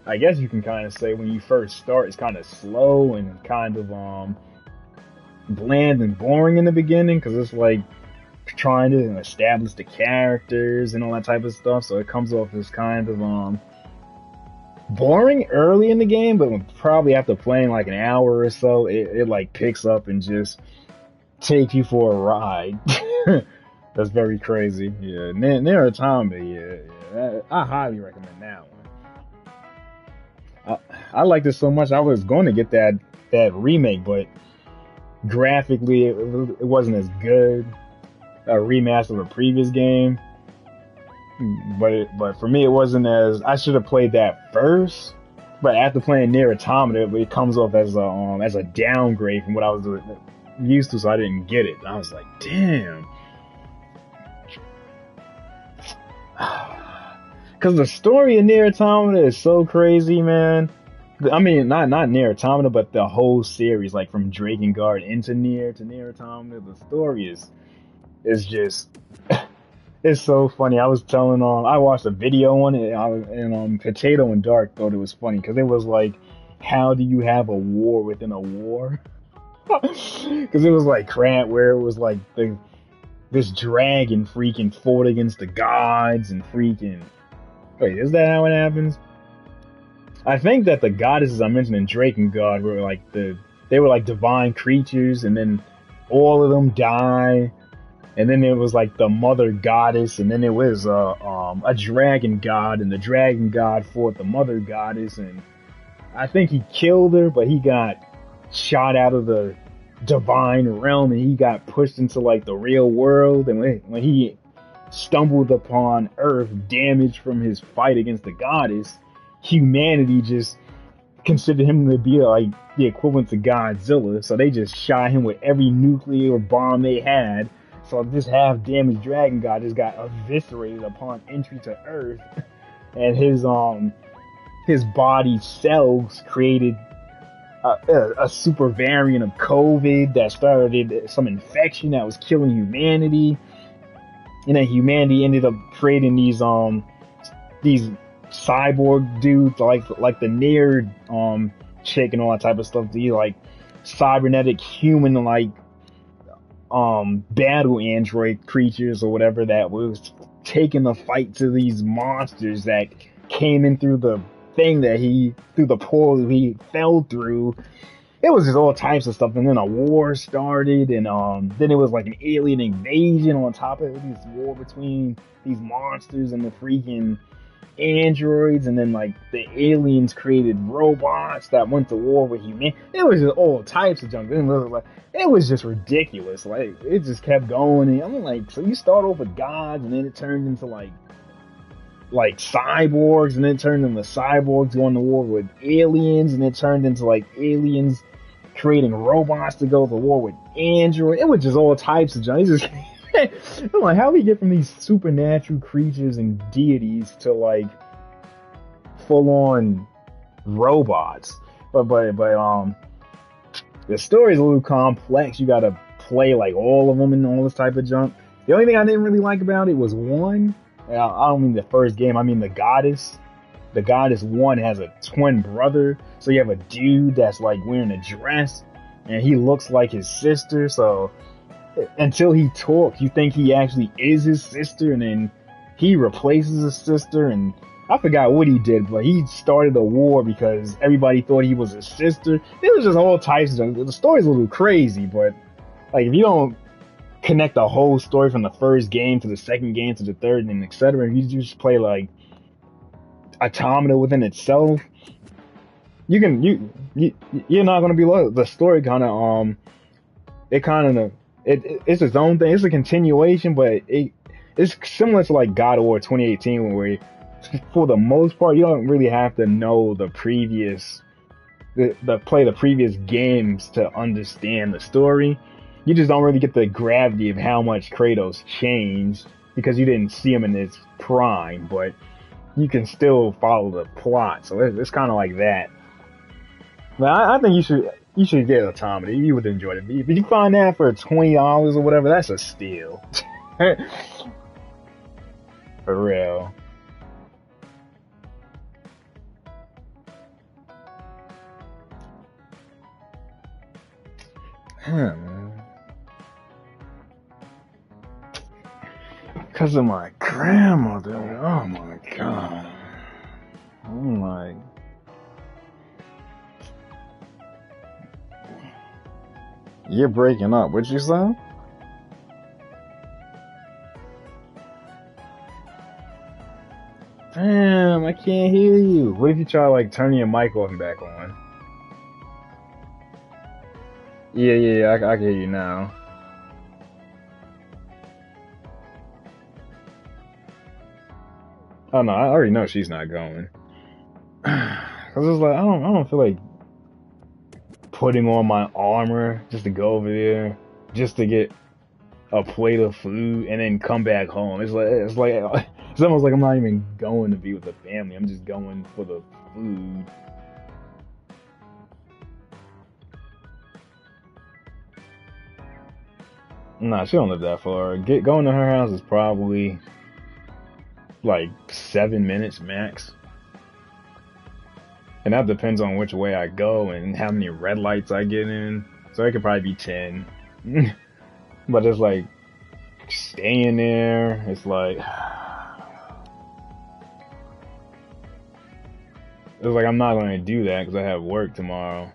I guess you can kind of say when you first start, it's kind of slow and kind of bland and boring in the beginning, because it's like trying to establish the characters and all that type of stuff. So it comes off as kind of boring early in the game, but probably after playing like an hour or so, it like picks up and just takes you for a ride. That's very crazy. Yeah, Nier Automata, yeah, I highly recommend that one. I liked it so much, I was going to get that remake, but graphically it wasn't as good a remaster of a previous game. But for me, it wasn't as, I should have played that first. But after playing Nier Automata, it comes off as a downgrade from what I was used to, so I didn't get it. I was like, damn. Because the story of Nier Automata is so crazy, man. I mean, not Nier Automata, but the whole series, like from Drakengard into Nier to Nier Automata, the story is just, it's so funny. I was telling, I watched a video on it, and Potato and Dark thought it was funny, because it was like, how do you have a war within a war? Because it was like crap, where it was like this dragon freaking fought against the gods and freaking, wait, is that how it happens? I think that the goddesses I mentioned in Drakengard were like they were like divine creatures, and then all of them die, and then it was like the mother goddess, and then it was a dragon god, and the dragon god fought the mother goddess, and I think he killed her, but he got shot out of the divine realm, and he got pushed into like the real world, and when he stumbled upon Earth, damaged from his fight against the goddess, humanity just considered him to be like the equivalent to Godzilla, so they just shot him with every nuclear bomb they had. So this half damaged dragon god just got eviscerated upon entry to Earth, and his body cells created a super variant of COVID that started some infection that was killing humanity, and then humanity ended up creating these cyborg dudes like the Nier chick and all that type of stuff. These like cybernetic human like battle android creatures or whatever that was taking the fight to these monsters that came in through the thing through the portal he fell through. It was just all types of stuff, and then a war started, and then it was like an alien invasion on top of this war between these monsters and the freaking androids, and then like the aliens created robots that went to war with humanity. It was just all types of junk. It was just ridiculous. Like it just kept going, and I'm like, so you start off with gods, and then it turned into like cyborgs, and then it turned into cyborgs going to war with aliens, and it turned into like aliens creating robots to go to war with androids. It was just all types of junk. It's just I'm like, how do we get from these supernatural creatures and deities to like full on robots? But the story's a little complex. You gotta play like all of them and all this type of junk. The only thing I didn't really like about it was one. I don't mean the first game. I mean the goddess. The goddess one has a twin brother. So you have a dude that's like wearing a dress, and he looks like his sister. So until he talks, you think he actually is his sister, and then he replaces his sister, and I forgot what he did, but he started a war because everybody thought he was his sister. It was just all types of things. The story's a little crazy, but like if you don't connect the whole story from the first game to the second game to the third and etc., if you just play like Automata within itself, you're not gonna be loyal. The story kind of it's its own thing. It's a continuation, but it's similar to like God of War 2018, where for the most part you don't really have to know the previous play the previous games to understand the story. You just don't really get the gravity of how much Kratos changed because you didn't see him in his prime, but you can still follow the plot. So it's kind of like that. But I think you should get Automata. You would enjoy it. If you find that for $20 or whatever, that's a steal. For real. Man. Because of my grandmother. Oh my god. I'm like... You're breaking up. What'd you say? Damn, I can't hear you. What if you try like turning your mic off and back on? Yeah, I can hear you now. Oh no, I already know she's not going. Cause it's like I don't feel like putting on my armor just to go over there, just to get a plate of food and then come back home. It's almost like I'm not even going to be with the family. I'm just going for the food. Nah, she don't live that far. Going to her house is probably like 7 minutes max. And that depends on which way I go and how many red lights I get in. So it could probably be 10. But it's like staying there, it's like I'm not going to do that because I have work tomorrow.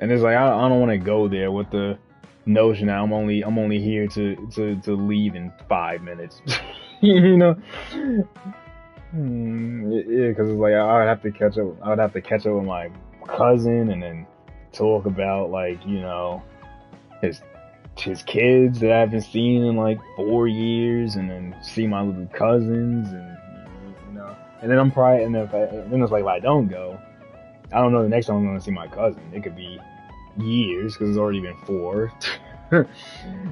And it's like I don't want to go there with the notion that I'm only here to leave in 5 minutes. You know? Yeah, because it's like I would have to catch up with my cousin and then talk about like, you know, his kids that I haven't seen in like 4 years, and then see my little cousins, and you know, and then then it's like if I don't go, I don't know the next time I'm gonna see my cousin. It could be years because it's already been 4.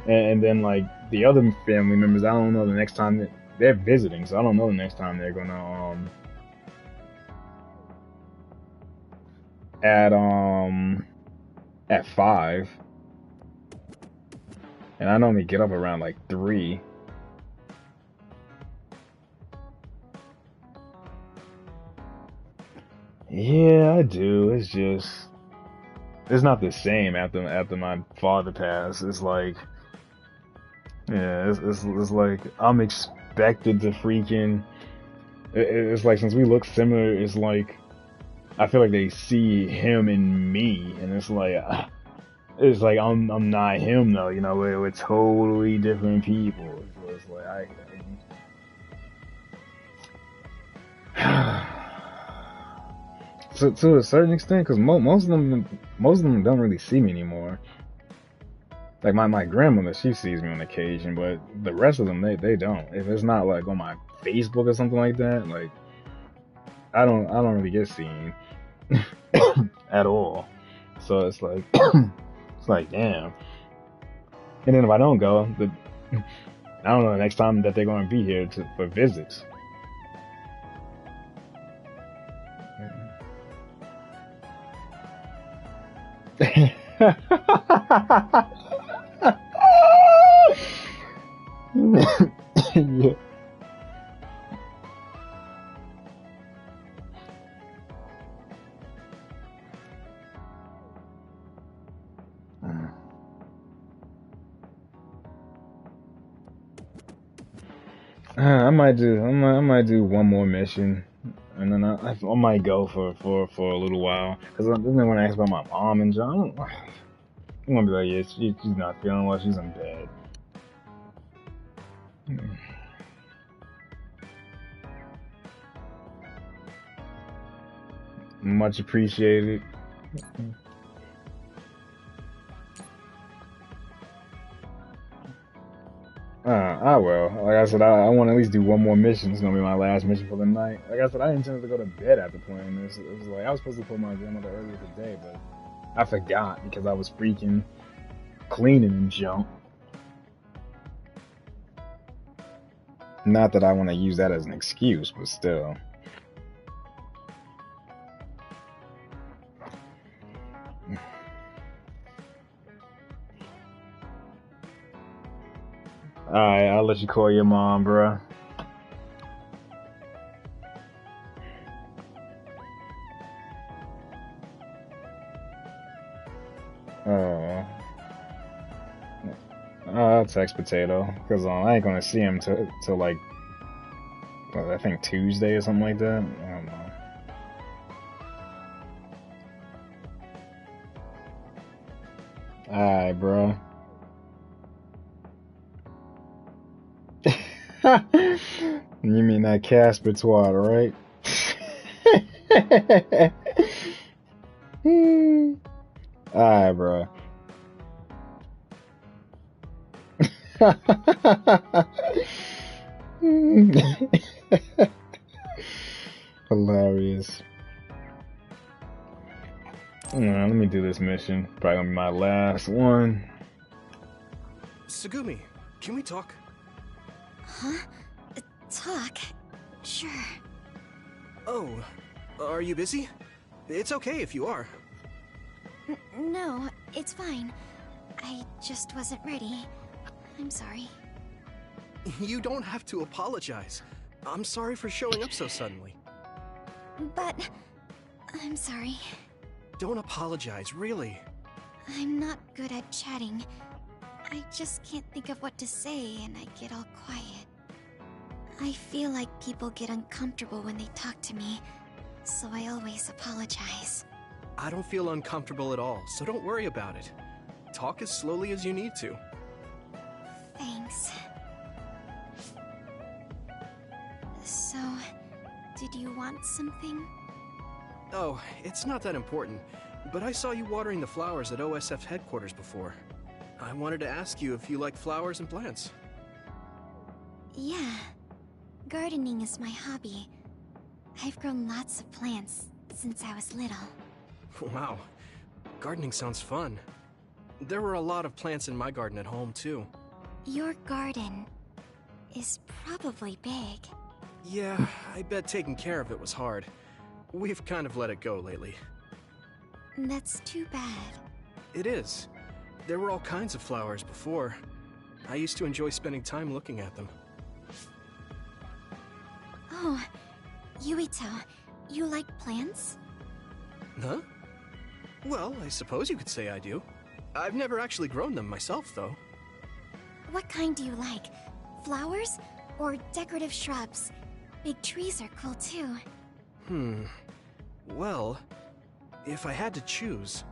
and then like the other family members, I don't know the next time that they're visiting, so I don't know the next time they're gonna at 5. And I normally get up around like 3. Yeah, I do. It's just it's not the same after my father passed. It's like it's like I'm expected to freaking. It's like since we look similar, it's like I feel like they see him in me, and it's like I'm not him though. You know, we're totally different people. So it's like to a certain extent, because most of them don't really see me anymore. Like my grandmother, she sees me on occasion, but the rest of them they don't. If it's not like on my Facebook or something like that, like I don't really get seen at all. So it's like it's like damn. And then if I don't go, I don't know the next time that they're going to be here for visits. Yeah. I might do one more mission, and then I might go for a little while, because then when I ask about my mom and John, I'm gonna be like, yeah, she's not feeling well, she's in bed. Much appreciated. I will. Like I said, I want to at least do one more mission. It's gonna be my last mission for the night. Like I said, I intended to go to bed after playing this. It was like I was supposed to call my grandmother earlier today, but I forgot because I was freaking cleaning and junk. Not that I want to use that as an excuse, but still. Alright, I'll let you call your mom, bruh. I'll text Potato, because I ain't gonna see him till like, I think Tuesday or something like that. I don't know. Alright, bro. You mean that Casper twat, right? Alright, bro. Hilarious. Let me do this mission. Probably gonna be my last one. Tsugumi, can we talk? Huh? Talk? Sure. Oh, are you busy? It's okay if you are. No, it's fine. I just wasn't ready. I'm sorry. You don't have to apologize. I'm sorry for showing up so suddenly. But... I'm sorry. Don't apologize, really. I'm not good at chatting. I just can't think of what to say and I get all quiet. I feel like people get uncomfortable when they talk to me, so I always apologize. I don't feel uncomfortable at all, so don't worry about it. Talk as slowly as you need to. Thanks. So, did you want something? Oh, it's not that important, but I saw you watering the flowers at OSF headquarters before. I wanted to ask you if you like flowers and plants. Yeah. Gardening is my hobby. I've grown lots of plants since I was little. Wow. Gardening sounds fun. There were a lot of plants in my garden at home, too. Your garden is probably big. Yeah, I bet taking care of it was hard. We've kind of let it go lately. That's too bad. It is. There were all kinds of flowers before. I used to enjoy spending time looking at them. Oh, Yuito, you like plants? Huh? Well, I suppose you could say I do. I've never actually grown them myself, though. What kind do you like? Flowers or decorative shrubs? Big trees are cool too. Well, if I had to choose...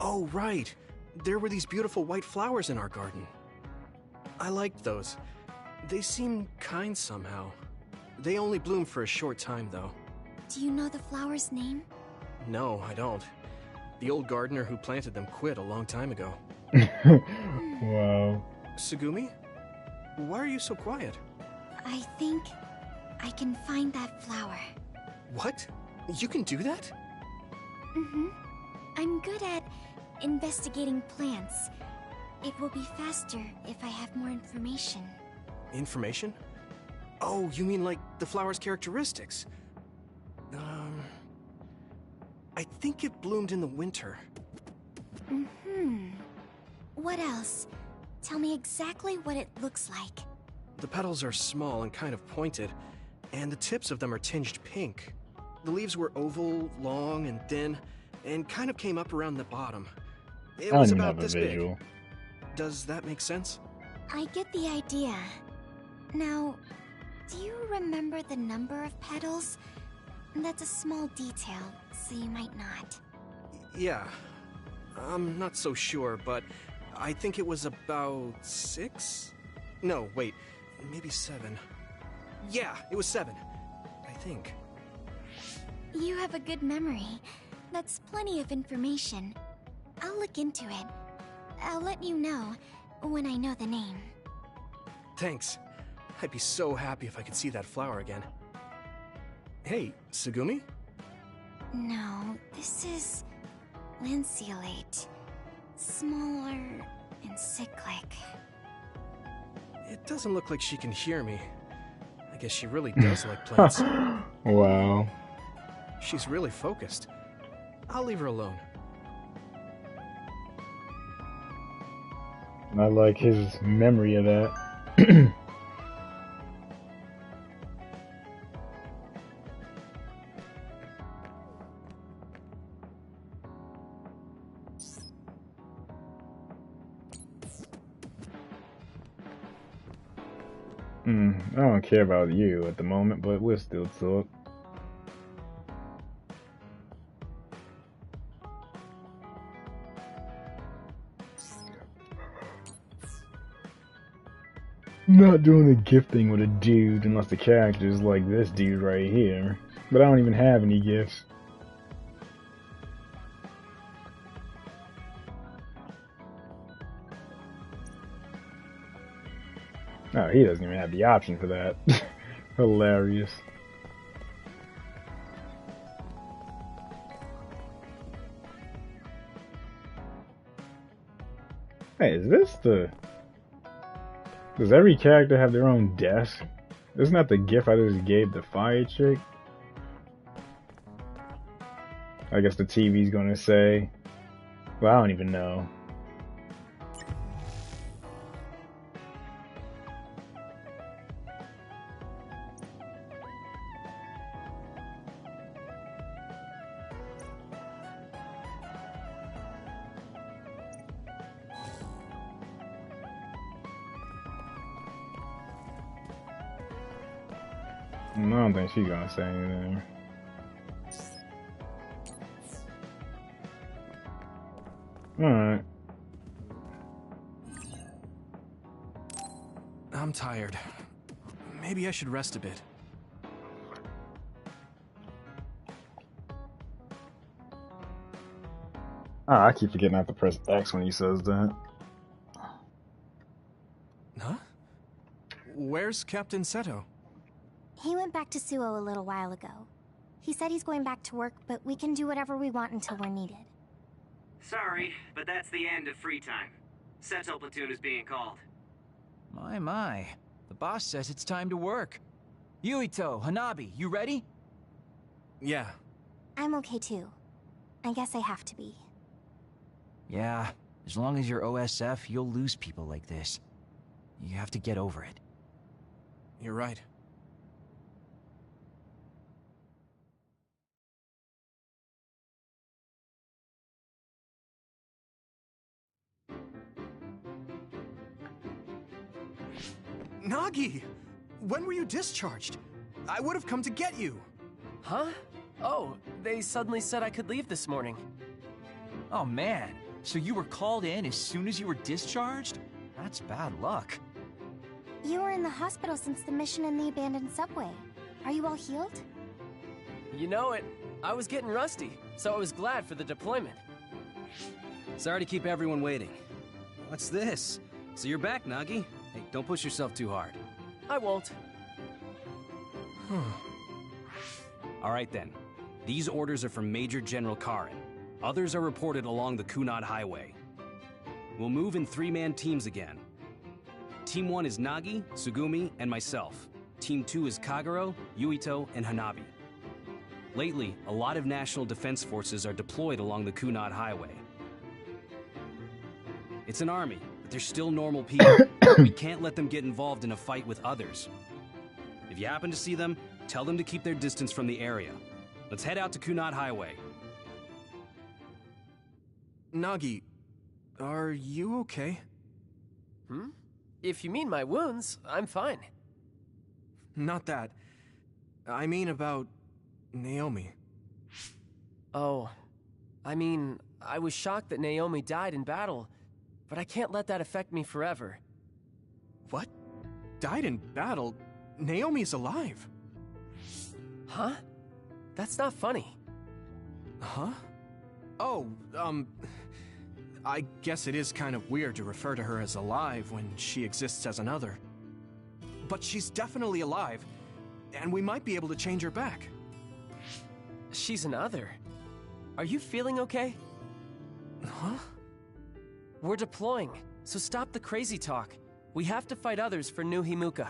Oh, right. There were these beautiful white flowers in our garden. I liked those. They seemed kind somehow. They only bloom for a short time, though. Do you know the flower's name? No, I don't. The old gardener who planted them quit a long time ago. Wow. Tsugumi? Why are you so quiet? I think I can find that flower. What? You can do that? Mm-hmm. I'm good at investigating plants. It will be faster if I have more information. Information? Oh, you mean like the flower's characteristics? I think it bloomed in the winter. Mm-hmm. What else? Tell me exactly what it looks like. The petals are small and kind of pointed, and the tips of them are tinged pink. The leaves were oval, long, and thin, and kind of came up around the bottom. It was about this big. Does that make sense? I get the idea. Now, do you remember the number of petals? That's a small detail, so you might not. Yeah. I'm not so sure, but I think it was about 6? No, wait. Maybe 7. Yeah, it was 7. I think. You have a good memory. That's plenty of information. I'll look into it. I'll let you know when I know the name. Thanks. I'd be so happy if I could see that flower again. Hey, Tsugumi? No, this is lanceolate. Smaller and cyclic. It doesn't look like she can hear me. I guess she really does like plants. Wow. She's really focused. I'll leave her alone. I like his memory of that. I don't care about you at the moment, but we'll still talk. I'm not doing a gifting with a dude unless the character is like this dude right here. But I don't even have any gifts. Oh, he doesn't even have the option for that. Hilarious. Hey, is this the... Does every character have their own desk? Isn't that the gift I just gave the fire chick? I guess the TV's gonna say... Well, I don't even know. I don't think she's gonna say anything. Alright. I'm tired. Maybe I should rest a bit. Ah, I keep forgetting not to press X when he says that. Huh? Where's Captain Seto? He went back to Suo a little while ago. He said he's going back to work, but we can do whatever we want until we're needed. Sorry, but that's the end of free time. Seto platoon is being called. My. The boss says it's time to work. Yuito, Hanabi, you ready? Yeah. I'm okay too. I guess I have to be. Yeah, as long as you're OSF, you'll lose people like this. You have to get over it. You're right. Nagi! When were you discharged? I would have come to get you! Huh? Oh, they suddenly said I could leave this morning. Oh man, so you were called in as soon as you were discharged? That's bad luck. You were in the hospital since the mission in the abandoned subway. Are you all healed? You know it. I was getting rusty, so I was glad for the deployment. Sorry to keep everyone waiting. What's this? So you're back, Nagi? Hey, don't push yourself too hard. I won't. All right then. These orders are from Major General Karin. Others are reported along the Kunad Highway. We'll move in 3-man teams again. Team 1 is Nagi, Tsugumi, and myself. Team 2 is Kagero, Yuito, and Hanabi. Lately, a lot of national defense forces are deployed along the Kunad Highway. It's an army, but they're still normal people. We can't let them get involved in a fight with others. If you happen to see them, tell them to keep their distance from the area. Let's head out to Kunad Highway. Nagi, are you okay? If you mean my wounds, I'm fine. Not that. I mean about Naomi. Oh, I mean, I was shocked that Naomi died in battle, but I can't let that affect me forever. What? Died in battle? Naomi's alive. Huh? That's not funny. Huh? Oh, I guess it is kind of weird to refer to her as alive when she exists as another. But she's definitely alive, and we might be able to change her back. She's an other. Are you feeling okay? Huh? We're deploying, so stop the crazy talk. We have to fight others for New Himuka.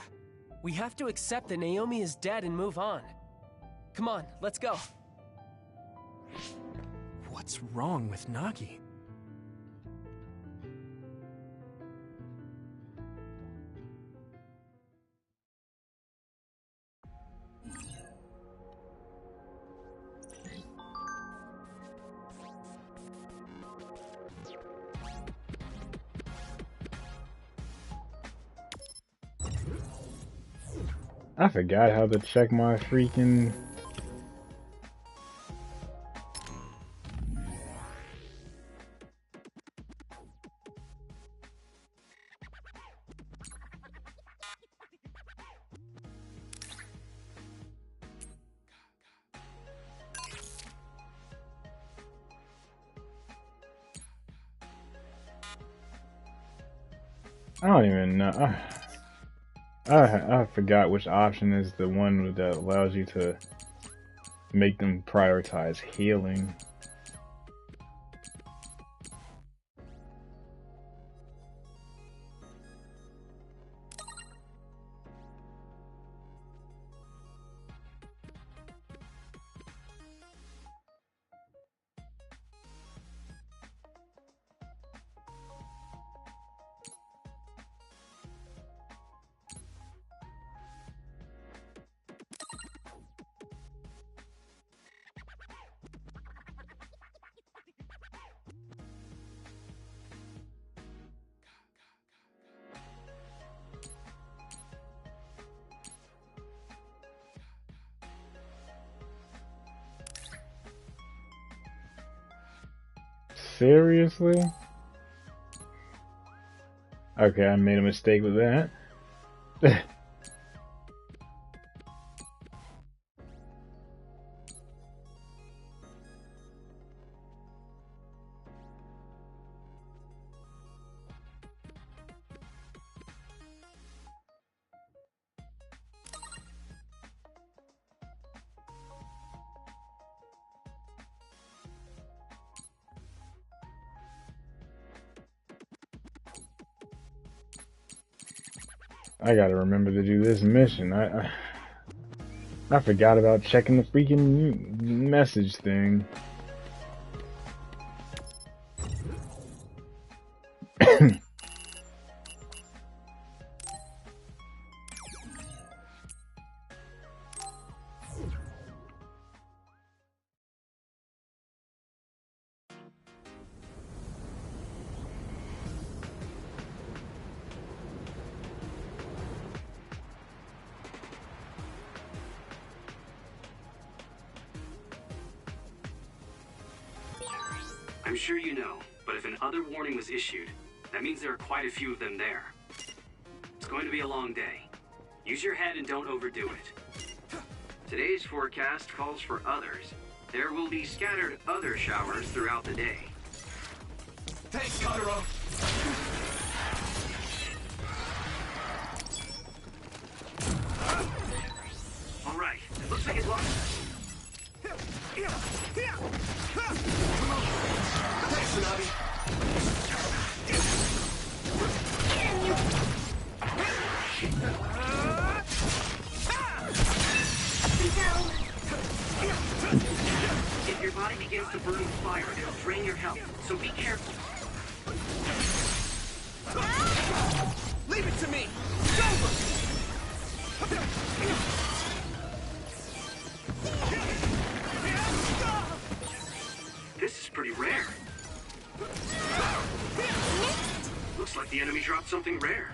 We have to accept that Naomi is dead and move on. Come on, let's go. What's wrong with Nagi? I forgot how to check my freaking... I don't even know. I forgot which option is the one that allows you to make them prioritize healing. Seriously? Okay, I made a mistake with that. I gotta remember to do this mission. I forgot about checking the freaking message thing. I'm sure you know, but if an other warning was issued, that means there are quite a few of them there. It's going to be a long day. Use your head and don't overdo it. Today's forecast calls for others. There will be scattered other showers throughout the day. Thanks, Kotaro. All right, it looks like it lost. Thanks, Tsunami. If your body begins to burn with fire, it'll drain your health, so be careful. Leave it to me. It's over. This is pretty rare. Looks like the enemy dropped something rare.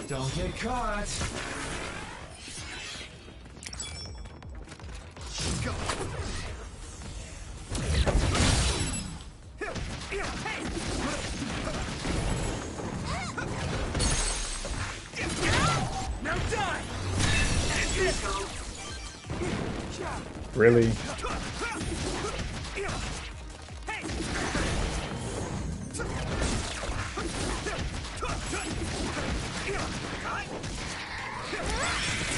Don't get caught. Go. Now die! Really?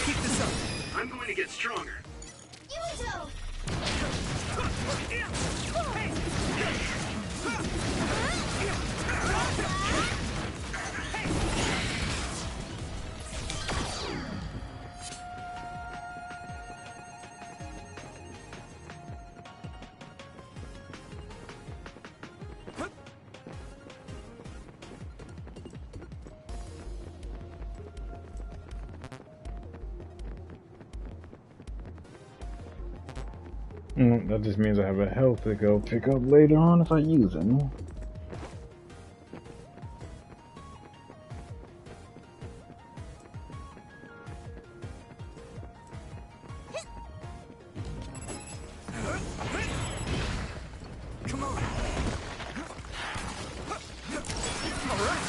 Keep this up. I'm going to get stronger. Yuto! That just means I have a health to go pick up later on if I use it. Come on. All right.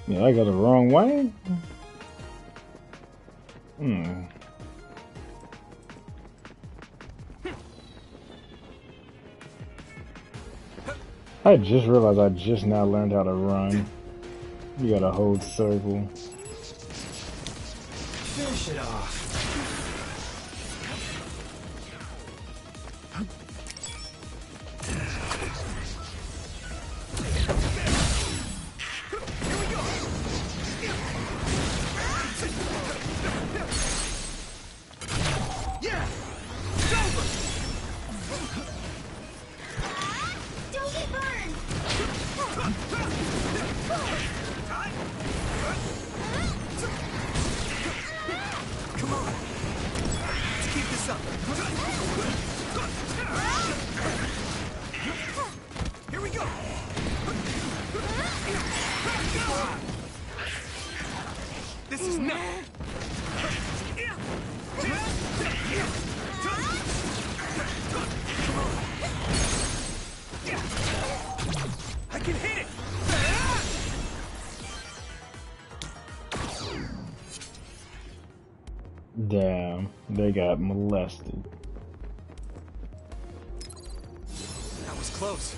Yeah, I got it wrong way. I just realized I just now learned how to run. You gotta hold circle. Finish it off. Don't get burned! Come on. Let's keep this up. Here we go. This is nothing. I can hit it. Damn, they got molested. That was close.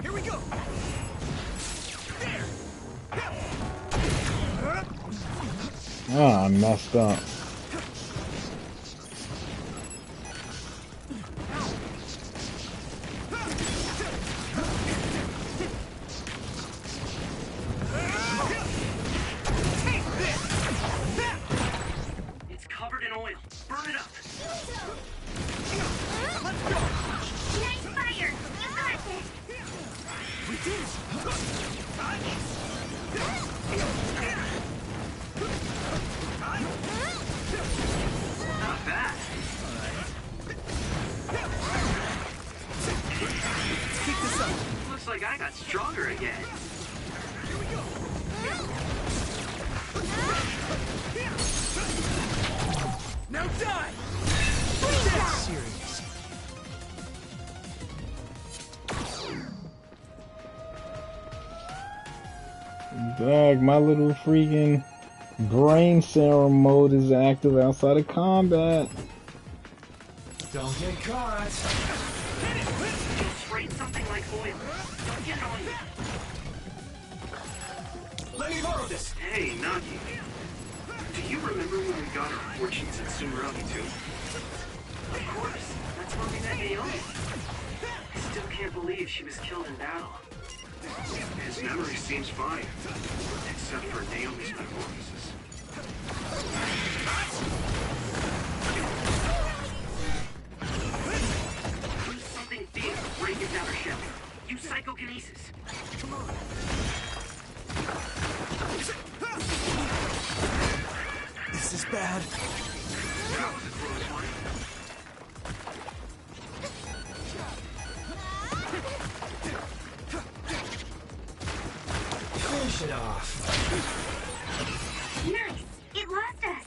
Here we go. There. Ah, I messed up. It's covered in oil. Burn it up. Let's go. Nice fire! You got this! We did it. Not bad. Let's keep this up. Looks like I got stronger again. Here we go. Now die. That's serious. Dag, my little freaking brain serum mode is active outside of combat. Don't get caught. You sprayed something like oil. Don't get on me. Let me borrow this. Hey, Nagi. Do you remember when we got our fortunes at Sumeragi too? Of course. That's when we met Naomi. I still can't believe she was killed in battle. His memory seems fine, except for Naomi's metamorphosis. Do something big to break it down her shell. Use psychokinesis. Come on. This is bad. That was a close one. Finish it off. Nice! It lost us!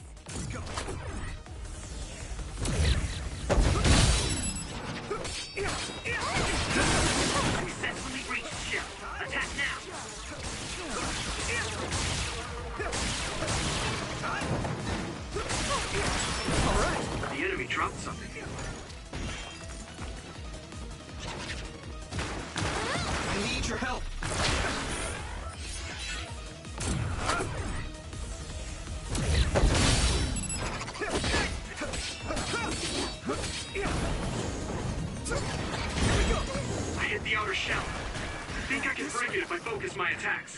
Successfully breached shell. Attack now! Alright! The enemy dropped something. I need your help. I hit the outer shell. I think I can break it if I focus my attacks.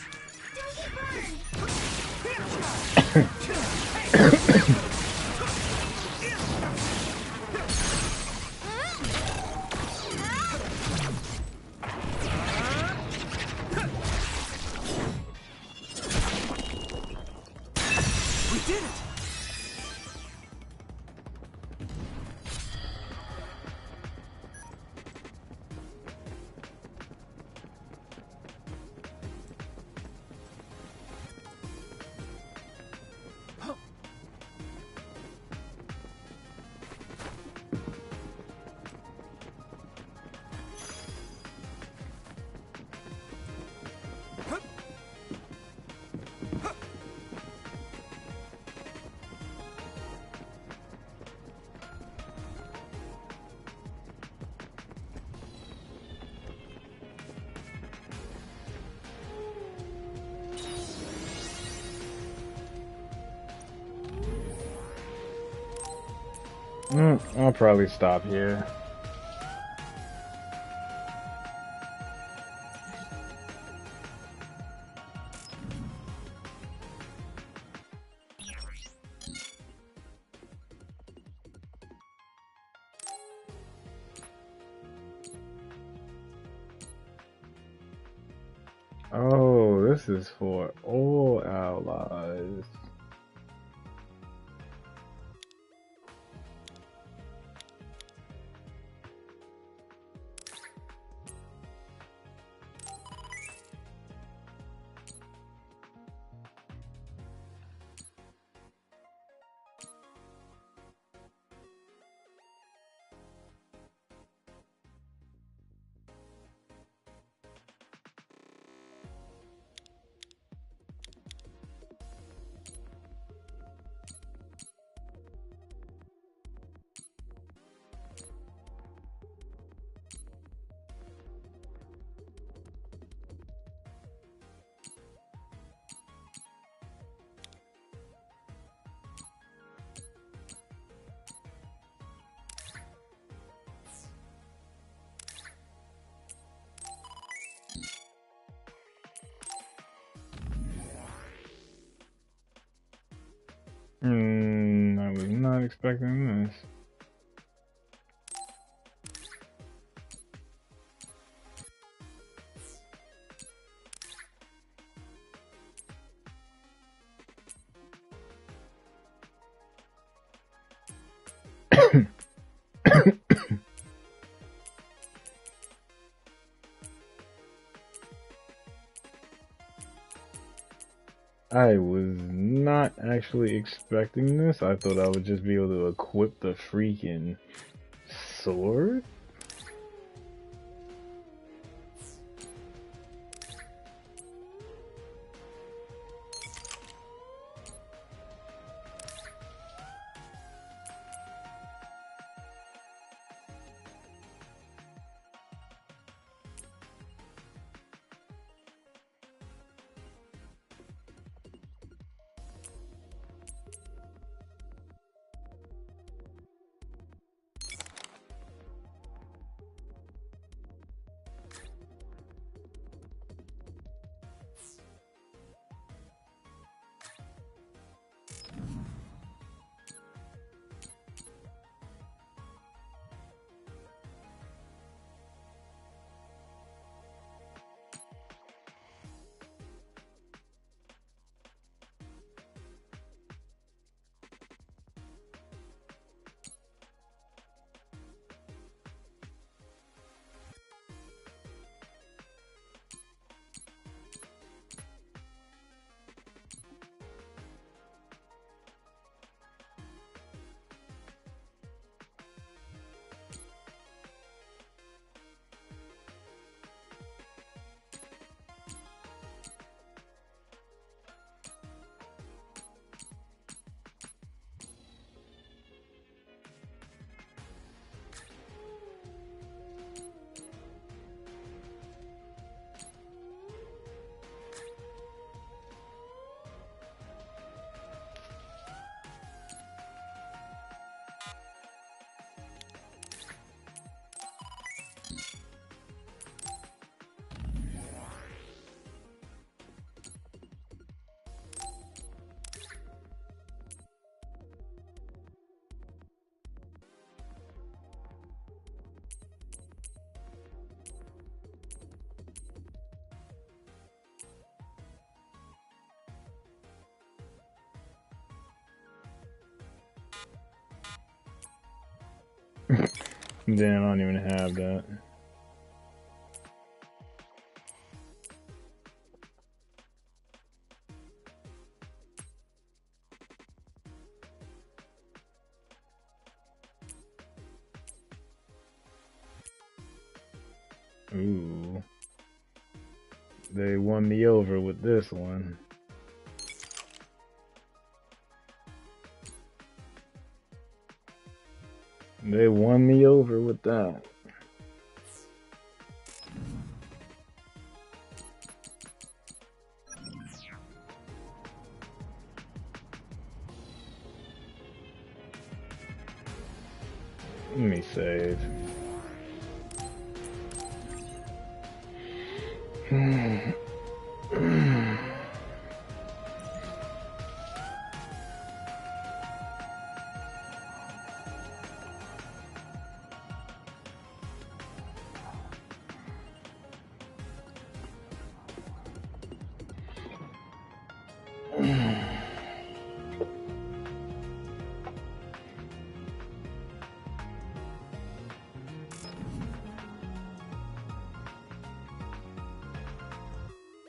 We did it! I'll probably stop here. Oh, this is for all allies. I was not expecting this. I was not actually expecting this. I thought I would just be able to equip the freaking sword. Damn, I don't even have that. Ooh. They won me over with this one. They won me over with that. Let me save.